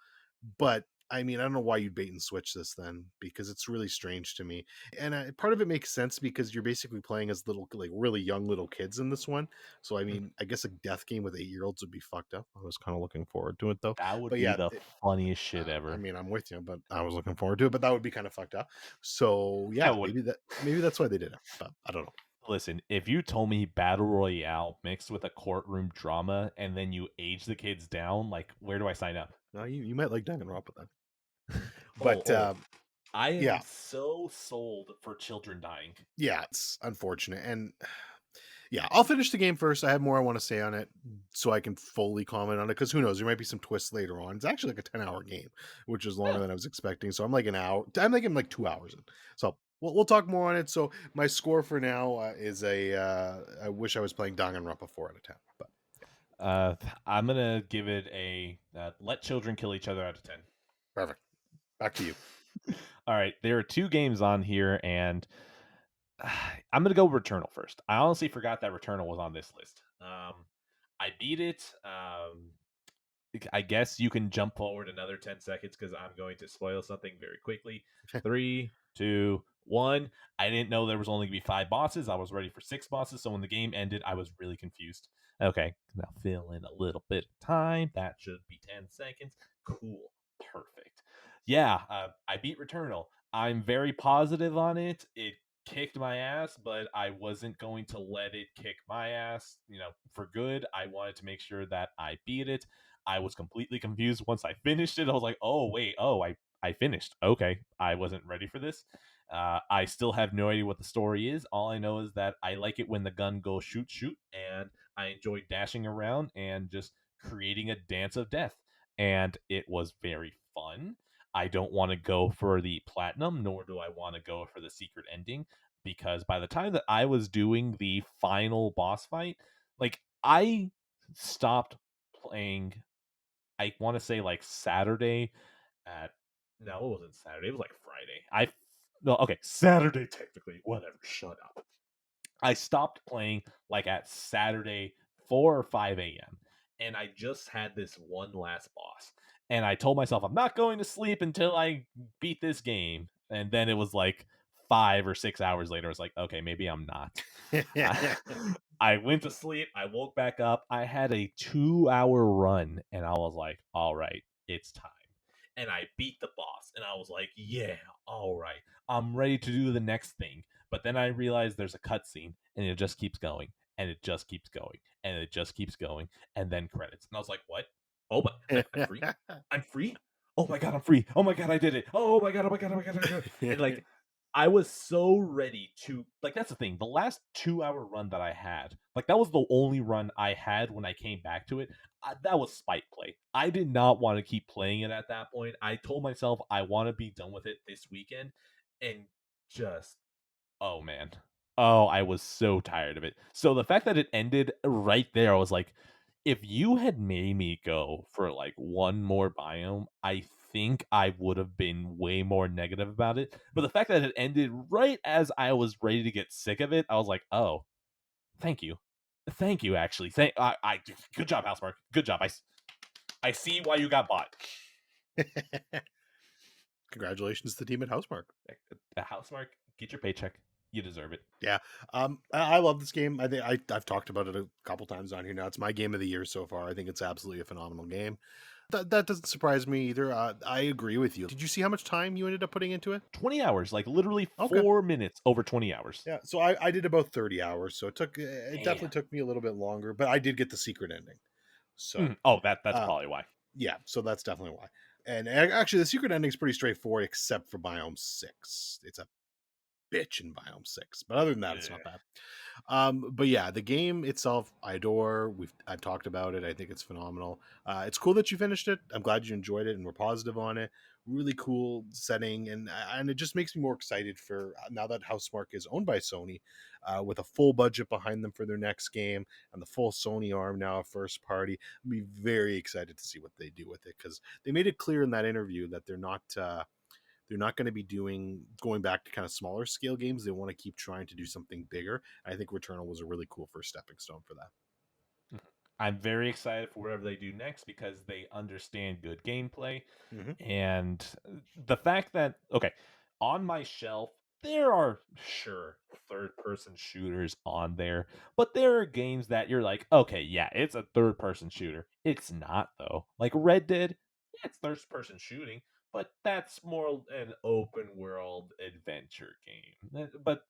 But I mean, I don't know why you'd bait and switch this then, because it's really strange to me. And part of it makes sense because you're basically playing as little, like really young little kids in this one. So I mean, I guess a death game with 8-year-olds would be fucked up. I was kind of looking forward to it though. That would But be yeah, the funniest shit I ever. mean, I'm with you, but I was looking forward to it. But that would be kind of fucked up. So yeah, That would maybe that's why they did it. But I don't know. listen. If you told me battle royale mixed with a courtroom drama, and then you age the kids down, like where do I sign up? No, you might like Danganronpa then. Oh, But oh, I am yeah, so sold for children dying. yeah, it's unfortunate. And yeah, I'll finish the game first. I have more I want to say on it so I can fully comment on it, because who knows, there might be some twists later on. It's actually like a 10-hour game, which is longer Eh, than I was expecting. So I'm like an hour. I'm like 2 hours in. So we'll talk more on it. So my score for now is I wish I was playing Danganronpa 4 out of 10. But Uh, I'm gonna give it a let children kill each other out of 10. perfect. Back to you. All right, there are two games on here, and I'm gonna go Returnal first. I honestly forgot that Returnal was on this list. I beat it. I guess you can jump forward another 10 seconds because I'm going to spoil something very quickly. Three, two, one. I didn't know there was only going to be 5 bosses. I was ready for 6 bosses. So when the game ended, I was really confused. Okay, now fill in a little bit of time. That should be 10 seconds. Cool. Perfect. Yeah, I beat Returnal. I'm very positive on it. It kicked my ass, but I wasn't going to let it kick my ass, for good. I wanted to make sure that I beat it. I was completely confused once I finished it. I was like, "Oh wait, I finished. Okay, I wasn't ready for this." I still have no idea what the story is. All I know is that I like it when the gun goes shoot shoot, and I enjoy dashing around and just creating a dance of death. And it was very fun. I don't want to go for the platinum, nor do I want to go for the secret ending, because by the time that I was doing the final boss fight, like I stopped playing. I want to say like Saturday at no, it wasn't Saturday. It was like Friday. No, okay, Saturday technically. Whatever. Shut up. I stopped playing like at Saturday 4 or 5 a.m. And I just had this one last boss. And I told myself I'm not going to sleep until I beat this game. And then it was like 5 or 6 hours later. I was like, okay, maybe I'm not. I, I went to sleep. I woke back up. I had a 2 hour run. And I was like, all right, it's time. And I beat the boss. And I was like, yeah, all right. I'm ready to do the next thing. But then I realized there's a cutscene, and it just keeps going, and it just keeps going, and it just keeps going, and then credits. And I was like, "What? Oh my! I'm free! I'm free! Oh my god! I'm free! Oh my god! I did it! Oh my god! Oh my god! Oh my god! Oh my god!" And like, I was so ready to like. That's the thing. The last 2 hour run that I had, like, that was the only run I had when I came back to it. That was spike play. I did not want to keep playing it at that point. I told myself I want to be done with it this weekend, and just oh man. Oh, I was so tired of it. So the fact that it ended right there, I was like, if you had made me go for like one more biome, I think I would have been way more negative about it. But the fact that it ended right as I was ready to get sick of it, I was like, oh, thank you. Thank you, actually. Good job, Housemark. Good job. I see why you got bought. Congratulations to the team at Housemark. Housemark, get your paycheck. You deserve it. Yeah. I love this game. I think I've talked about it a couple times on here now. It's my game of the year so far. I think it's absolutely a phenomenal game. That doesn't surprise me either. I agree with you. Did you see how much time you ended up putting into it? 20 hours, like literally Okay. 4 minutes over 20 hours. Yeah. So I did about 30 hours. So it Damn. definitely took me a little bit longer, but I did get the secret ending. So Oh, that's uh probably why. yeah, so that's definitely why. And actually the secret ending is pretty straightforward except for biome 6. It's a bitch in biome 6. But other than that, it's not Yeah. bad. But yeah, the game itself, I adore. I've talked about it. I think it's phenomenal. It's cool that you finished it. I'm glad you enjoyed it and were positive on it. really cool setting, and it just makes me more excited for now that Housemarque is owned by Sony, with a full budget behind them for their next game and the full Sony arm now a first party. I'll be very excited to see what they do with it, because they made it clear in that interview that they're not going to be going back to kind of smaller scale games. They want to keep trying to do something bigger. I think Returnal was a really cool first stepping stone for that. I'm very excited for whatever they do next because they understand good gameplay. Mm-hmm. And the fact that, okay, on my shelf, there are sure third person shooters on there, but there are games that you're like, okay, yeah, it's a third person shooter. It's not, though. Like Red Dead, yeah, it's third person shooting, but that's more an open world adventure game. But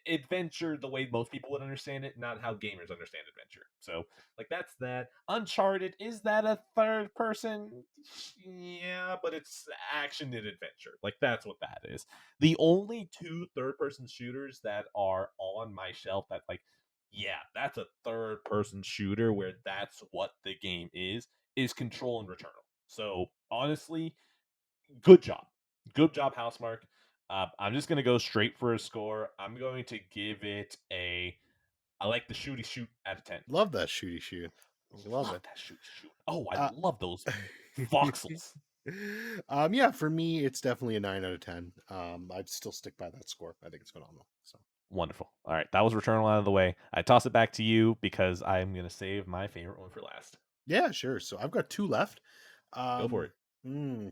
adventure the way most people would understand it, not how gamers understand adventure. So, like, that's that. Uncharted, is that a third person? Yeah, but it's action and adventure. Like, that's what that is. The only two third person shooters that are on my shelf that, like, yeah, that's a third person shooter where that's what the game is Control and Returnal. So, honestly, good job. Good job, Housemarque. I'm just going to go straight for a score. I'm going to give it a. I like the shooty shoot out of 10. Love that shooty shoot. Love Love it. that shooty shoot. Oh, I Uh, love those voxels. Yeah, for me, it's definitely a 9 out of 10. I'd still stick by that score. I think it's phenomenal. So Wonderful. All right, that was Returnal out of the way. I toss it back to you because I'm going to save my favorite one for last. yeah, sure. So I've got two left. Go for it.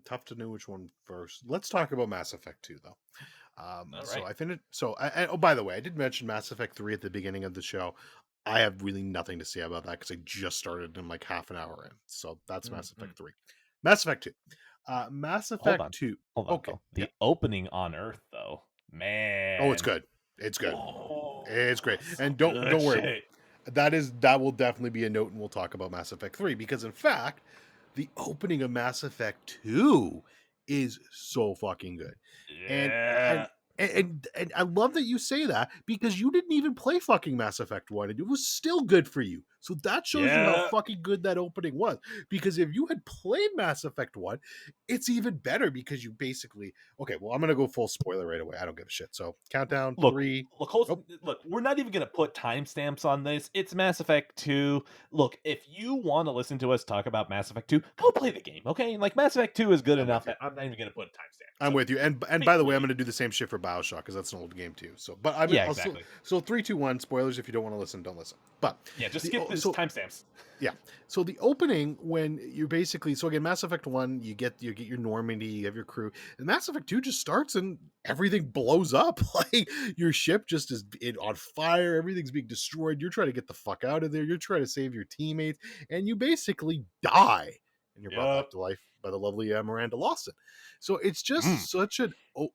Tough to know which one first. Let's talk about Mass Effect 2, though. All So right. I finished. So oh, by the way, I did mention Mass Effect 3 at the beginning of the show. I have really nothing to say about that because I just started in like half an hour in. So that's Mass Effect 3. Mass Effect 2. Mass Hold Effect on. 2. Hold on, Okay. though. Yeah. The opening on Earth, though. Oh, it's Man. good. It's good. It's great. Oh, And some don't good worry. shit. That will definitely be a note, and we'll talk about Mass Effect 3, because in fact, the opening of Mass Effect 2 is so fucking good. And and Yeah. and I love that you say that, because you didn't even play fucking Mass Effect 1 and it was still good for you. So that shows you how Yeah. fucking good that opening was. Because if you had played Mass Effect 1, it's even better, because you basically, okay, well, I'm gonna go full spoiler right away. I don't give a shit. So countdown, Look, 3. Oh, look, we're not even going to put timestamps on this. It's Mass Effect 2. Look, if you want to listen to us talk about Mass Effect 2, go play the game, okay? Like, Mass Effect 2 is good I'm enough with you. that I'm not even going to put a timestamp. I'm So, with you. And take by it the or way, I'm leave going it. to do the same shit for Bioshock, because that's an old game too. So, but I mean, Yeah, also, exactly. so 3, 2, 1. Spoilers. If you don't want to listen, don't listen. But Yeah, just the skip this so timestamps. yeah. So the opening, when you're basically, so again, Mass Effect 1, you get your Normandy, you have your crew, and Mass Effect 2 just starts and everything blows up. Like, your ship just is on fire, everything's being destroyed. You're trying to get the fuck out of there. You're trying to save your teammates, and you basically die. And you're brought back Yep. to life by the lovely Miranda Lawson. So it's Mm. just such an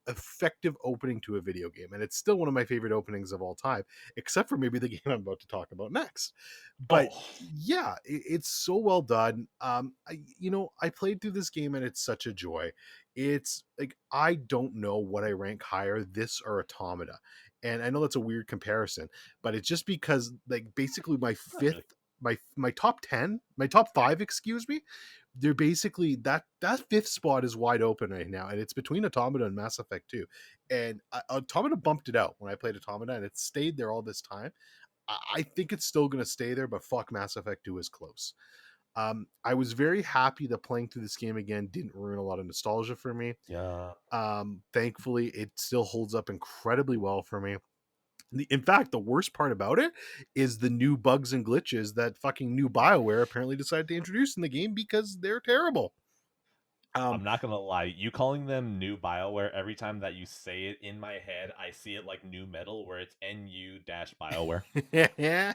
effective opening to a video game, and it's still one of my favorite openings of all time, except for maybe the game I'm about to talk about next. But Oh, yeah, it's so well done. I played through this game and it's such a joy. It's like, I don't know what I rank higher, this or Automata. And I know that's a weird comparison, but it's just because, like, basically my not really. fifth, my top 10, my top 5, excuse me, they're basically, that fifth spot is wide open right now, and it's between Automata and Mass Effect 2. And Automata bumped it out when I played Automata, and it stayed there all this time. I think it's still going to stay there, but fuck, Mass Effect 2 is close. I was very happy that playing through this game again didn't ruin a lot of nostalgia for me. Yeah. Thankfully, it still holds up incredibly well for me. In fact, the worst part about it is the new bugs and glitches that fucking new BioWare apparently decided to introduce in the game, because they're terrible. Um, I'm not gonna lie, you calling them new BioWare, every time that you say it in my head, I see it like new metal where it's NU dash BioWare. yeah,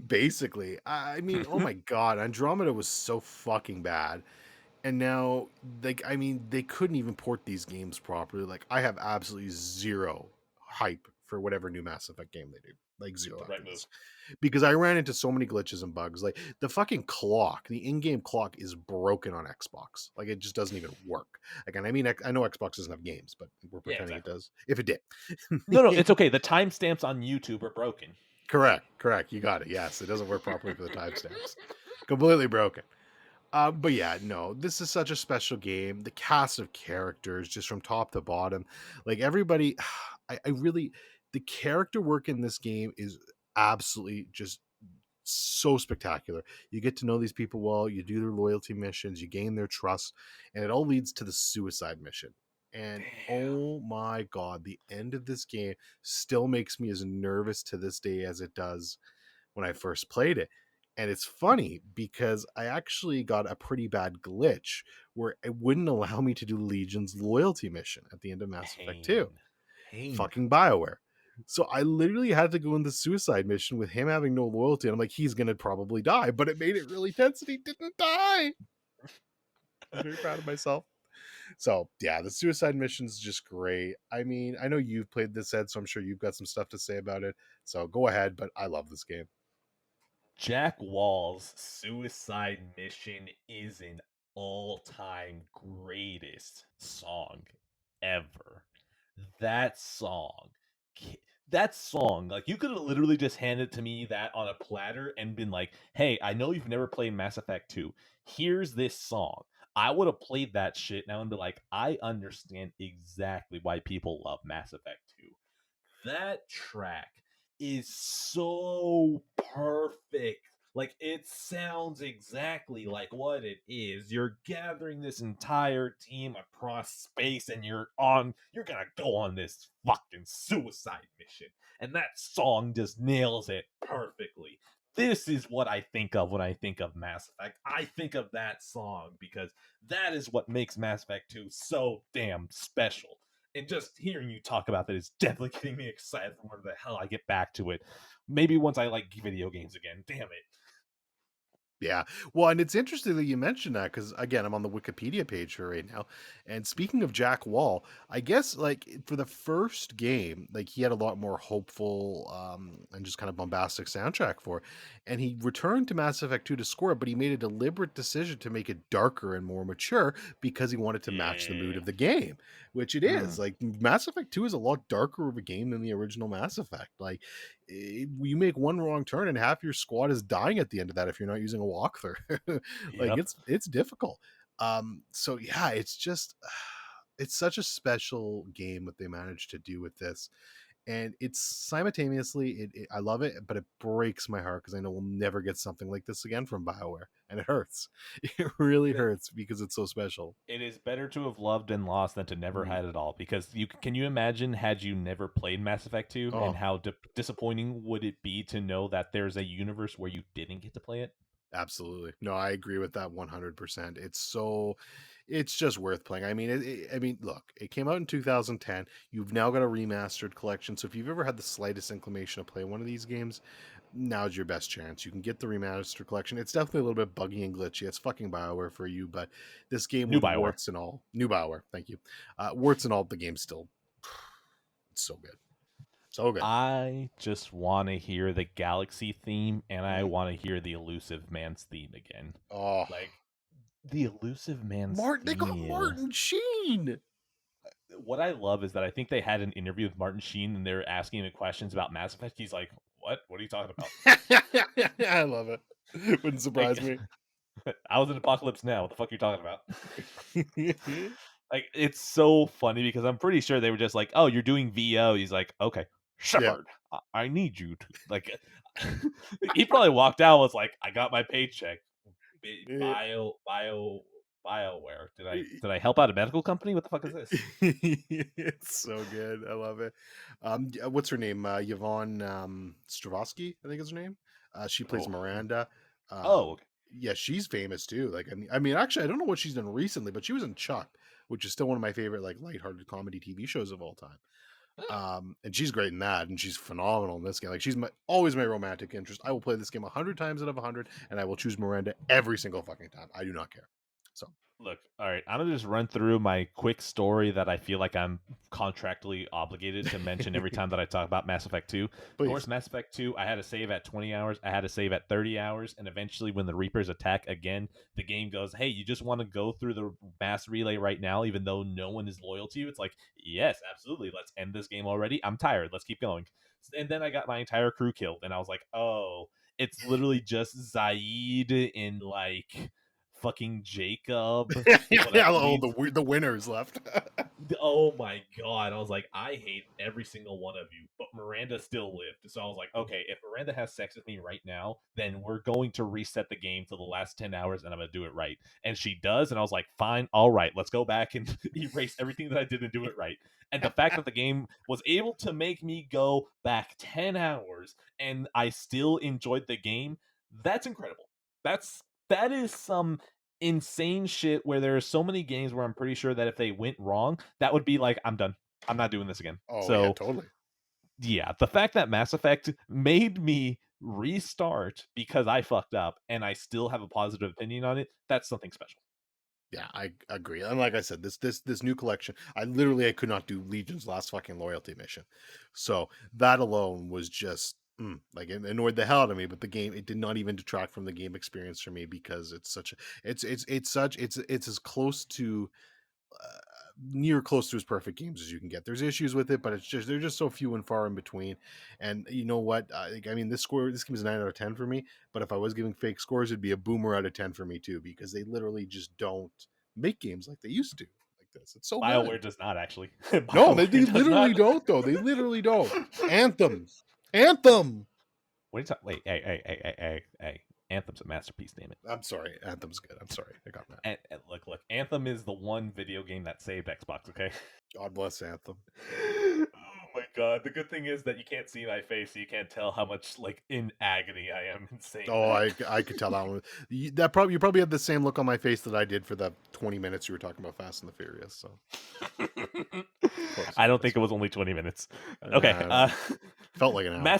basically. I mean, oh my god, Andromeda was so fucking bad. And now, like, I mean, they couldn't even port these games properly. Like, I have absolutely zero hype for whatever new Mass Effect game they do. Like, zero Right after move. this. Because I ran into so many glitches and bugs. Like, the fucking clock, the in-game clock is broken on Xbox. Like, it just doesn't even work. Like, and I mean, I know Xbox doesn't have games, but we're Yeah, pretending it exactly. does. If it did. No, no, it's okay. The timestamps on YouTube are broken. Correct. You got it. Yes, it doesn't work properly for the timestamps. Completely broken. But yeah, no, this is such a special game. The cast of characters, just from top to bottom, like everybody, I really, the character work in this game is absolutely just so spectacular. You get to know these people well, you do their loyalty missions, you gain their trust, and it all leads to the suicide mission. And Damn. oh my god, the end of this game still makes me as nervous to this day as it does when I first played it. And it's funny because I actually got a pretty bad glitch where it wouldn't allow me to do Legion's loyalty mission at the end of Mass Effect 2. Pain. Pain. Fucking BioWare. So I literally had to go in the suicide mission with him having no loyalty. And I'm like, he's gonna probably die, but it made it really tense and he didn't die. I'm very proud of myself. So yeah, the suicide mission's just great. I mean, I know you've played this, Ed, so I'm sure you've got some stuff to say about it. So go ahead, but I love this game. Jack Wall's Suicide Mission is an all-time greatest song ever. That song, that song, like you could have literally just handed to me that on a platter and been like, "Hey, I know you've never played Mass Effect 2. Here's this song." I would have played that shit now and be like, "I understand exactly why people love Mass Effect 2." That track is so perfect. Like it sounds exactly like what it is. You're gathering this entire team across space and you're gonna go on this fucking suicide mission. And that song just nails it perfectly. This is what I think of when I think of Mass Effect. I think of that song because that is what makes Mass Effect 2 so damn special. And just hearing you talk about that is definitely getting me excited for where the hell I get back to it. Maybe once I like video games again. Damn it. Yeah. Well, and it's interesting that you mentioned that because again, I'm on the Wikipedia page here right now. And speaking of Jack Wall, I guess like for the first game, like he had a lot more hopeful and just kind of bombastic soundtrack for. And he returned to Mass Effect 2 to score it, but he made a deliberate decision to make it darker and more mature because he wanted to match the mood Yeah. of the game, which it Mm. is. Like Mass Effect 2 is a lot darker of a game than the original Mass Effect. Like you make one wrong turn and half your squad is dying at the end of that if you're not using a walkthrough. Like Yep. it's difficult. So yeah, it's just it's such a special game what they managed to do with this. And it's simultaneously I love it, but it breaks my heart because I know we'll never get something like this again from BioWare, and it hurts. It really hurts because it's so special. It is better to have loved and lost than to never Mhm. had it all. Because you can you imagine had you never played Mass Effect 2 and Oh, how disappointing would it be to know that there's a universe where you didn't get to play it? absolutely. No, I agree with that 100%. It's just worth playing. I mean, I mean, look, it came out in 2010. You've now got a remastered collection. So if you've ever had the slightest inclination to play one of these games, now's your best chance. You can get the remastered collection. It's definitely a little bit buggy and glitchy. It's fucking BioWare for you, but this game New with Bioware. warts and all, new BioWare, thank you. Warts and all, the game's still it's so good. So good. I just want to hear the Galaxy theme and I Mhm. want to hear the Elusive Man's theme again. Oh, Like the Elusive Man's Martin, they got theme. Martin Sheen. What I love is that I think they had an interview with Martin Sheen and they're asking him questions about Mass Effect. He's like, "What? What are you talking about?" I love it. Wouldn't Like, surprise me. I was in Apocalypse Now. What the fuck are you talking about? Like, it's so funny because I'm pretty sure they were just like, "Oh, you're doing VO." He's like, "Okay, Yeah. Shepard, I need you to like." He probably walked out was like, "I got my paycheck." Eh, Bioware. Did I help out a medical company? What the fuck is this? it's so good. I love it. What's her name? Yvonne Stravosky, I think is her name. She plays Oh, Miranda. oh, okay. Yeah, she's famous too. Like, I mean, actually, I don't know what she's done recently, but she was in Chuck, which is still one of my favorite like lighthearted comedy TV shows of all time. Huh. And she's great in that, and she's phenomenal in this game. Like, she's always my romantic interest. I will play this game 100 times out of 100, and I will choose Miranda every single fucking time. I do not care. So, Look, all right. I'm gonna just run through my quick story that I feel like I'm contractually obligated to mention every time that I talk about Mass Effect 2. Of course, please. Mass Effect 2, I had to save at 20 hours, I had to save at 30 hours, and eventually when the Reapers attack again, the game goes, "Hey, you just want to go through the mass relay right now, even though no one is loyal to you?" It's like, yes, absolutely. Let's end this game already. I'm tired. Let's keep going. And then I got my entire crew killed, and I was like, oh, it's literally just Zaid in like fucking Jacob. Yeah, Whatever oh, these. the winners left. Oh my god! I was like, I hate every single one of you, but Miranda still lived. So I was like, okay, if Miranda has sex with me right now, then we're going to reset the game to the last 10 hours, and I'm gonna do it right. And she does, and I was like, fine, all right, let's go back and erase everything that I did and do it right. And the fact that the game was able to make me go back 10 hours and I still enjoyed the game, that's incredible. That is some insane shit where there are so many games where I'm pretty sure that if they went wrong, that would be like, I'm done. I'm not doing this again. Oh yeah, So totally. yeah, the fact that Mass Effect made me restart because I fucked up and I still have a positive opinion on it, that's something special. Yeah, I agree. And like I said, this new collection, I could not do Legion's last fucking loyalty mission. So that alone was just like it annoyed the hell out of me. But the game, it did not even detract from the game experience for me because it's such a it's as close to uh, near close to as perfect games as you can get. There's issues with it, but it's just they're just so few and far in between. And you know what? I mean, this game is a 9 out of 10 for me. But if I was giving fake scores, it'd be a boomer out of 10 for me too, because they literally just don't make games like they used to like this. It's so good. BioWare does not actually. No, they BioWare does literally not. don't though. They literally don't. Anthem, Anthem. What are you talking? Wait, hey. Anthem's a masterpiece, damn it. I'm sorry, Anthem's good. I'm sorry, I got mad. And look, Anthem is the one video game that saved Xbox, okay? God bless Anthem. Oh my god. The good thing is that you can't see my face, so you can't tell how much like in agony I am in saying Oh, that. I could tell that one. You probably had the same look on my face that I did for the 20 minutes you were talking about Fast and the Furious. So close, I don't close. think it was only 20 minutes. Okay. Felt like an hour.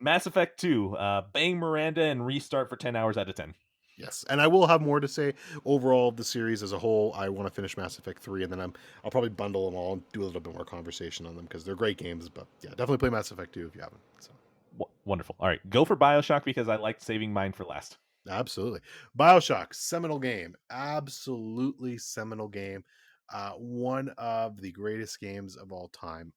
Mass Effect 2, bang Miranda and restart for 10 hours out of 10. Yes, and I will have more to say overall of the series as a whole. I want to finish Mass Effect 3, and then I'll probably bundle them all and do a little bit more conversation on them because they're great games. But yeah, definitely play Mass Effect 2 if you haven't. So Wonderful. All right, go for Bioshock because I liked saving mine for last. absolutely, Bioshock, seminal game, absolutely seminal game. One of the greatest games of all time.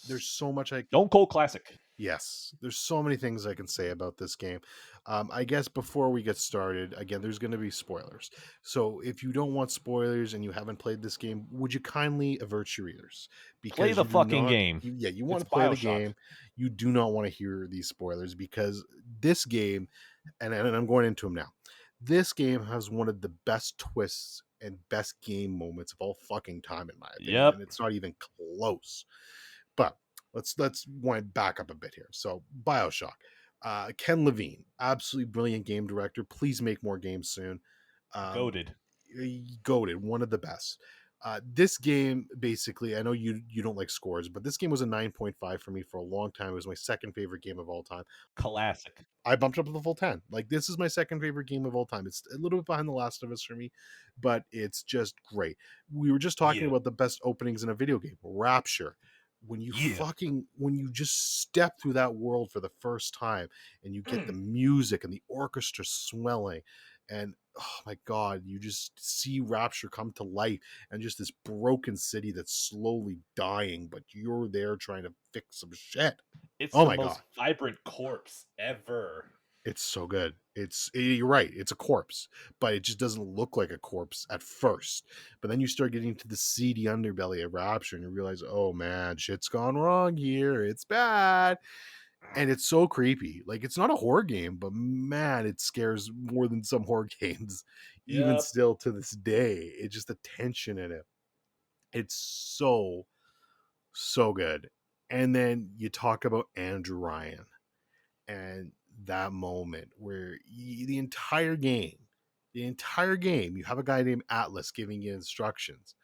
There's so much Stone Cold Classic. Yes, there's so many things I can say about this game. I guess before we get started, again, there's going to be spoilers. So if you don't want spoilers and you haven't played this game, would you kindly avert your ears? Play Because the you do fucking not, game. you want It's to play the Bioshock. game. You do not want to hear these spoilers because this game, and I'm going into them now. This game has one of the best twists and best game moments of all fucking time, in my opinion, Yep. and it's not even close. But let's wind back up a bit here. So Bioshock, Ken Levine, absolutely brilliant game director. Please make more games soon. Goated. Goated, one of the best. This game, basically, I know you don't like scores, but this game was a 9.5 for me for a long time. It was my second favorite game of all time. Classic. I bumped up to the full 10. Like, this is my second favorite game of all time. It's a little bit behind The Last of Us for me, but it's just great. We were just talking Yeah. about the best openings in a video game. Rapture. When you just step through that world for the first time and you get the music and the orchestra swelling and oh my god, you just see Rapture come to life and just this broken city that's slowly dying, but you're there trying to fix some shit. It's Oh the my god. most vibrant corpse ever. It's so good. You're right. It's a corpse, but it just doesn't look like a corpse at first. But then you start getting to the seedy underbelly of Rapture, and you realize, oh man, shit's gone wrong here. It's bad, and it's so creepy. Like it's not a horror game, but man, it scares more than some horror games, even Yep. still to this day. It's just the tension in it. It's so good. And then you talk about Andrew Ryan and that moment where the entire game, you have a guy named Atlas giving you instructions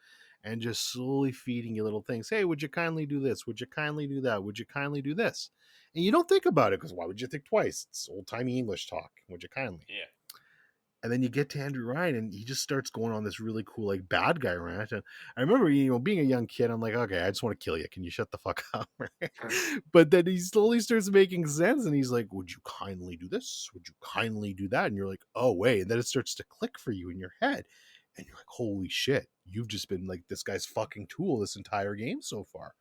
and just slowly feeding you little things. Hey, would you kindly do this? Would you kindly do that? Would you kindly do this? And you don't think about it because why would you think twice? It's old timey English talk. Would you kindly? Yeah. And then you get to Andrew Ryan and he just starts going on this really cool like bad guy rant. And I remember, being a young kid, I'm like, okay, I just want to kill you. Can you shut the fuck up? But then he slowly starts making sense and he's like, would you kindly do this? Would you kindly do that? And you're like, oh, wait. And then it starts to click for you in your head. And you're like, holy shit, you've just been like this guy's fucking tool this entire game so far.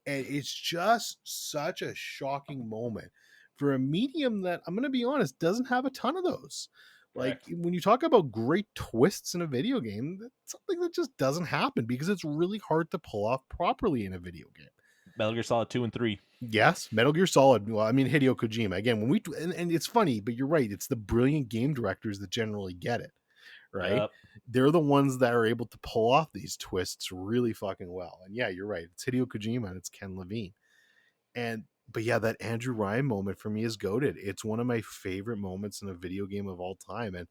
And it's just such a shocking moment for a medium that I'm going to be honest, doesn't have a ton of those. Like Correct. when you talk about great twists in a video game, that's something that just doesn't happen because it's really hard to pull off properly in a video game. Metal Gear Solid 2 and 3. Yes, Metal Gear Solid. Well, I mean Hideo Kojima. Again, when we and it's funny, but you're right. It's the brilliant game directors that generally get it, right? Yep. They're the ones that are able to pull off these twists really fucking well. And yeah, you're right. It's Hideo Kojima and it's Ken Levine. And but yeah, that Andrew Ryan moment for me is goated. It's one of my favorite moments in a video game of all time, and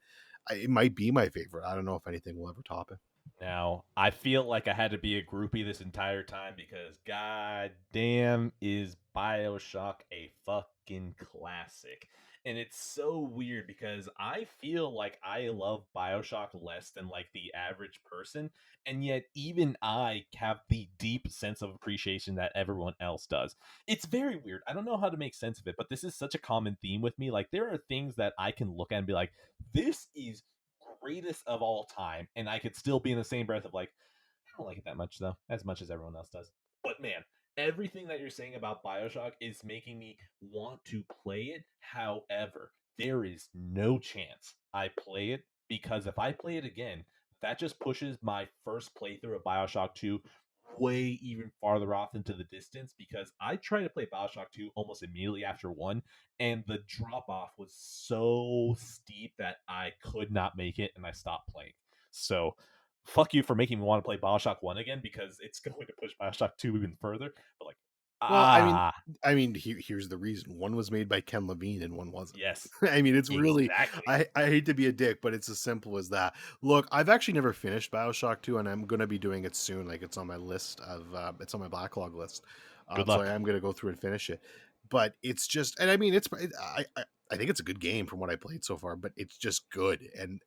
it might be my favorite. I don't know if anything will ever top it. Now, I feel like I had to be a groupie this entire time because god damn is BioShock a fucking classic. And it's so weird because I feel like I love BioShock less than like the average person, and yet even I have the deep sense of appreciation that everyone else does. It's very weird. I don't know how to make sense of it, but this is such a common theme with me. Like there are things that I can look at and be like, this is greatest of all time, and I could still be in the same breath of like, I don't like it that much though, as much as everyone else does. But man, everything that you're saying about Bioshock is making me want to play it. However, there is no chance I play it because if I play it again, that just pushes my first playthrough of Bioshock 2 way even farther off into the distance because I tried to play Bioshock 2 almost immediately after 1 and the drop off was so steep that I could not make it and I stopped playing. So fuck you for making me want to play Bioshock 1 again because it's going to push Bioshock 2 even further. But like, Well, ah, here's the reason. One was made by Ken Levine and one wasn't. yes, I mean, it's really exactly. I hate to be a dick, but it's as simple as that. Look, I've actually never finished BioShock 2 and I'm going to be doing it soon. Like it's on my list of it's on my backlog list. Good So I luck. am going to go through and finish it. But it's just and I mean I think it's a good game from what I played so far, but it's just good and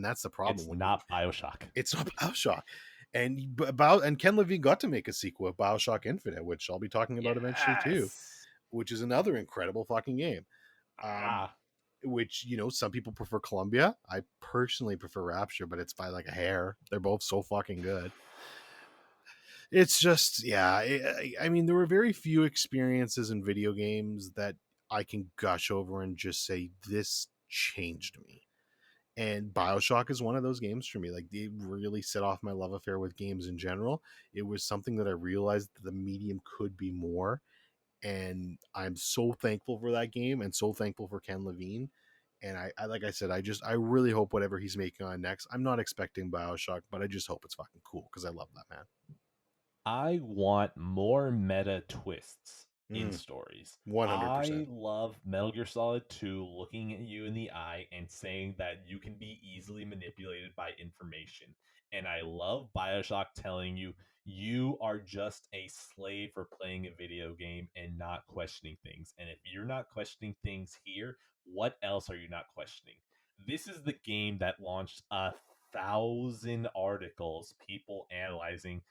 that's the problem It's when you not Bioshock. it's not BioShock. And Ken Levine got to make a sequel of BioShock Infinite, which I'll be talking about eventually too, Yes. which is another incredible fucking game. Um, Ah, which some people prefer Columbia. I personally prefer Rapture, but it's by like a hair. They're both so fucking good. It's just yeah. I mean, there were very few experiences in video games that I can gush over and just say this changed me. And BioShock is one of those games for me. Like they really set off my love affair with games in general. It was something that I realized that the medium could be more. And I'm so thankful for that game and so thankful for Ken Levine. And I like I said, I really hope whatever he's making on next. I'm not expecting BioShock, but I just hope it's fucking cool because I love that man. I want more meta twists in Mm, stories. 100%. I love Metal Gear Solid 2 looking at you in the eye and saying that you can be easily manipulated by information. And I love Bioshock telling you you are just a slave for playing a video game and not questioning things. And if you're not questioning things here, what else are you not questioning? This is the game that launched 1,000 articles, people analyzing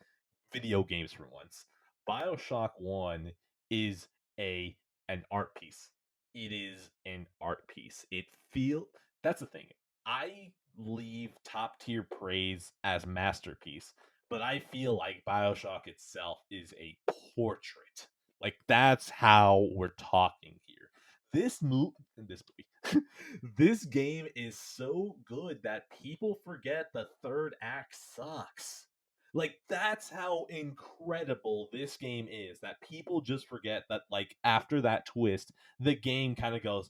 video games for once. Bioshock 1 is a an art piece. It is an art piece. It feel that's the thing. I leave top tier praise as masterpiece, but I feel like Bioshock itself is a portrait. Like that's how we're talking here. This movie, this game is so good that people forget the third act sucks. Like that's how incredible this game is that people just forget that like after that twist, the game kind of goes,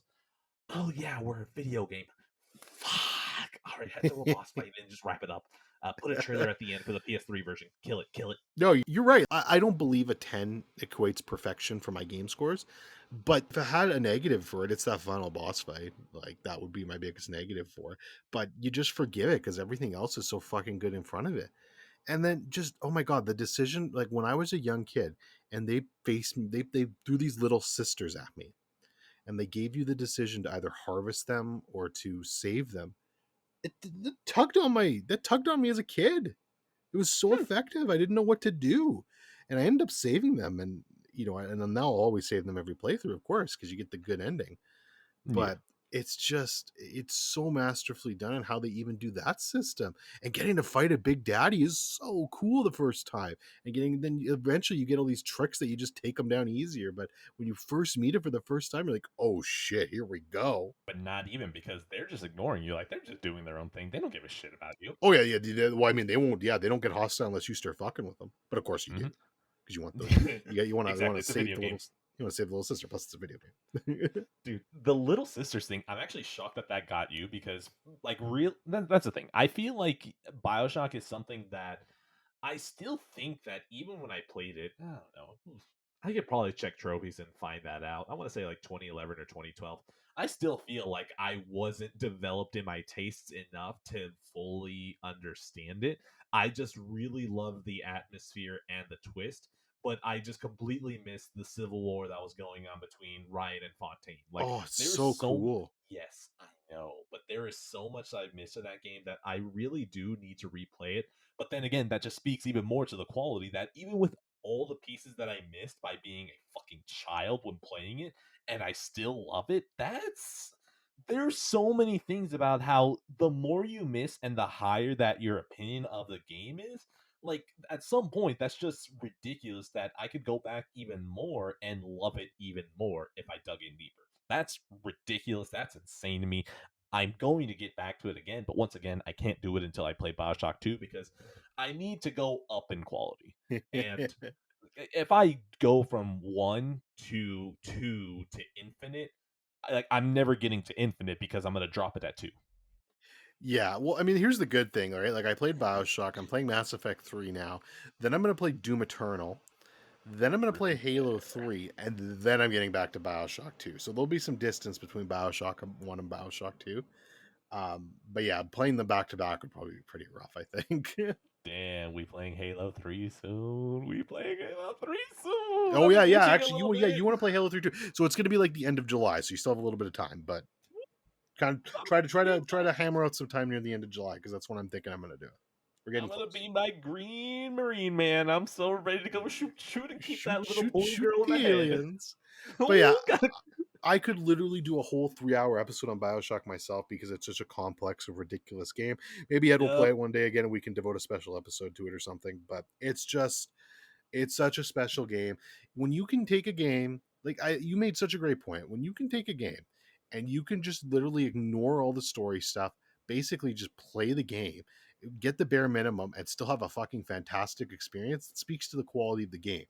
"Oh yeah, we're a video game. Fuck. All right, have to a boss fight and just wrap it up. Put a trailer at the end for the PS3 version. Kill it, kill it." No, you're right. I don't believe a 10 equates perfection for my game scores, but if I had a negative for it, it's that final boss fight. Like, that would be my biggest negative for it. But you just forgive it because everything else is so fucking good in front of it. And then just, oh my God, the decision, like when I was a young kid and they faced me, they threw these little sisters at me and they gave you the decision to either harvest them or to save them. It tugged on me as a kid. It was so Hmm. effective. I didn't know what to do, and I ended up saving them. And and now I'll always save them every playthrough, of course, because you get the good ending. Yeah. But it's so masterfully done, and how they even do that system, and getting to fight a big daddy is so cool the first time, and getting then eventually you get all these tricks that you just take them down easier, but when you first meet it for the first time, you're like, oh shit, here we go. But not even, because they're just ignoring you. Like, they're just doing their own thing. They don't give a shit about you. Oh yeah, yeah. Well, I mean, they won't. Yeah, they don't get hostile unless you start fucking with them. But of course you do, Hmm. because you want the you want Exactly. to It's a save video the game. little you want to save the little sister. Plus, it's a video game. Dude, the little sisters thing, I'm actually shocked that that got you, because, like, that's the thing. I feel like Bioshock is something that I still think that even when I played it, I don't know. I could probably check trophies and find that out. I want to say like 2011 or 2012. I still feel like I wasn't developed in my tastes enough to fully understand it. I just really loved the atmosphere and the twist, but I just completely missed the civil war that was going on between Riot and Fontaine. Like, Oh, it's there's so cool. yes, I know, but there is so much I've missed in that game that I really do need to replay it. But then again, that just speaks even more to the quality that, even with all the pieces that I missed by being a fucking child when playing it, and I still love it, there's so many things about how the more you miss and the higher that your opinion of the game is, like, at some point that's just ridiculous that I could go back even more and love it even more if I dug in deeper. That's ridiculous. That's insane to me. I'm going to get back to it again, but once again, I can't do it until I play Bioshock 2, because I need to go up in quality. And if I go from 1 to 2 to infinite, I'm never getting to infinite, because I'm going to drop it at 2. Yeah, well, I mean, here's the good thing, all right? Like, I played Bioshock. I'm playing Mass Effect 3 now. Then I'm gonna play Doom Eternal. Then I'm gonna play Halo 3, and then I'm getting back to Bioshock 2. So there'll be some distance between Bioshock 1 and Bioshock 2. But yeah, playing them back to back would probably be pretty rough, I think. Damn, we playing Halo 3 soon. We playing Halo 3 soon. Oh I've yeah, been yeah. itching a Actually, little you bit. want to play Halo 3 too. So it's gonna be like the end of July, so you still have a little bit of time. But kind of I'm gonna be try to hammer out some time near the end of July, because that's when I'm thinking I'm gonna do it. We're I'm getting gonna close. be my green marine man. I'm so ready to go shoot and keep that little boy Shoot girl in the the head. aliens. But yeah, Oh, God. I could literally do a whole 3 hour episode on Bioshock myself, because it's such a complex and ridiculous game. Maybe Ed will play Yep. it one day again and we can devote a special episode to it or something. But it's such a special game. When you can take a game, like you made such a great point. When you can take a game and you can just literally ignore all the story stuff, basically just play the game, get the bare minimum, and still have a fucking fantastic experience, it speaks to the quality of the game.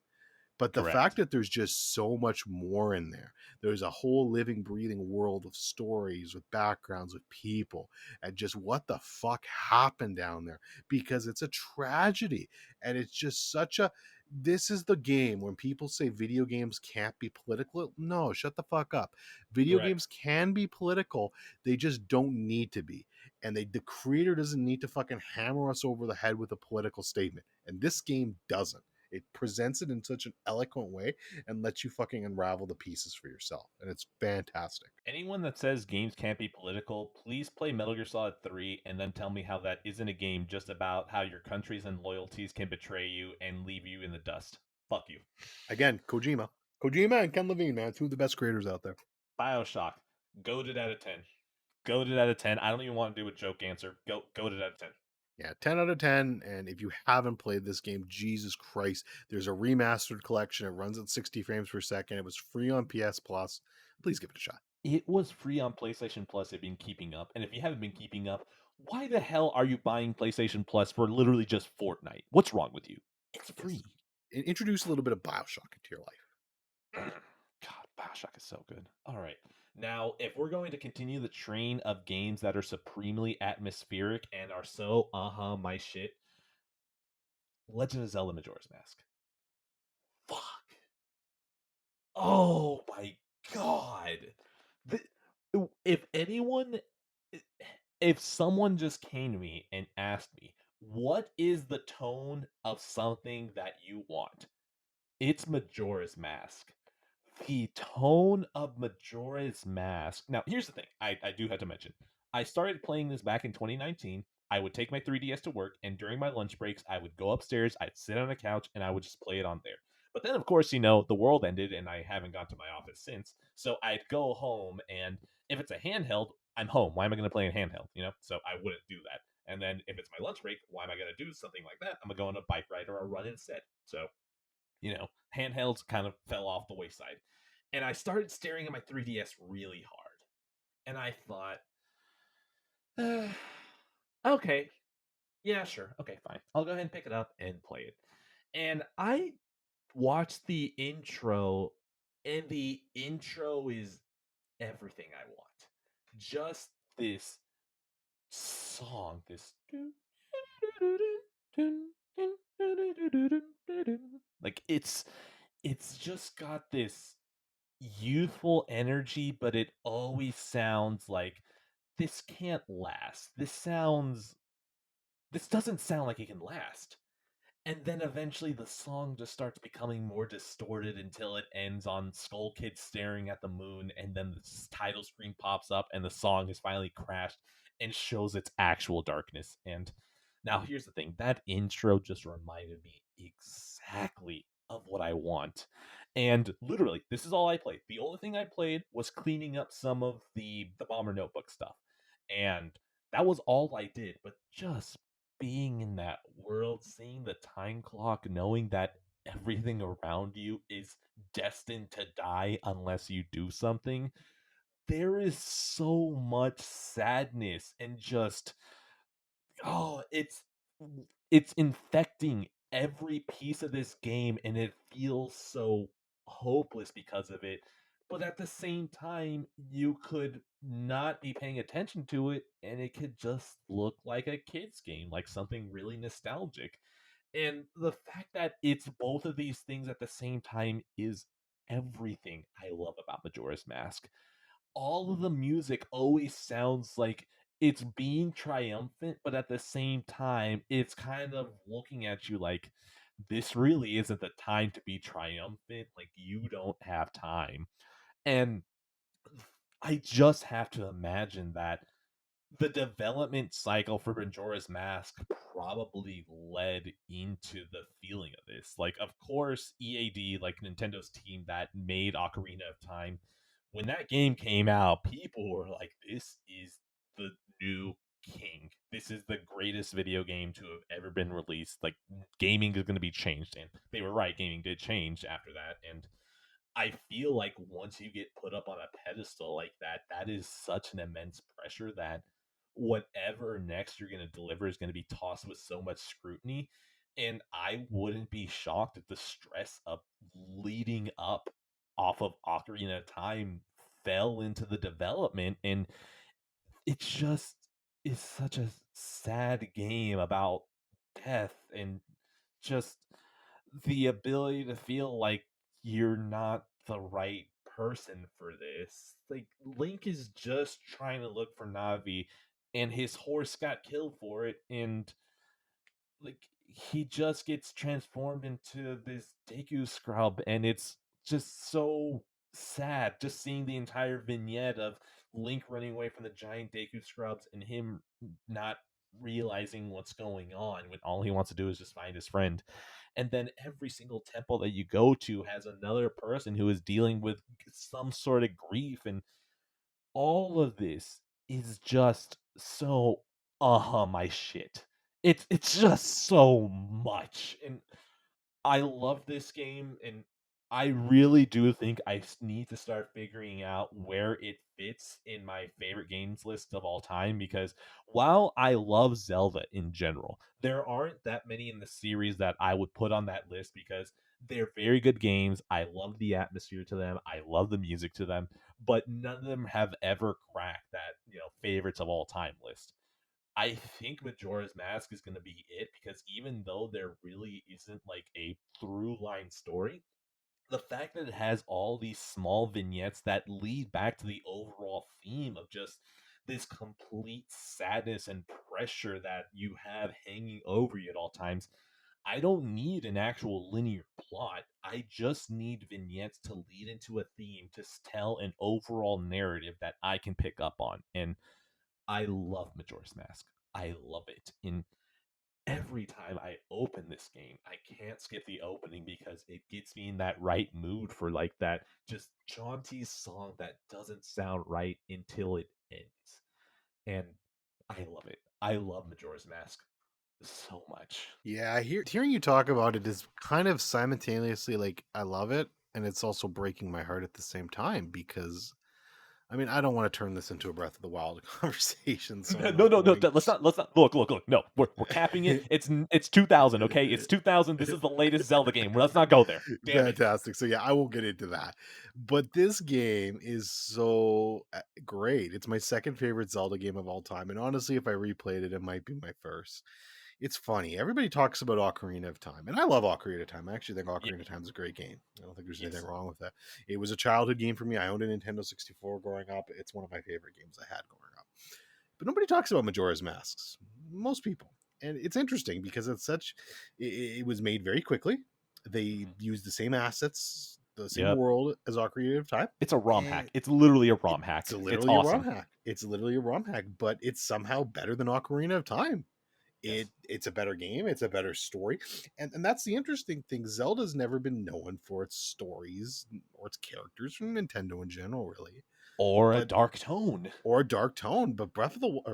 But the fact Correct. that there's just so much more in there, there's a whole living, breathing world of stories with backgrounds, with people, and just what the fuck happened down there, because it's a tragedy. And it's just such a. This is the game when people say video games can't be political. No, shut the fuck up. Video Correct. games can be political, they just don't need to be. And the creator doesn't need to fucking hammer us over the head with a political statement. And this game doesn't. It presents it in such an eloquent way and lets you fucking unravel the pieces for yourself. And it's fantastic. Anyone that says games can't be political, please play Metal Gear Solid 3 and then tell me how that isn't a game just about how your countries and loyalties can betray you and leave you in the dust. Fuck you. Again, Kojima. Kojima and Ken Levine, man, two of the best creators out there. Bioshock, goated out of 10. Goated out of 10. I don't even want to do a joke answer. Goated out of 10. Yeah, 10 out of 10. And if you haven't played this game, Jesus Christ, there's a remastered collection. It runs at 60 frames per second. It was free on PS Plus. Please give it a shot. It was free on PlayStation Plus. I've been keeping up. And if you haven't been keeping up, why the hell are you buying PlayStation Plus for literally just Fortnite? What's wrong with you? It's Yes. free. Introduce a little bit of Bioshock into your life. God, Bioshock is so good. All right. Now, if we're going to continue the train of games that are supremely atmospheric and are so my shit, Legend of Zelda Majora's Mask. Fuck. Oh my god. The, if anyone if someone just came to me and asked me, "What is the tone of something that you want?" It's Majora's Mask. The tone of Majora's Mask. Now, here's the thing. I do have to mention. I started playing this back in 2019. I would take my 3DS to work, and during my lunch breaks, I would go upstairs, I'd sit on a couch, and I would just play it on there. But then, of course, the world ended and I haven't gone to my office since. So I'd go home, and if it's a handheld, I'm home. Why am I going to play a handheld? So I wouldn't do that. And then if it's my lunch break, why am I going to do something like that? I'm going to go on a bike ride or a run instead. So, handhelds kind of fell off the wayside. And I started staring at my 3DS really hard. And I thought, okay, yeah, sure. Okay, fine. I'll go ahead and pick it up and play it. And I watched the intro, and the intro is everything I want. Just this song, this like it's just got this youthful energy, but it always sounds like this can't last. This doesn't sound like it can last. And then eventually the song just starts becoming more distorted until it ends on Skull Kid staring at the moon, and then the title screen pops up, and the song is finally crashed and shows its actual darkness. And now here's the thing, that intro just reminded me exactly of what I want. And literally, this is all I played. The only thing I played was cleaning up some of the Bomber Notebook stuff. And that was all I did, but just being in that world, seeing the time clock, knowing that everything around you is destined to die unless you do something, there is so much sadness and just oh, it's infecting every piece of this game, and it feels so hopeless because of it. But at the same time, you could not be paying attention to it, and it could just look like a kid's game, like something really nostalgic. And the fact that it's both of these things at the same time is everything I love about Majora's Mask. All of the music always sounds like it's being triumphant, but at the same time, it's kind of looking at you like this really isn't the time to be triumphant. Like, you don't have time. And I just have to imagine that the development cycle for Majora's Mask probably led into the feeling of this. Like, of course, EAD, like Nintendo's team that made Ocarina of Time, when that game came out, people were like, this is the new king. This is the greatest video game to have ever been released. Like, gaming is going to be changed. And they were right, gaming did change after that. And I feel like once you get put up on a pedestal like that, that is such an immense pressure that whatever next you're going to deliver is going to be tossed with so much scrutiny. And I wouldn't be shocked if the stress of leading up off of Ocarina of Time fell into the development. And it just is such a sad game about death and just the ability to feel like you're not the right person for this. Like, Link is just trying to look for Navi, and his horse got killed for it, and like he just gets transformed into this Deku scrub, and it's just so sad just seeing the entire vignette of Link running away from the giant Deku scrubs and him not realizing what's going on when all he wants to do is just find his friend. And then every single temple that you go to has another person who is dealing with some sort of grief, and all of this is just so my shit. It's just so much. And I love this game, and I really do think need to start figuring out where it fits in my favorite games list of all time, because while I love Zelda in general, there aren't that many in the series that I would put on that list because they're very good games. I love the atmosphere to them. I love the music to them, but none of them have ever cracked that, favorites of all time list. I think Majora's Mask is going to be it because even though there really isn't like a through line story, the fact that it has all these small vignettes that lead back to the overall theme of just this complete sadness and pressure that you have hanging over you at all times. I don't need an actual linear plot. I just need vignettes to lead into a theme to tell an overall narrative that I can pick up on. And I love Majora's Mask. I love it. And every time I open this game, I can't skip the opening because it gets me in that right mood for like that just jaunty song that doesn't sound right until it ends. And I love it. I love Majora's Mask so much. Yeah, hearing you talk about it is kind of simultaneously like I love it, and it's also breaking my heart at the same time because I mean I don't want to turn this into a Breath of the Wild conversation, so I'm No, not no, no. going Let's not. Look. No, we're capping it. It's 2000. Okay, it's 2000. This is the latest Zelda game. Let's not go there. Damn it. Fantastic. So yeah, I won't get into that. But this game is so great. It's my second favorite Zelda game of all time, and honestly, if I replayed it, it might be my first. It's funny. Everybody talks about Ocarina of Time, and I love Ocarina of Time. I actually think Yeah. Ocarina of Time is a great game. I don't think there's anything Yes. wrong with that. It was a childhood game for me. I owned a Nintendo 64 growing up. It's one of my favorite games I had growing up. But nobody talks about Majora's Masks. Most people. And it's interesting because it was made very quickly. They Mhm. used the same assets, the same Yep. world as Ocarina of Time. It's a ROM And hack. It's literally a ROM it's hack. It's literally a ROM awesome. hack. It's literally a ROM hack, but it's somehow better than Ocarina of Time. Yes. It's a better game, it's a better story, and that's the interesting thing. Zelda's never been known for its stories or its characters from Nintendo in general, really, Or a but dark tone. or a dark tone. But Breath of the Wild,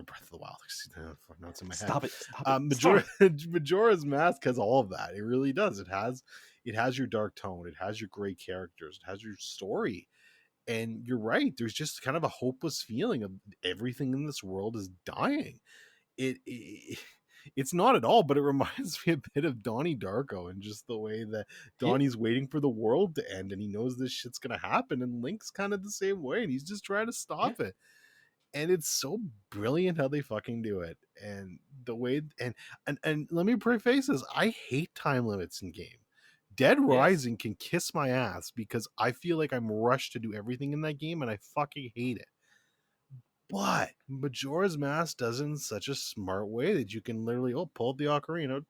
now it's in my head. Stop it. Stop it. Stop Majora, it. Majora's Mask has all of that. It really does. It has your dark tone. It has your great characters. It has your story. And you're right. There's just kind of a hopeless feeling of everything in this world is dying. It it's not at all, but it reminds me a bit of Donnie Darko and just the way that Yeah. Donnie's waiting for the world to end and he knows this shit's gonna happen, and Link's kind of the same way and he's just trying to Yeah. stop it. And it's so brilliant how they fucking do it. And the way and let me preface this, I hate time limits in game. Dead Yes. Rising can kiss my ass because I feel like I'm rushed to do everything in that game and I fucking hate it. But Majora's Mask does it in such a smart way that you can literally pull up the ocarina,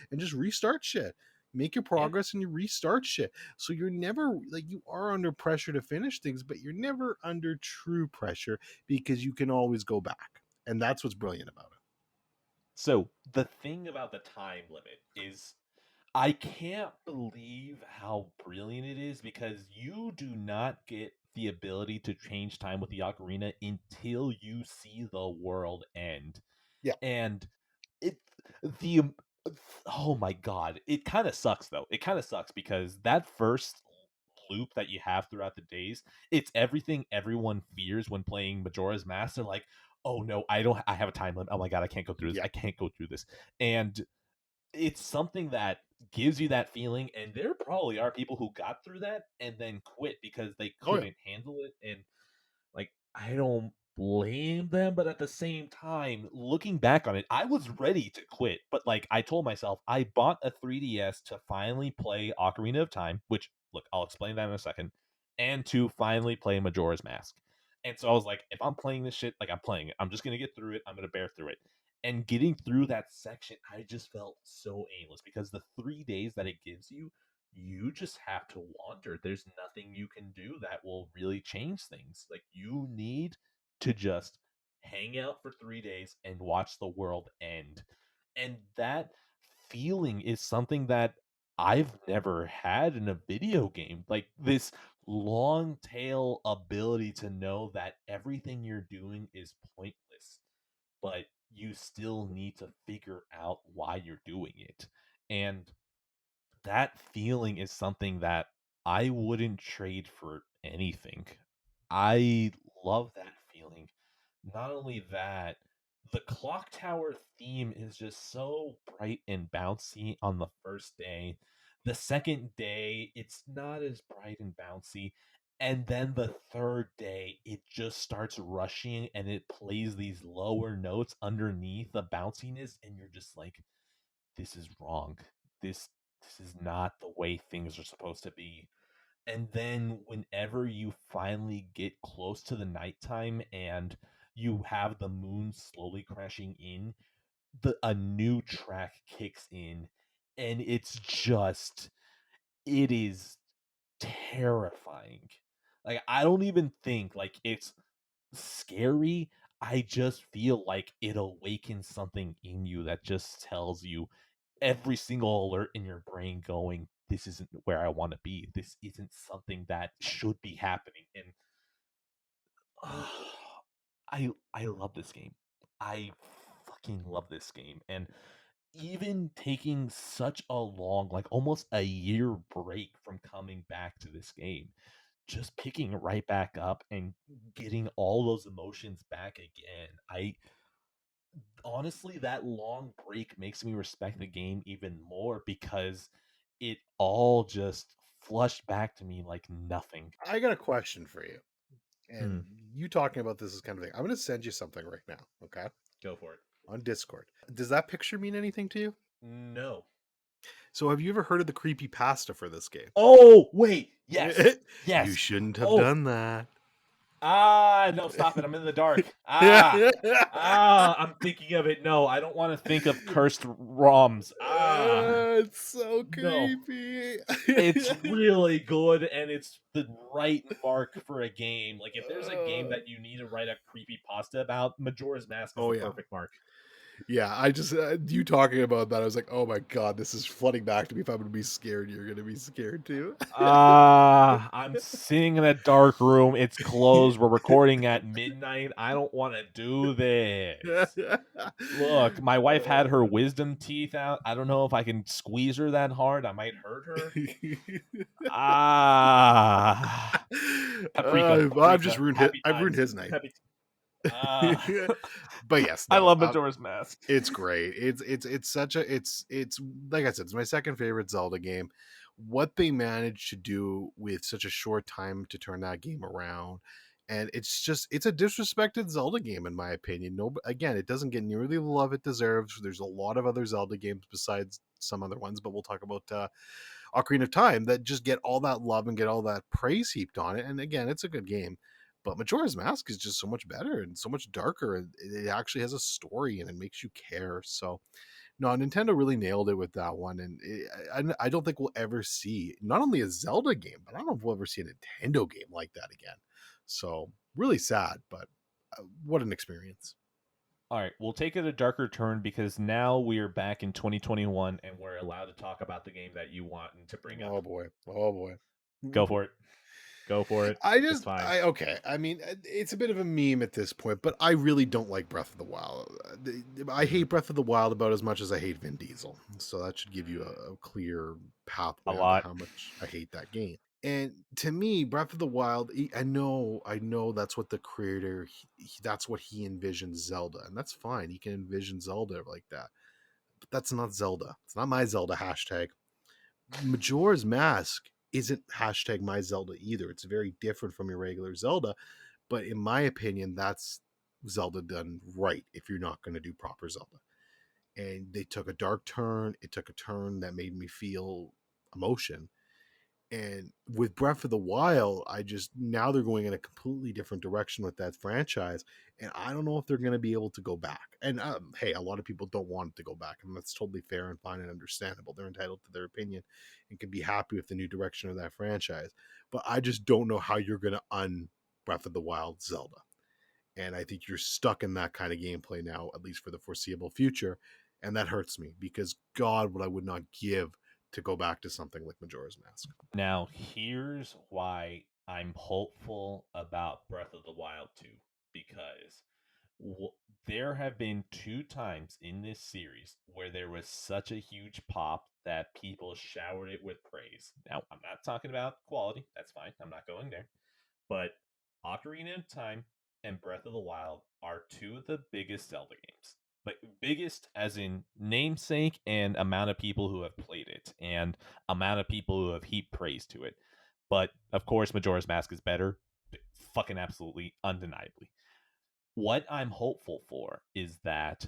and just restart shit. Make your Yeah. progress and you restart shit. So you're never like you are under pressure to finish things, but you're never under true pressure because you can always go back. And that's what's brilliant about it. So the thing about the time limit is I can't believe how brilliant it is because you do not get the ability to change time with the ocarina until you see the world end. Yeah. And it the oh my god, it kind of sucks though. It kind of sucks because that first loop that you have throughout the days, it's everything everyone fears when playing Majora's Mask. They're like, "Oh no, I have a time limit. Oh my god, I can't go through this. Yeah. I can't go through this." And it's something that gives you that feeling, and there probably are people who got through that and then quit because they Oh yeah. couldn't handle it, and like I don't blame them, but at the same time, looking back on it, I was ready to quit, but like I told myself, I bought a 3DS to finally play Ocarina of Time, which look, I'll explain that in a second, and to finally play Majora's Mask. And so I was like, if I'm playing this shit, like I'm playing it, I'm just gonna get through it. I'm gonna bear through it. And getting through that section, I just felt so aimless because the 3 days that it gives you, you just have to wander. There's nothing you can do that will really change things. Like you need to just hang out for 3 days and watch the world end. And that feeling is something that I've never had in a video game. Like this long tail ability to know that everything you're doing is pointless, but you still need to figure out why you're doing it. And that feeling is something that I wouldn't trade for anything. I love that feeling. Not only that, the clock tower theme is just so bright and bouncy on the first day. The second day, it's not as bright and bouncy. And then the third day, it just starts rushing and it plays these lower notes underneath the bounciness. And you're just like, this is wrong. This is not the way things are supposed to be. And then whenever you finally get close to the nighttime and you have the moon slowly crashing in, a new track kicks in and it is terrifying. Like I don't even think like it's scary. I just feel like it awakens something in you that just tells you every single alert in your brain going, this isn't where I want to be. This isn't something that should be happening. And I love this game. I fucking love this game. And even taking such a long, like almost a year break from coming back to this game, just picking it right back up and getting all those emotions back again. I honestly, that long break makes me respect the game even more because it all just flushed back to me like nothing. I got a question for you. Hmm. And you talking about this is kind of thing. I'm going to send you something right now, okay? Go for it. On Discord. Does that picture mean anything to you? No. So, have you ever heard of the creepy pasta for this game? Oh, wait. Yes. You Yes. shouldn't have Oh, done that. no, stop it. I'm in the dark. I'm thinking of it. No, I don't want to think of cursed ROMs. It's so No. creepy. It's really good and it's the right mark for a game. Like if there's a game Uh, that you need to write a creepy pasta about, Majora's Mask is oh the yeah, perfect mark. yeah. I just you talking about that. I was like, oh my god, this is flooding back to me. If I'm gonna be scared, you're gonna be scared too. I'm sitting in a dark room. It's closed. We're recording at midnight. I don't want to do this. Look, my wife had her wisdom teeth out. I don't know if I can squeeze her that hard. I might hurt her. Paprika, I've just paprika. ruined his. Happy I've ruined times. his night. Happy. Ah, But yes, I no. love Majora's Mask. It's great. It's such a it's like I said, it's my second favorite Zelda game. What they managed to do with such a short time to turn that game around, and it's a disrespected Zelda game in my opinion. No, again, it doesn't get nearly the love it deserves. There's a lot of other Zelda games besides some other ones, but we'll talk about Ocarina of Time that just get all that love and get all that praise heaped on it. And again, it's a good game. But Majora's Mask is just so much better and so much darker. And it actually has a story and it makes you care. So, no, Nintendo really nailed it with that one. And I don't think we'll ever see not only a Zelda game, but I don't know if we'll ever see a Nintendo game like that again. So, really sad, but what an experience. All right, we'll take it a darker turn because now we are back in 2021 and we're allowed to talk about the game that you want to bring up. Oh boy. Oh boy. Go for it. Go for it. It's fine. Okay. I mean, it's a bit of a meme at this point, but I really don't like Breath of the Wild. I Mhm. hate Breath of the Wild about as much as I hate Vin Diesel. So that should give you a clear A pathway onto lot. how much I hate that game. And to me, Breath of the Wild, I know that's what the creator, that's what he envisions Zelda, and that's fine. He can envision Zelda like that, but that's not Zelda. It's not my Zelda hashtag. Majora's Mask isn't hashtag my Zelda either. It's very different from your regular Zelda, but in my opinion, that's Zelda done right if you're not going to do proper Zelda. And they took a dark turn. It took a turn that made me feel emotion. And with Breath of the Wild, I just now they're going in a completely different direction with that franchise, and I don't know if they're going to be able to go back. And hey, a lot of people don't want it to go back, and that's totally fair and fine and understandable. They're entitled to their opinion and can be happy with the new direction of that franchise. But I just don't know how you're going to un Breath of the Wild Zelda, and I think you're stuck in that kind of gameplay now, at least for the foreseeable future, and that hurts me because God, what I would not give to go back to something like Majora's Mask. Now, here's why I'm hopeful about Breath of the Wild 2 because w- there have been two times in this series where there was such a huge pop that people showered it with praise. Now, I'm not talking about quality, that's fine, I'm not going there. But Ocarina of Time and Breath of the Wild are two of the biggest Zelda games. Like biggest as in namesake and amount of people who have played it and amount of people who have heaped praise to it. But of course Majora's Mask is better. Fucking absolutely undeniably. What I'm hopeful for is that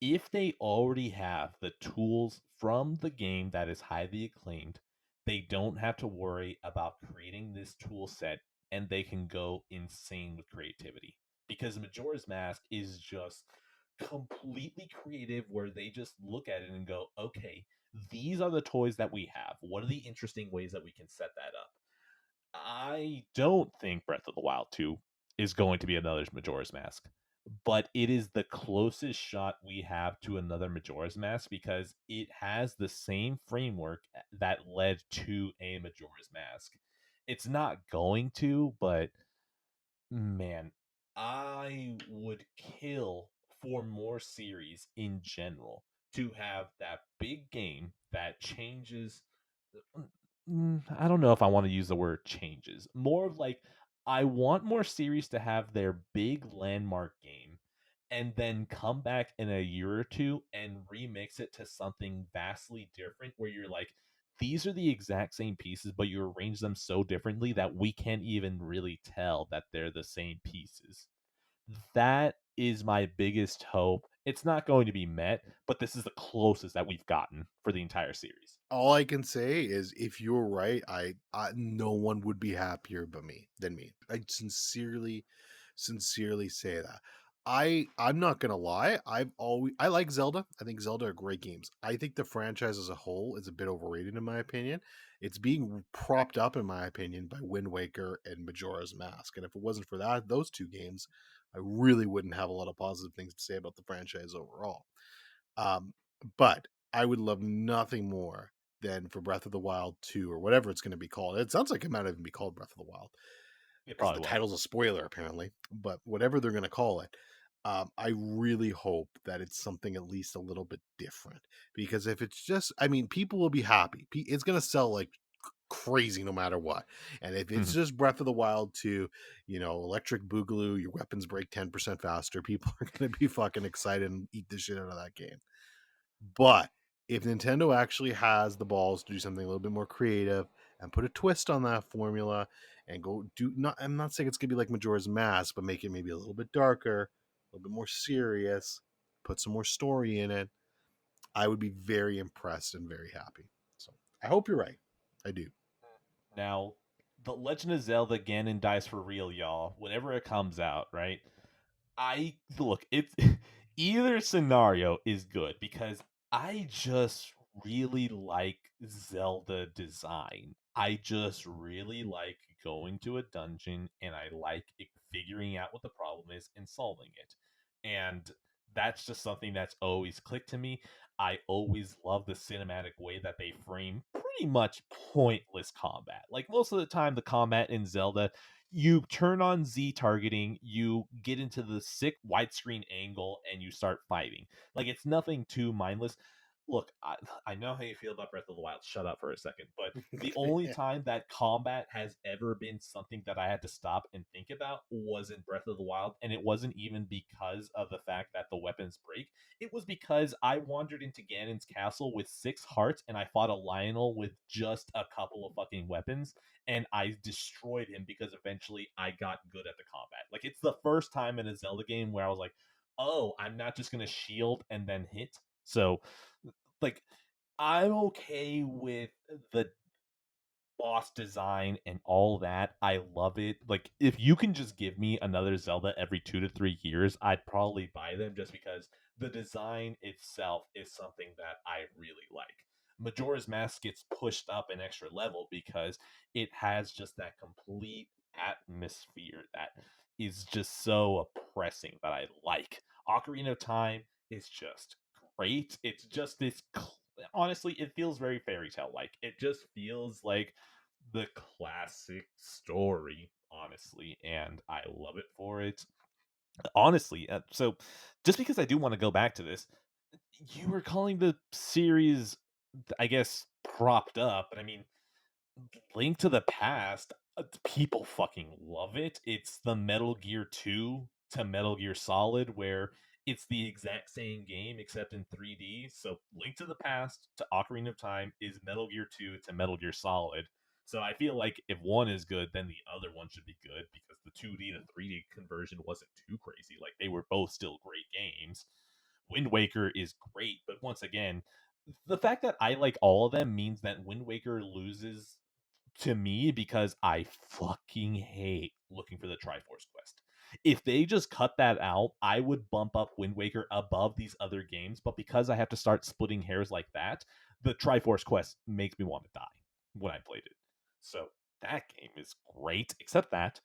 if they already have the tools from the game that is highly acclaimed, they don't have to worry about creating this tool set and they can go insane with creativity. Because Majora's Mask is just completely creative where they just look at it and go, okay, these are the toys that we have. What are the interesting ways that we can set that up? I don't think Breath of the Wild 2 is going to be another Majora's Mask. but it is the closest shot we have to another Majora's Mask because it has the same framework that led to a Majora's Mask. It's not going to, but man, I would kill for more series in general to have that big game that changes. I don't know if I want to use the word changes. More of like, I want more series to have their big landmark game and then come back in a year or two and remix it to something vastly different where you're like, these are the exact same pieces, but you arrange them so differently that we can't even really tell that they're the same pieces. That is my biggest hope. It's not going to be met, but this is the closest that we've gotten for the entire series. All I can say is if you're right, I no one would be happier but me than me. I sincerely say that. I'm not gonna lie. I like Zelda. I think Zelda are great games. I think the franchise as a whole is a bit overrated in my opinion. It's being propped up in my opinion by Wind Waker and Majora's Mask. And if it wasn't for those two games, I really wouldn't have a lot of positive things to say about the franchise overall. Um, but I would love nothing more than for Breath of the Wild 2 or whatever it's going to be called. It sounds like it might even be called Breath of the Wild It because probably the will. title's a spoiler apparently. But whatever they're going to call it, I really hope that it's something at least a little bit different. Because if it's just, I mean, people will be happy. It's going to sell like crazy no matter what. And if it's Mhm. just Breath of the Wild 2, electric boogaloo, your weapons break 10% faster, people are going to be fucking excited and eat the shit out of that game. But if Nintendo actually has the balls to do something a little bit more creative and put a twist on that formula and go do not I'm not saying it's gonna be like Majora's Mask, but make it maybe a little bit darker, a little bit more serious, put some more story in it, I would be very impressed and very happy. So I hope you're right. I do. Now, The Legend of Zelda Ganon Dies for Real, y'all. Whenever it comes out, right? I look, it's either scenario is good because I just really like Zelda design. I just really like going to a dungeon and I like figuring out what the problem is and solving it. And that's just something that's always clicked to me. I always love the cinematic way that they frame pretty much pointless combat. Like most of the time, the combat in Zelda, you turn on Z targeting, you get into the sick widescreen angle, and you start fighting. Like it's nothing too mindless. Look, I know how you feel about Breath of the Wild. Shut up for a second. But the only Yeah. time that combat has ever been something that I had to stop and think about was in Breath of the Wild. And it wasn't even because of the fact that the weapons break. It was because I wandered into Ganon's castle with 6 hearts and I fought a Lionel with just a couple of fucking weapons and I destroyed him because eventually I got good at the combat. Like it's the first time in a Zelda game where I was like, "Oh, I'm not just going to shield and then hit." So, like I'm okay with the boss design and all that. I love it. Like if you can just give me another Zelda every 2 to 3 years, I'd probably buy them just because the design itself is something that I really like. Majora's Mask gets pushed up an extra level because it has just that complete atmosphere that is just so oppressing that I like. Ocarina of Time is just great. It's just this honestly, it feels very fairy tale like. It just feels like the classic story, honestly, and I love it for it. Honestly, so just because I do want to go back to this, you were calling the series, I guess, propped up, but I mean, Link to the Past, people fucking love it. It's the Metal Gear 2 to Metal Gear Solid, where it's the exact same game except in 3D. So Link to the Past to Ocarina of Time is Metal Gear 2 to Metal Gear Solid. So I feel like if one is good, then the other one should be good because the 2D to 3D conversion wasn't too crazy. Like they were both still great games. Wind Waker is great, but once again, the fact that I like all of them means that Wind Waker loses to me because I fucking hate looking for the Triforce quest. If they just cut that out, I would bump up Wind Waker above these other games, but because I have to start splitting hairs like that, the Triforce quest makes me want to die when I played it. So that game is great, except that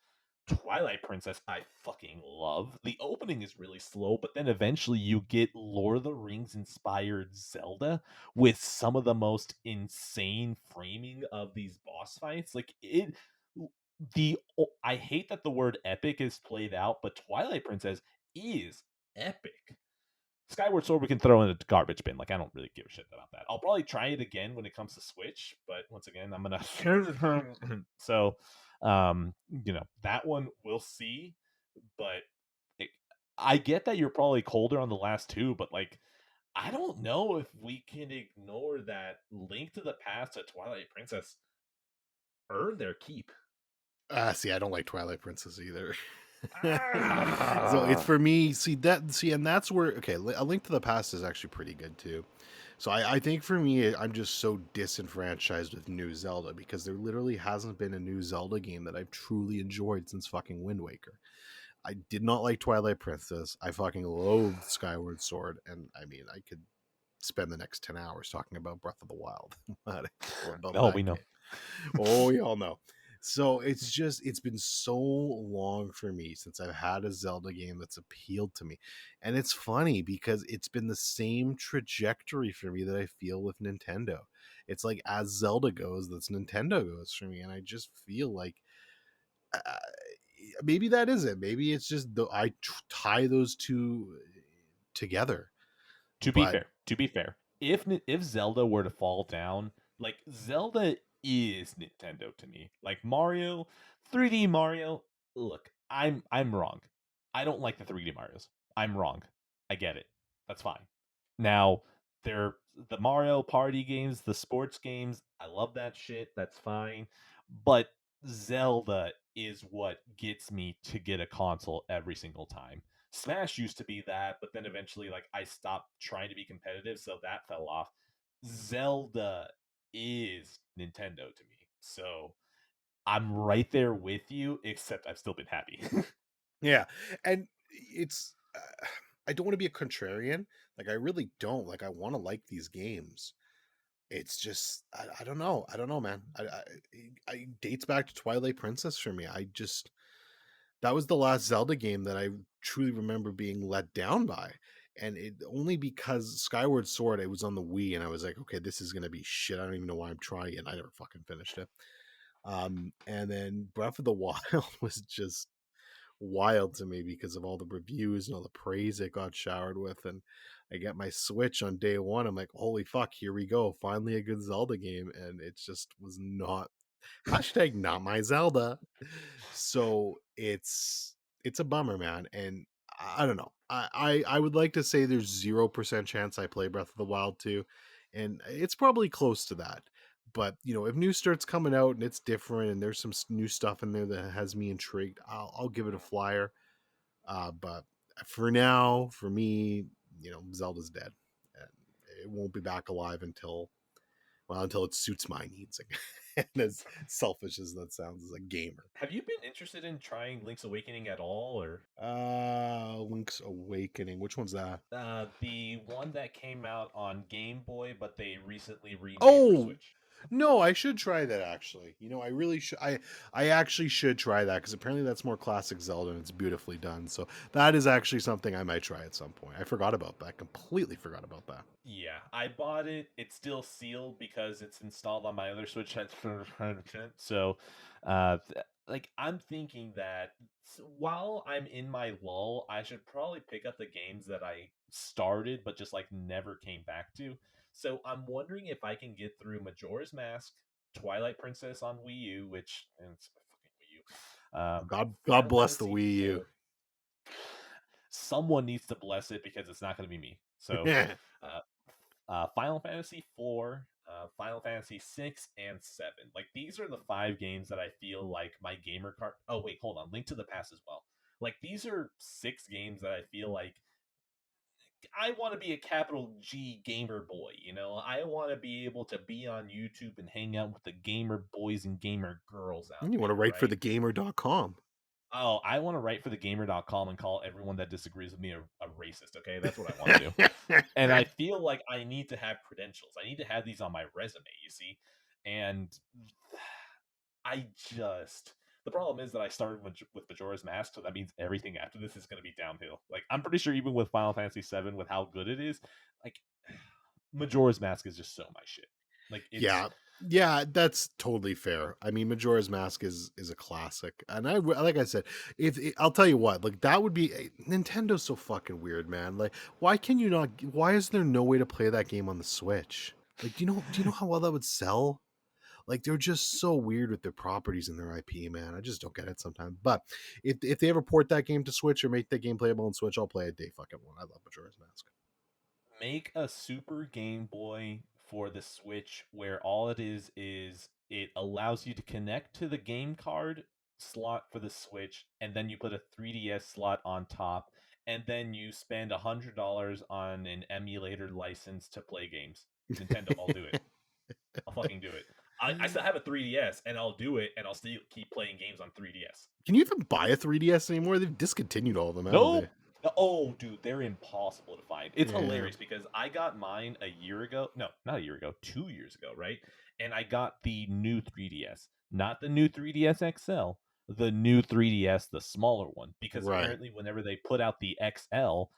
Twilight Princess, I fucking love. The opening is really slow, but then eventually you get Lord of the Rings inspired Zelda with some of the most insane framing of these boss fights. Like it I hate that the word epic is played out, but Twilight Princess is epic. Skyward Sword we can throw in a garbage bin. Like I don't really give a shit about that. I'll probably try it again when it comes to Switch, but once again, I'm gonna so that one we'll see. But it, I get that you're probably colder on the last two, but like I don't know if we can ignore that Link to the Past to Twilight Princess earned their keep. See, I don't like Twilight Princess either. So it's Ah. for me. And that's where okay. A Link to the Past is actually pretty good too. So I think for me, I'm just so disenfranchised with new Zelda because there literally hasn't been a new Zelda game that I've truly enjoyed since fucking Wind Waker. I did not like Twilight Princess. I fucking loathed Skyward Sword, and I mean, I could spend the next 10 hours talking about Breath of the Wild. What I feel about No, we that know. game. Oh, y'all know. So it's been so long for me since I've had a Zelda game that's appealed to me. And it's funny because it's been the same trajectory for me that I feel with Nintendo. It's like as Zelda goes, that's Nintendo goes for me. And I just feel like uh, maybe that is it. Maybe it's just tie those two together. But To be fair, if Zelda were to fall down, like Zelda is Nintendo to me. Like Mario, 3D Mario. Look, I'm wrong. I don't like the 3D Marios. I'm wrong. I get it. That's fine. Now, they're the Mario Party games, the sports games. I love that shit. That's fine. But Zelda is what gets me to get a console every single time. Smash used to be that, but then eventually, like, I stopped trying to be competitive, so that fell off. Zelda is Nintendo to me, so I'm right there with you. Except I've still been happy. yeah, and it's I don't want to be a contrarian. Like I really don't. Like I want to like these games. It's just I don't know. I don't know, man. I dates back to Twilight Princess for me. I just that was the last Zelda game that I truly remember being let down by. And it only because Skyward Sword, it was on the Wii, and I was like, okay, this is gonna be shit. I don't even know why I'm trying it. I never fucking finished it. And then Breath of the Wild was just wild to me because of all the reviews and all the praise it got showered with. And I get my Switch on day one. I'm like, holy fuck, here we go. Finally a good Zelda game. And it just was not hashtag not my Zelda. So it's a bummer, man. And I don't know. I would like to say there's 0% chance I play Breath of the Wild 2. And it's probably close to that. But if new starts coming out and it's different and there's some new stuff in there that has me intrigued, I'll give it a flyer. But for now, for me, Zelda's dead, and it won't be back alive until it suits my needs. And as selfish as that sounds, as a gamer. Have you been interested in trying Link's Awakening at all, or Link's Awakening. Which one's that? the one that came out on Game Boy, but they recently remade for Oh, Switch? no, I should try that actually. I really should. I actually should try that because apparently that's more classic Zelda and it's beautifully done. So that is actually something I might try at some point. I forgot about that. Completely forgot about that. Yeah, I bought it. It's still sealed because it's installed on my other Switch. So, like I'm thinking that while I'm in my lull, I should probably pick up the games that I started but just like never came back to. So I'm wondering if I can get through Majora's Mask, Twilight Princess on Wii U, which and it's fucking Wii U, God Final bless the Fantasy Wii U. 4. Someone needs to bless it because it's not going to be me. So. Uh, Final Fantasy 4, Final Fantasy 6, and 7. Like these are the 5 games that I feel like my gamer card. Oh wait, hold on. Link to the Past as well. Like these are 6 games that I feel like I want to be a capital G gamer boy. I want to be able to be on YouTube and hang out with the gamer boys and gamer girls out You want to there, write for right? thegamer.com. Oh, I want to write for thegamer.com and call everyone that disagrees with me a racist. Okay, that's what I want to do. And I feel like I need to have credentials. I need to have these on my resume, you see? And I just The problem is that I started with Majora's Mask, so that means everything after this is going to be downhill. Like I'm pretty sure even with Final Fantasy VII, with how good it is, like Majora's Mask is just so my shit. Like it's Yeah. Yeah, that's totally fair. I mean, Majora's Mask is a classic, and like I said, if I'll tell you what, like that would be Nintendo's so fucking weird, man. Like, why can you not? Why is there no way to play that game on the Switch? Like, do you know how well that would sell? Like, they're just so weird with their properties and their IP, man. I just don't get it sometimes. But if they ever port that game to Switch or make that game playable on Switch, I'll play it day fucking one. I love Majora's Mask. make a Super Game Boy for the Switch where all it is it allows you to connect to the game card slot for the Switch, and then you put a 3DS slot on top, and then you spend $100 on an emulator license to play games. Nintendo, I'll do it. I'll fucking do it. I still have a 3DS, and I'll do it, and I'll still keep playing games on 3DS. Can you even buy a 3DS anymore? They've discontinued all of them, haven't Nope. they? Oh, dude, they're impossible to find. It's Yeah. hilarious because I got mine a year ago. No, not a year ago, 2 years ago, right? And I got the new 3DS, not the new 3DS XL, the new 3DS, the smaller one, because Right. apparently whenever they put out the XL,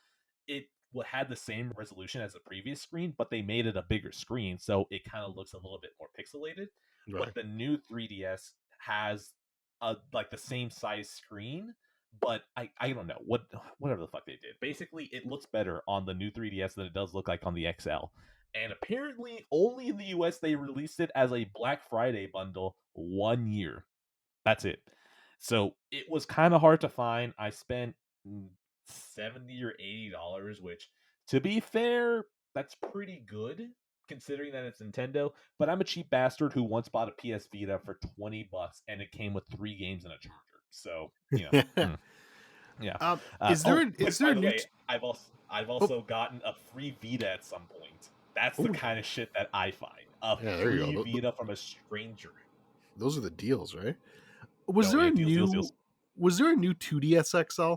it had the same resolution as the previous screen, but they made it a bigger screen, so it kind of looks a little bit more pixelated. Right. But the new 3DS has like the same size screen, but I don't know whatever the fuck they did. Basically, it looks better on the new 3DS than it does look like on the XL. And apparently, only in the US they released it as a Black Friday bundle 1 year. That's it. So it was kind of hard to find. I spent 70 or $80, which, to be fair, that's pretty good considering that it's Nintendo. But I'm a cheap bastard who once bought a PS Vita for $20, and it came with 3 games and a charger. So yeah. Is there But is there by a the new? way, I've Oh, also gotten a free Vita at some point. That's the oh, kind of shit that I find. A yeah. There you free go. Vita from a stranger. Those are the deals, right? Was Oh there yeah, a deals, deals, new? deals. Was there a new 2DS XL?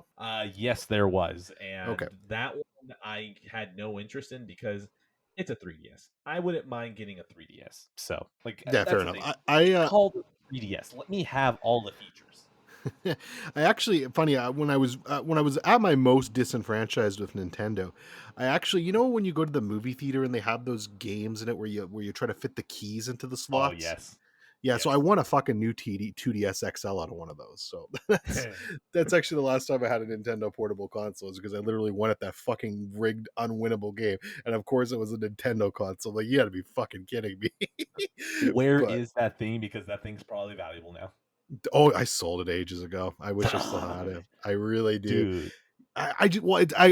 Yes, there was, Okay. and that one I had no interest in because it's a 3DS. I wouldn't mind getting a 3DS. So, like, Yeah, fair that's the enough. thing. I It's called a 3DS. Let me have all the features. I actually funny when I was at my most disenfranchised with Nintendo, I actually when you go to the movie theater and they have those games in it where you try to fit the keys into the Oh slots. yes, Yeah, so I yes. won a fucking new 2DS XL out of one of those. So that's actually the last time I had a Nintendo portable console is because I literally won at that fucking rigged unwinnable game. And of course it was a Nintendo console. Like you gotta be fucking kidding me. Where But is that thing? Because that thing's probably valuable now. oh, I sold it ages ago. I wish I still had it. I really do. Dude. I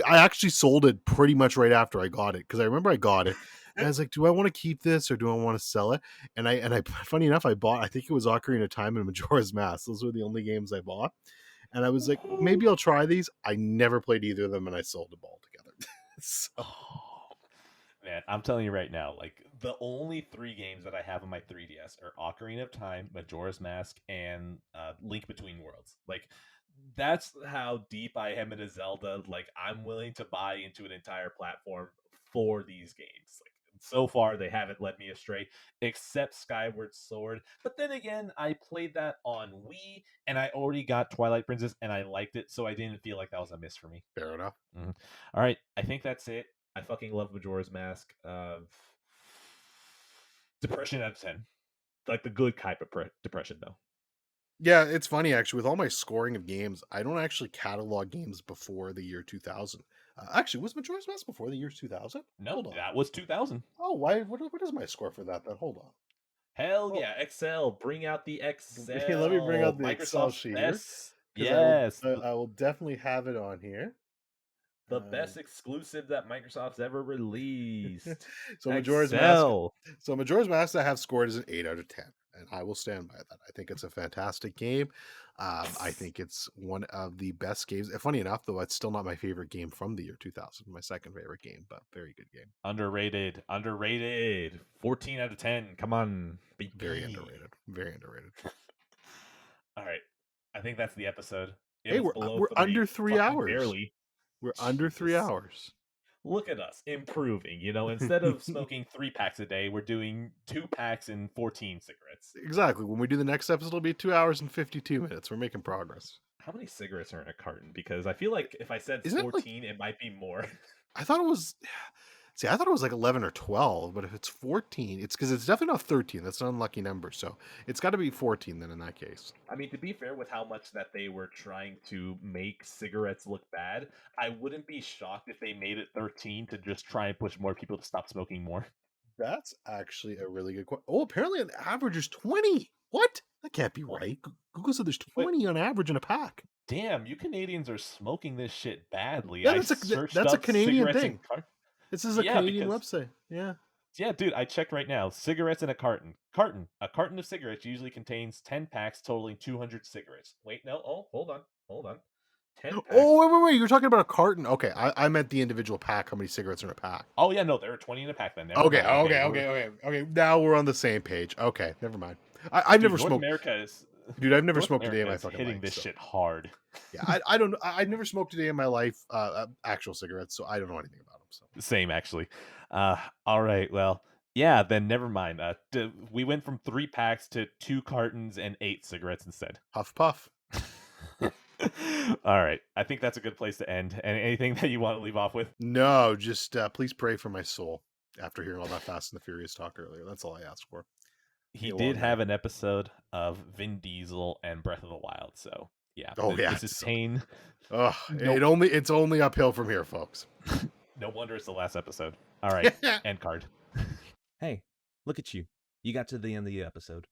actually sold it pretty much right after I got it because I remember I got it and I was like, do I want to keep this or do I want to sell it? And I funny enough, I bought I think it was Ocarina of Time and Majora's Mask. Those were the only games I bought, and I was like, maybe I'll try these. I never played either of them, and I sold them all together. So Man, I'm telling you right now, like the only 3 games that I have on my 3DS are Ocarina of Time, Majora's Mask, and Link Between Worlds. Like that's how deep I am into Zelda. Like I'm willing to buy into an entire platform for these games. Like so far, they haven't led me astray, except Skyward Sword. But then again, I played that on Wii, and I already got Twilight Princess, and I liked it, so I didn't feel like that was a miss for me. fair enough. All right, I think that's it. I fucking love Majora's Mask. Depression out of 10. Like the good type of depression, though. Yeah, it's funny actually. With all my scoring of games, I don't actually catalog games before the year 2000. Actually, was Majora's Mask before the year 2000? No, Hold on. that was 2000. Oh, why? What is my score for that? Then hold on. Hell Oh, yeah, Excel. Bring out the let me bring out Excel. the Excel Microsoft's sheet here best. because Yes, I will definitely have it on here. the best exclusive that Microsoft's ever released. So Excel. Majora's Mask I have scored as an 8 out of 10, and I will stand by that. I think it's a fantastic game. I think it's one of the best games. Funny enough, though, it's still not my favorite game from the year 2000. My second favorite game, but very good game. Underrated. Underrated. 14 out of 10. Come on, Very baby. underrated. Very underrated. All right. I think that's the episode. It Hey, was below we're 3, under three fucking hours. barely. We're under three Jesus. hours. Look at us improving. Instead of smoking 3 packs a day, we're doing 2 packs and 14 cigarettes. Exactly. When we do the next episode, it'll be 2 hours and 52 minutes. We're making progress. How many cigarettes are in a carton? Because I feel like if I said Isn't it like 14, it might be more. I thought it was See, I thought it was like 11 or 12, but if it's 14, it's because it's definitely not 13. That's an unlucky number. So it's got to be 14 then in that case. I mean, to be fair, with how much that they were trying to make cigarettes look bad, I wouldn't be shocked if they made it 13 to just try and push more people to stop smoking more. That's actually a really good question. Oh, apparently an average is 20. What? That can't be What? right. Google said there's Wait. 20 on average in a pack. Damn, you Canadians are smoking this shit badly. Yeah, I that's searched a up Canadian cigarettes thing. This is a Yeah, Canadian because website. Yeah. yeah, dude, I checked right now. Cigarettes in a carton. A carton of cigarettes usually contains 10 packs totaling 200 cigarettes. Wait, no. Oh, hold on. 10 packs. Oh, wait. You're talking about a carton. Okay, I meant the individual pack. How many cigarettes are in a pack? Oh yeah, no, there are 20 in a pack then. Never Okay, mind. okay. Now we're on the same page. Okay, never mind. I've never North smoked. America is Dude, I've never North smoked a day in America my is fucking hitting life. this So. shit hard. Yeah, I don't. I've never smoked a day in my life. Actual cigarettes, so I don't know anything about them. So Same actually. All right. Well, yeah. Then never mind. We went from 3 packs to 2 cartons and 8 cigarettes instead. huff puff. All right. I think that's a good place to end. And anything that you want to leave off with? No, just please pray for my soul. After hearing all that Fast and the Furious talk earlier, that's all I asked for. He did have an episode of Vin Diesel and Breath of the Wild. So yeah. Oh yeah. This is pain. It's only uphill from here, folks. No wonder it's the last episode. All right. End card. Hey, look at you. You got to the end of the episode.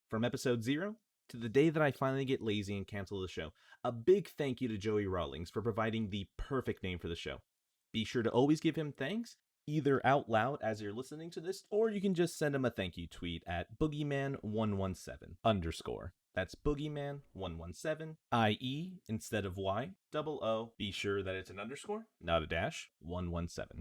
From episode 0 to the day that I finally get lazy and cancel the show, a big thank you to Joey Rawlings for providing the perfect name for the show. Be sure to always give him thanks, either out loud as you're listening to this, or you can just send him a thank you tweet at boogeyman117_. That's boogeyman117, IE instead of Y, double O. Be sure that it's an underscore, not a dash, 117.